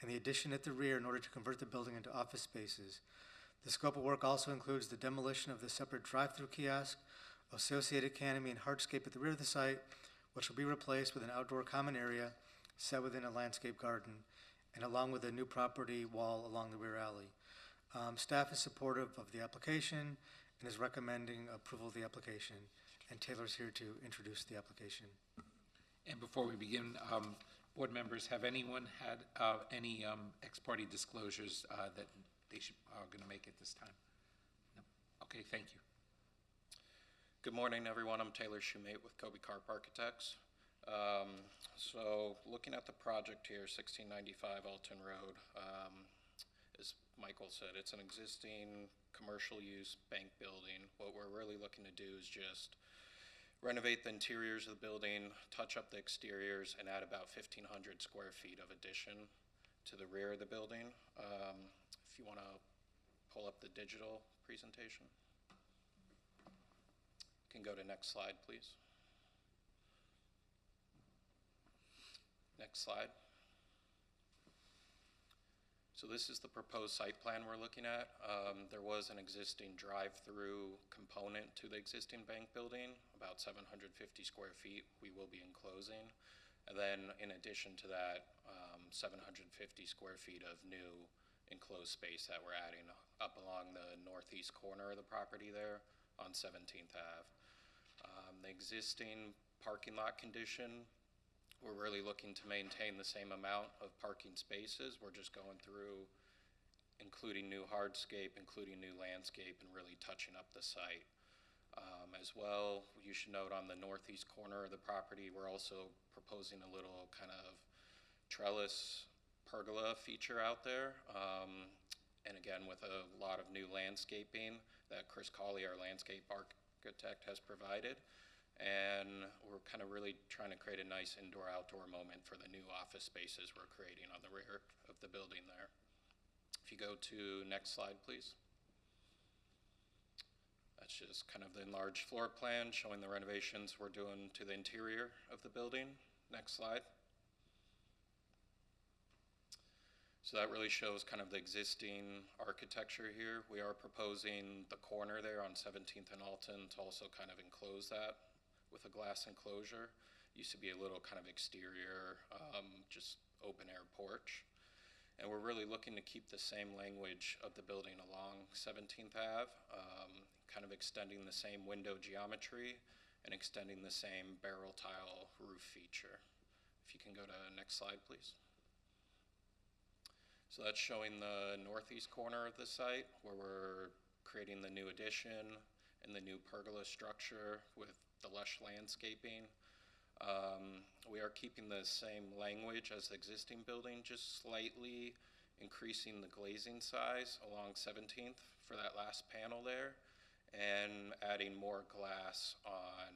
and the addition at the rear in order to convert the building into office spaces. The scope of work also includes the demolition of the separate drive-through kiosk, associated canopy, and hardscape at the rear of the site, which will be replaced with an outdoor common area set within a landscape garden, and along with a new property wall along the rear alley. Staff is supportive of the application and is recommending approval of the application, and Taylor's here to introduce the application.
And before we begin, board members, have anyone had any ex parte disclosures that they are going to make at this time? No? Okay, thank you.
Good morning, everyone. I'm Taylor Shumate with Kobe Karp Architects. So looking at the project here, 1695 Alton Road, as Michael said, it's an existing commercial use bank building. What we're really looking to do is just renovate the interiors of the building, touch up the exteriors, and add about 1,500 square feet of addition to the rear of the building. If you want to pull up the digital presentation. You can go to next slide, please. Next slide. So this is the proposed site plan we're looking at. There was an existing drive-through component to the existing bank building, about 750 square feet we will be enclosing. And then in addition to that, 750 square feet of new enclosed space that we're adding up along the northeast corner of the property there on 17th Ave. The existing parking lot condition, we're really looking to maintain the same amount of parking spaces. We're just going through including new hardscape, including new landscape, and really touching up the site. As well, you should note on the northeast corner of the property, we're also proposing a little kind of trellis pergola feature out there. And again, with a lot of new landscaping that Chris Cawley, our landscape architect, has provided. And we're kind of really trying to create a nice indoor-outdoor moment for the new office spaces we're creating on the rear of the building there. If you go to next slide, please. That's just kind of the enlarged floor plan showing the renovations we're doing to the interior of the building. Next slide. So that really shows kind of the existing architecture here. We are proposing the corner there on 17th and Alton to also kind of enclose that with a glass enclosure. Used to be a little kind of exterior, just open air porch. And we're really looking to keep the same language of the building along 17th Ave, kind of extending the same window geometry and extending the same barrel tile roof feature. If you can go to the next slide, please. So that's showing the northeast corner of the site where we're creating the new addition and the new pergola structure with the lush landscaping. We are keeping the same language as the existing building, just slightly increasing the glazing size along 17th for that last panel there, and adding more glass on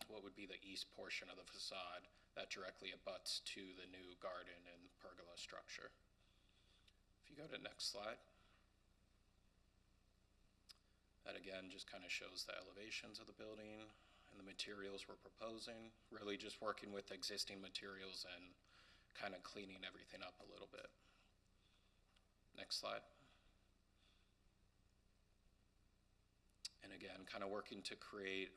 what would be the east portion of the facade that directly abuts to the new garden and pergola structure. If you go to next slide. That again just kind of shows the elevations of the building and the materials we're proposing, really just working with existing materials and kind of cleaning everything up a little bit. Next slide. And again, kind of working to create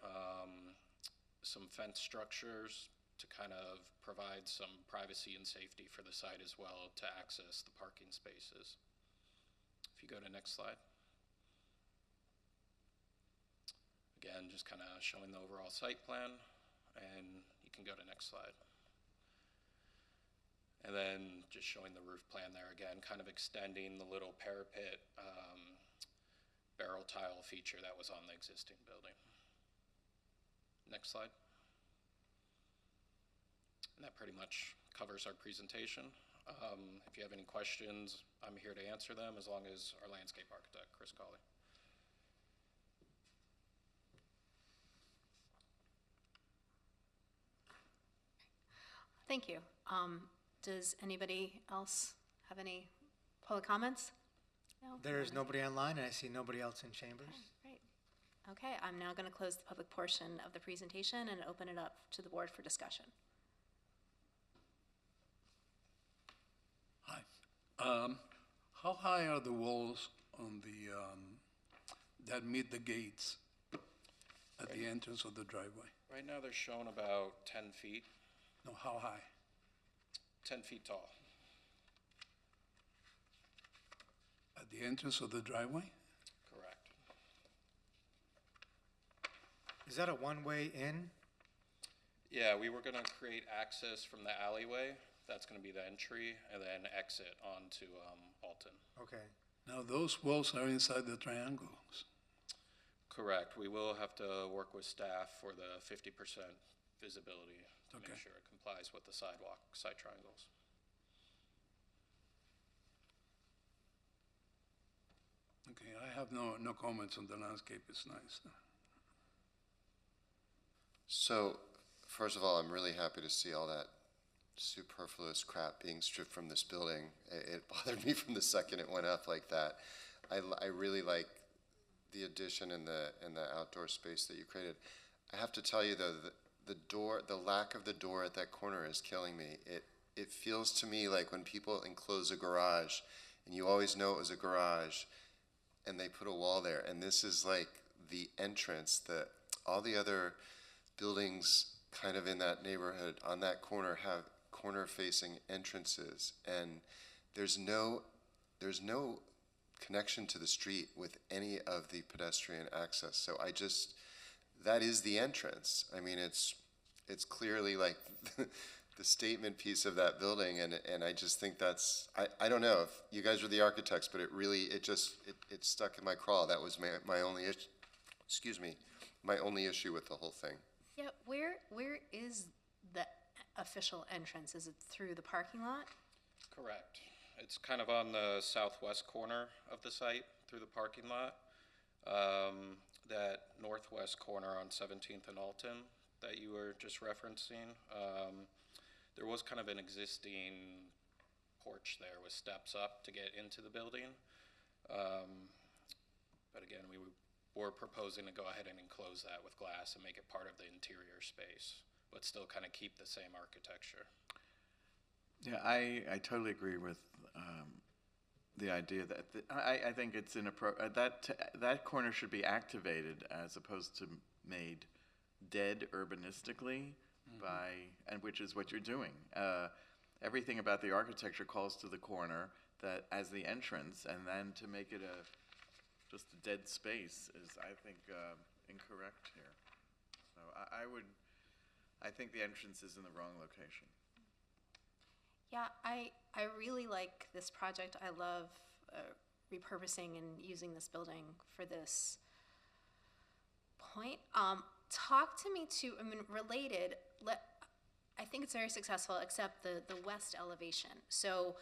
some fence structures to kind of provide some privacy and safety for the site as well to access the parking spaces. If you go to next slide. Again, just kind of showing the overall site plan, and you can go to next slide. And then just showing the roof plan there again, kind of extending the little parapet barrel tile feature that was on the existing building. Next slide. And that pretty much covers our presentation. If you have any questions, I'm here to answer them, as long as our landscape architect, Chris Colley.
Thank you. Does anybody else have any public comments? No?
There is nobody online, and I see nobody else in chambers.
Great. Okay, I'm now going to close the public portion of the presentation and open it up to the board for discussion.
Hi. How high are the walls on the, that meet the gates at the entrance of the driveway?
Right now they're shown about 10 feet.
No, how high?
10 feet tall.
At the entrance of the driveway?
Correct.
Is that a one-way in?
Yeah, we were going to create access from the alleyway. That's going to be the entry, and then exit onto Alton.
Okay.
Now, those walls are inside the triangles.
Correct. We will have to work with staff for the 50% visibility to
Okay.
make sure it complies with the sidewalk, side triangles.
Okay, I have no comments on the landscape. It's nice.
So, first of all, I'm really happy to see all that superfluous crap being stripped from this building. It bothered me from the second it went up like that. I really like the addition and the outdoor space that you created. I have to tell you though, the lack of the door at that corner is killing me. It feels to me like when people enclose a garage, and you always know it was a garage, and they put a wall there, and this is like the entrance that all the other buildings kind of in that neighborhood on that corner have corner-facing entrances, and there's no connection to the street with any of the pedestrian access. So that is the entrance. I mean, it's clearly like the statement piece of that building, and I just think that's, I don't know if you guys are the architects, but it stuck in my craw. That was my only issue, excuse me, my only issue with the whole thing.
Yeah, where is the official entrance? Is it through the parking lot?
Correct. It's kind of on the southwest corner of the site through the parking lot. That northwest corner on 17th and Alton that you were just referencing, there was kind of an existing porch there with steps up to get into the building. But again, we were proposing to go ahead and enclose that with glass and make it part of the interior space, but still kind of keep the same architecture.
Yeah, I totally agree with the idea that I think it's inappropriate. That corner should be activated as opposed to made dead urbanistically and which is what you're doing. Everything about the architecture calls to the corner that as the entrance, and then to make it just a dead space is, I think, incorrect here. So I think the entrance is in the wrong location.
Yeah, I really like this project. I love repurposing and using this building for this point. Talk to me too, I mean, related, I think it's very successful, except the west elevation. So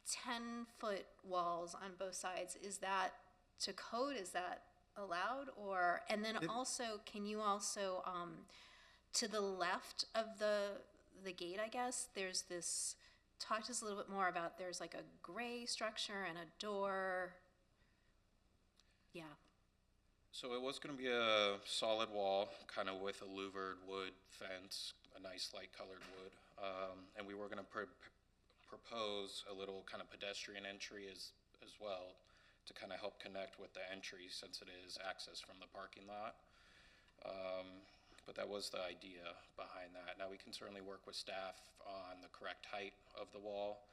10-foot walls on both sides, is that to code? Is that allowed, or, and then also, can you also, to the left of the gate, I guess, there's this, talk to us a little bit more about, there's like a gray structure and a door. Yeah.
So it was going to be a solid wall, kind of with a louvered wood fence, a nice light colored wood. And we were going to propose a little kind of pedestrian entry as well to kind of help connect with the entry, since it is access from the parking lot. But that was the idea behind that. Now we can certainly work with staff on the correct height of the wall.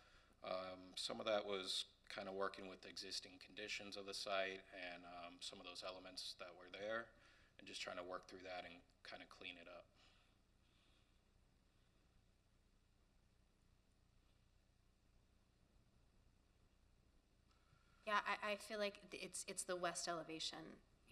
Some of that was kind of working with the existing conditions of the site and some of those elements that were there, and just trying to work through that and kind of clean it up.
Yeah, I feel like it's the west elevation.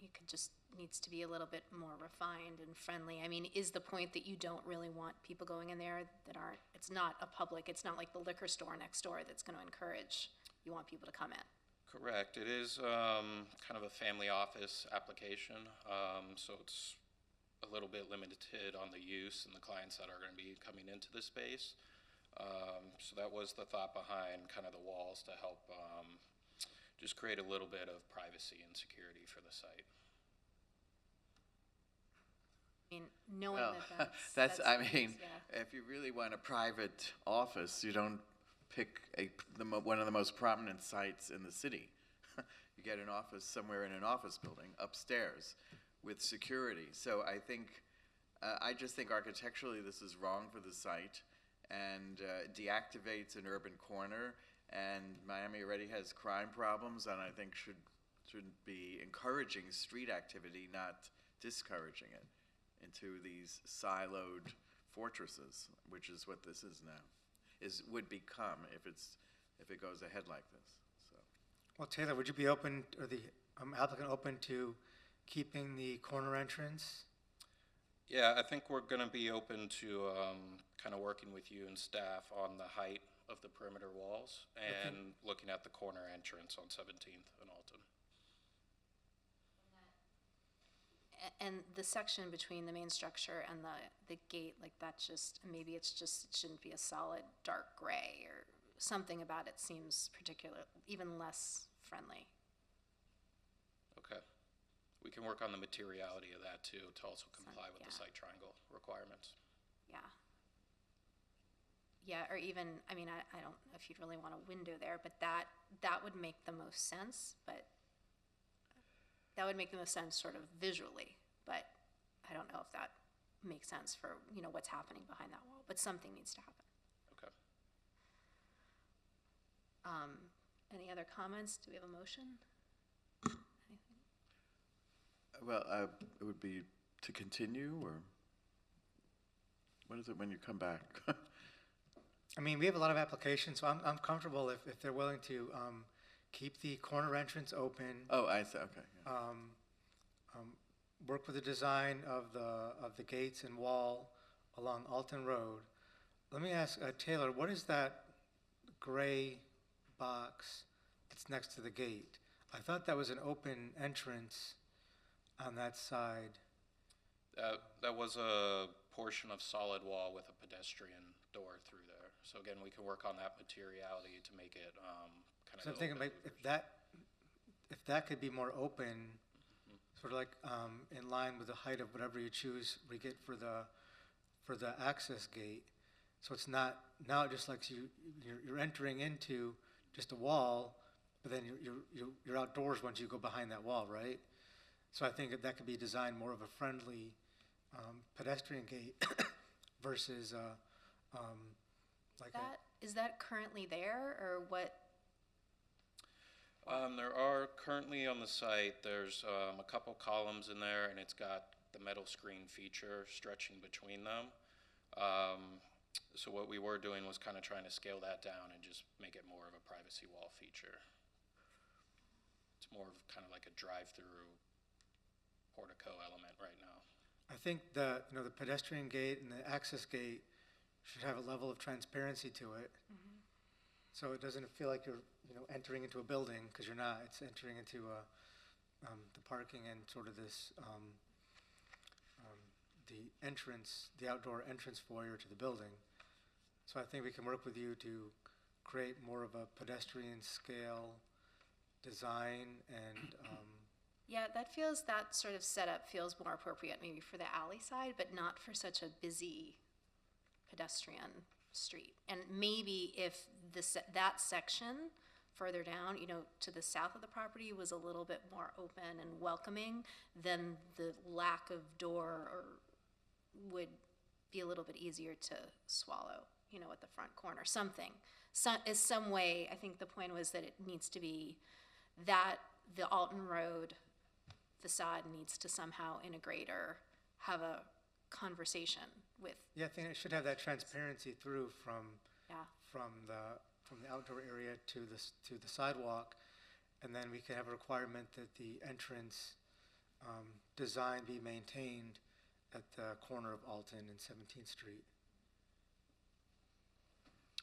You could just, needs to be a little bit more refined and friendly. I mean, is the point that you don't really want people going in there that aren't, it's not a public, it's not like the liquor store next door that's going to encourage, you want people to come in?
Correct. It is kind of a family office application, so it's a little bit limited on the use and the clients that are going to be coming into the space. So that was the thought behind kind of the walls, to help just create a little bit of privacy and security for the site.
I mean, knowing
Well,
that
I mean,
yeah.
if you really want a private office, you don't pick one of the most prominent sites in the city. You get an office somewhere in an office building upstairs with security. So I just think architecturally this is wrong for the site, and deactivates an urban corner. And Miami already has crime problems, and I think should be encouraging street activity, not discouraging it into these siloed fortresses, which is what this is now, would become if it goes ahead like this. So.
Well, Taylor, would you be open, or the applicant open to keeping the corner entrance?
Yeah, I think we're going to be open to kind of working with you and staff on the height of the perimeter walls and looking at the corner entrance on 17th and Alton.
And the section between the main structure and the gate, like that just, maybe it shouldn't be a solid dark gray, or something about it seems particular, even less friendly.
Okay. We can work on the materiality of that too, to also comply with the site triangle requirements.
Yeah. Yeah, or even, I mean, I don't know if you'd really want a window there, but that would make the most sense, but that would make the most sense sort of visually, but I don't know if that makes sense for, you know, what's happening behind that wall, but something needs to happen.
Okay.
Any other comments? Do we have a motion?
Well, it would be to continue, or what is it when you come back?
I mean, we have a lot of applications, so I'm comfortable if they're willing to keep the corner entrance open.
Oh, I see, okay. Yeah.
Work with the design of the gates and wall along Alton Road. Let me ask Taylor, what is that gray box that's next to the gate? I thought that was an open entrance on that side.
That was a portion of solid wall with a pedestrian door through there. So again, we can work on that materiality to make it kind of.
So I'm thinking, like, if that could be more open, sort of like in line with the height of whatever you choose we get for the access gate. So it's not, now it just like you're entering into just a wall, but then you're outdoors once you go behind that wall, right? So I think that could be designed more of a friendly pedestrian gate versus like
Is that currently there, or what?
There are currently on the site, there's a couple columns in there, and it's got the metal screen feature stretching between them. So what we were doing was kind of trying to scale that down and just make it more of a privacy wall feature. It's more of kind of like a drive-through portico element right now.
I think the pedestrian gate and the access gate should have a level of transparency to it.
Mm-hmm.
So it doesn't feel like you're entering into a building, because you're not. It's entering into the parking and sort of this, the entrance, the outdoor entrance foyer to the building. So I think we can work with you to create more of a pedestrian scale design and,
Yeah, that sort of setup feels more appropriate maybe for the alley side, but not for such a busy pedestrian street. And maybe if that section further down, to the south of the property was a little bit more open and welcoming, then the lack of door would be a little bit easier to swallow, at the front corner. Some way, I think the point was that it needs to be that the Alton Road facade needs to somehow integrate or have a conversation with.
yeah, I think it should have that transparency through from
Yeah.
from the outdoor area to the sidewalk, and then we could have a requirement that the entrance design be maintained at the corner of Alton and 17th Street.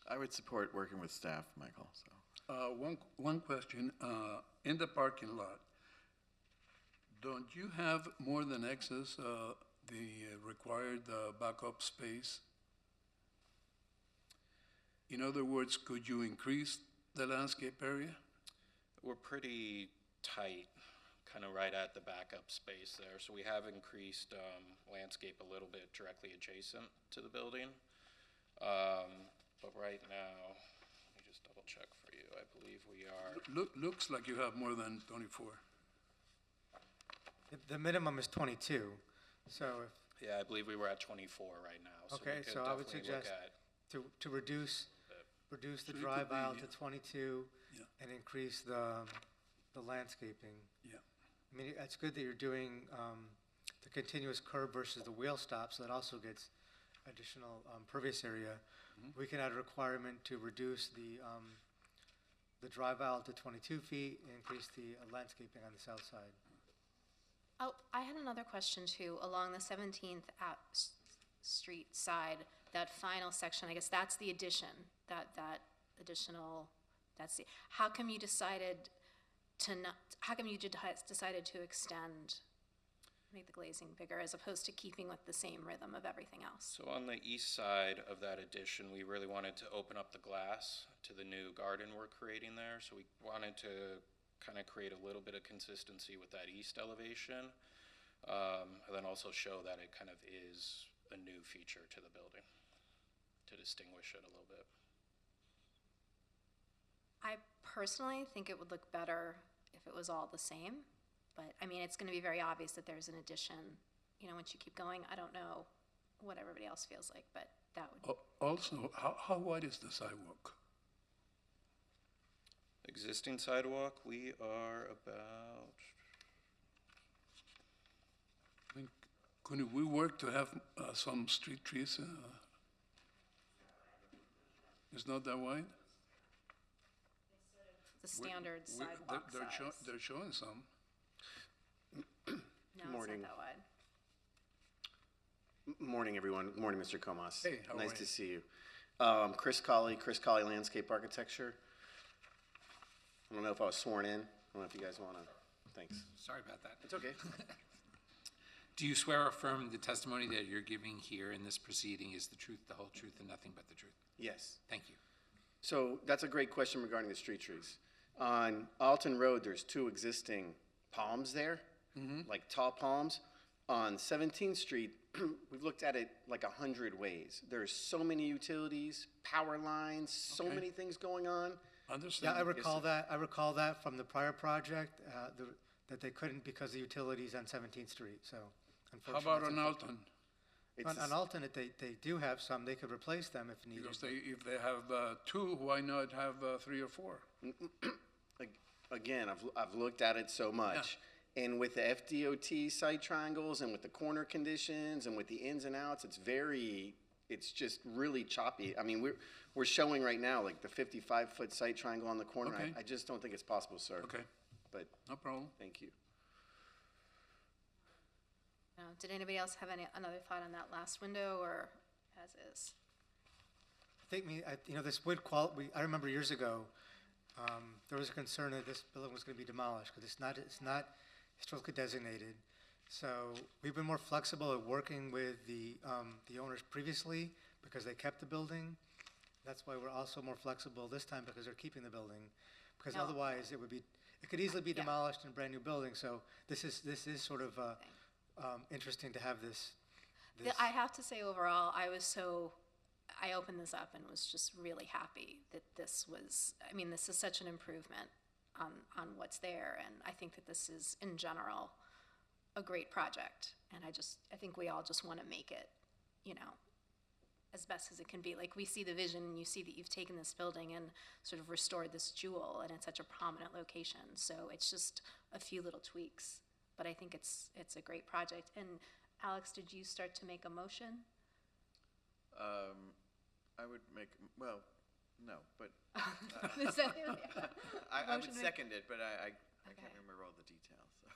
I would support working with staff, Michael, so.
One question, in the parking lot, don't you have more than excess the required backup space? In other words, could you increase the landscape area?
We're pretty tight, kind of right at the backup space there. So we have increased landscape a little bit directly adjacent to the building. But right now, let me just double check for you. I believe we are.
Looks like you have more than 24.
The minimum is 22, so if.
Yeah, I believe we were at 24 right now. So we
Okay,
could
so I would
definitely look
suggest
at
to reduce the
So it
drive
could be,
aisle
yeah.
to 22
Yeah.
and increase the landscaping.
Yeah.
I mean, it's good that you're doing the continuous curb versus the wheel stop, so that also gets additional pervious area.
Mm-hmm.
We can add a requirement to reduce the drive aisle to 22 feet and increase the landscaping on the south side.
Oh, I had another question too, along the 17th Street side, that final section, I guess that's the addition, that additional, how come you decided to extend, make the glazing bigger as opposed to keeping with the same rhythm of everything else?
So on the east side of that addition, we really wanted to open up the glass to the new garden we're creating there. So we wanted to kind of create a little bit of consistency with that east elevation, and then also show that it kind of is a new feature to the building to distinguish it a little bit.
I personally think it would look better if it was all the same, but I mean, it's going to be very obvious that there's an addition, once you keep going. I don't know what everybody else feels like, but that would.
Also, how wide is the sidewalk?
Existing sidewalk, we are about,
I mean, couldn't we work to have some street trees? It's not that wide?
The standard sidewalk size.
They're showing some.
No, it's not
Morning.
that wide.
Morning, everyone. Good morning, Mr. Comas.
Hey, how are
Nice
you?
to see you. Chris Colley Landscape Architecture. I don't know if I was sworn in. I don't know if you guys want to, thanks.
Sorry about that.
It's okay.
Do you swear or affirm the testimony that you're giving here in this proceeding is the truth, the whole truth, and nothing but the truth?
Yes.
Thank you.
So that's a great question regarding the street trees. On Alton Road, there's 2 existing palms there, like tall palms. On 17th Street, we've looked at it like 100 ways. There's so many utilities, power lines, so
Okay.
many things going on.
Understand?
Yeah, I recall that. I recall that from the prior project, that they couldn't because of utilities on 17th Street, so
How
unfortunately.
about
that's
on Alton?
On Alton, they do have some. They could replace them if needed.
Because if they have 2, why not have 3 or 4?
Again, I've looked at it so much. And with the FDOT site triangles and with the corner conditions and with the ins and outs, it's just really choppy. I mean, we're showing right now like the 55-foot site triangle on the corner.
Okay.
I just don't think it's possible, sir.
Okay.
But
no problem.
Thank you.
Did anybody else have another thought on that last window, or as is?
I think, this wood quality, I remember years ago, there was a concern that this building was going to be demolished because it's not historically designated. So we've been more flexible at working with the owners previously because they kept the building. That's why we're also more flexible this time because they're keeping the building. Because
No.
otherwise, it could easily be
Yeah.
demolished in a brand-new building. So this is sort of interesting to have this.
I have to say overall, I opened this up and was just really happy that this is such an improvement on what's there. And I think that this is, in general, a great project. And I think we all just want to make it, as best as it can be. Like, we see the vision, and you see that you've taken this building and sort of restored this jewel, and it's such a prominent location. So it's just a few little tweaks, but I think it's a great project. And Alex, did you start to make a motion?
I would make, well, no, but.
Is that-
I
Motion
would
made?
second it, but I
Okay.
can't remember all the details, so.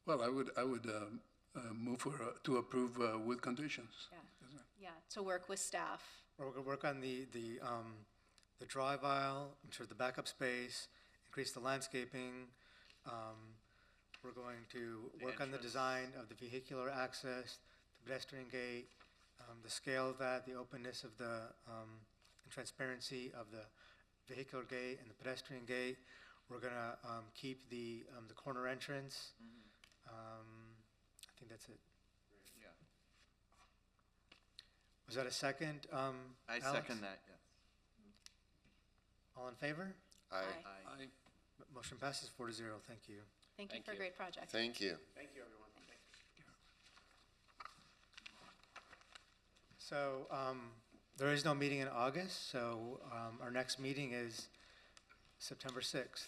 Well, I would move to approve with conditions.
Yeah, to work with staff.
We're going to work on the drive aisle, ensure the backup space, increase the landscaping. We're going to
The
work on the
entrance.
design of the vehicular access, the pedestrian gate, the scale of that, the openness of the, and transparency of the vehicular gate and the pedestrian gate. We're going to keep the corner entrance. I think that's it.
Yeah.
Was that a second,
I
Alex?
second that, yes.
All in favor?
Aye.
Aye.
Motion passes 4-0. Thank you.
Thank you
Thank
for a
you.
great project.
Thank you.
Thank you, everyone.
So there is no meeting in August, so our next meeting is September 6th.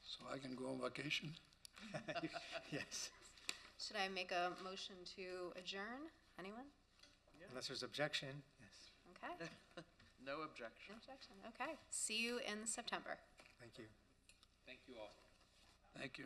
So I can go on vacation?
Yes,
Should I make a motion to adjourn? Anyone?
unless there's objection, yes.
Okay.
No objection.
No objection. Okay. See you in September.
Thank you.
Thank you all.
Thank you.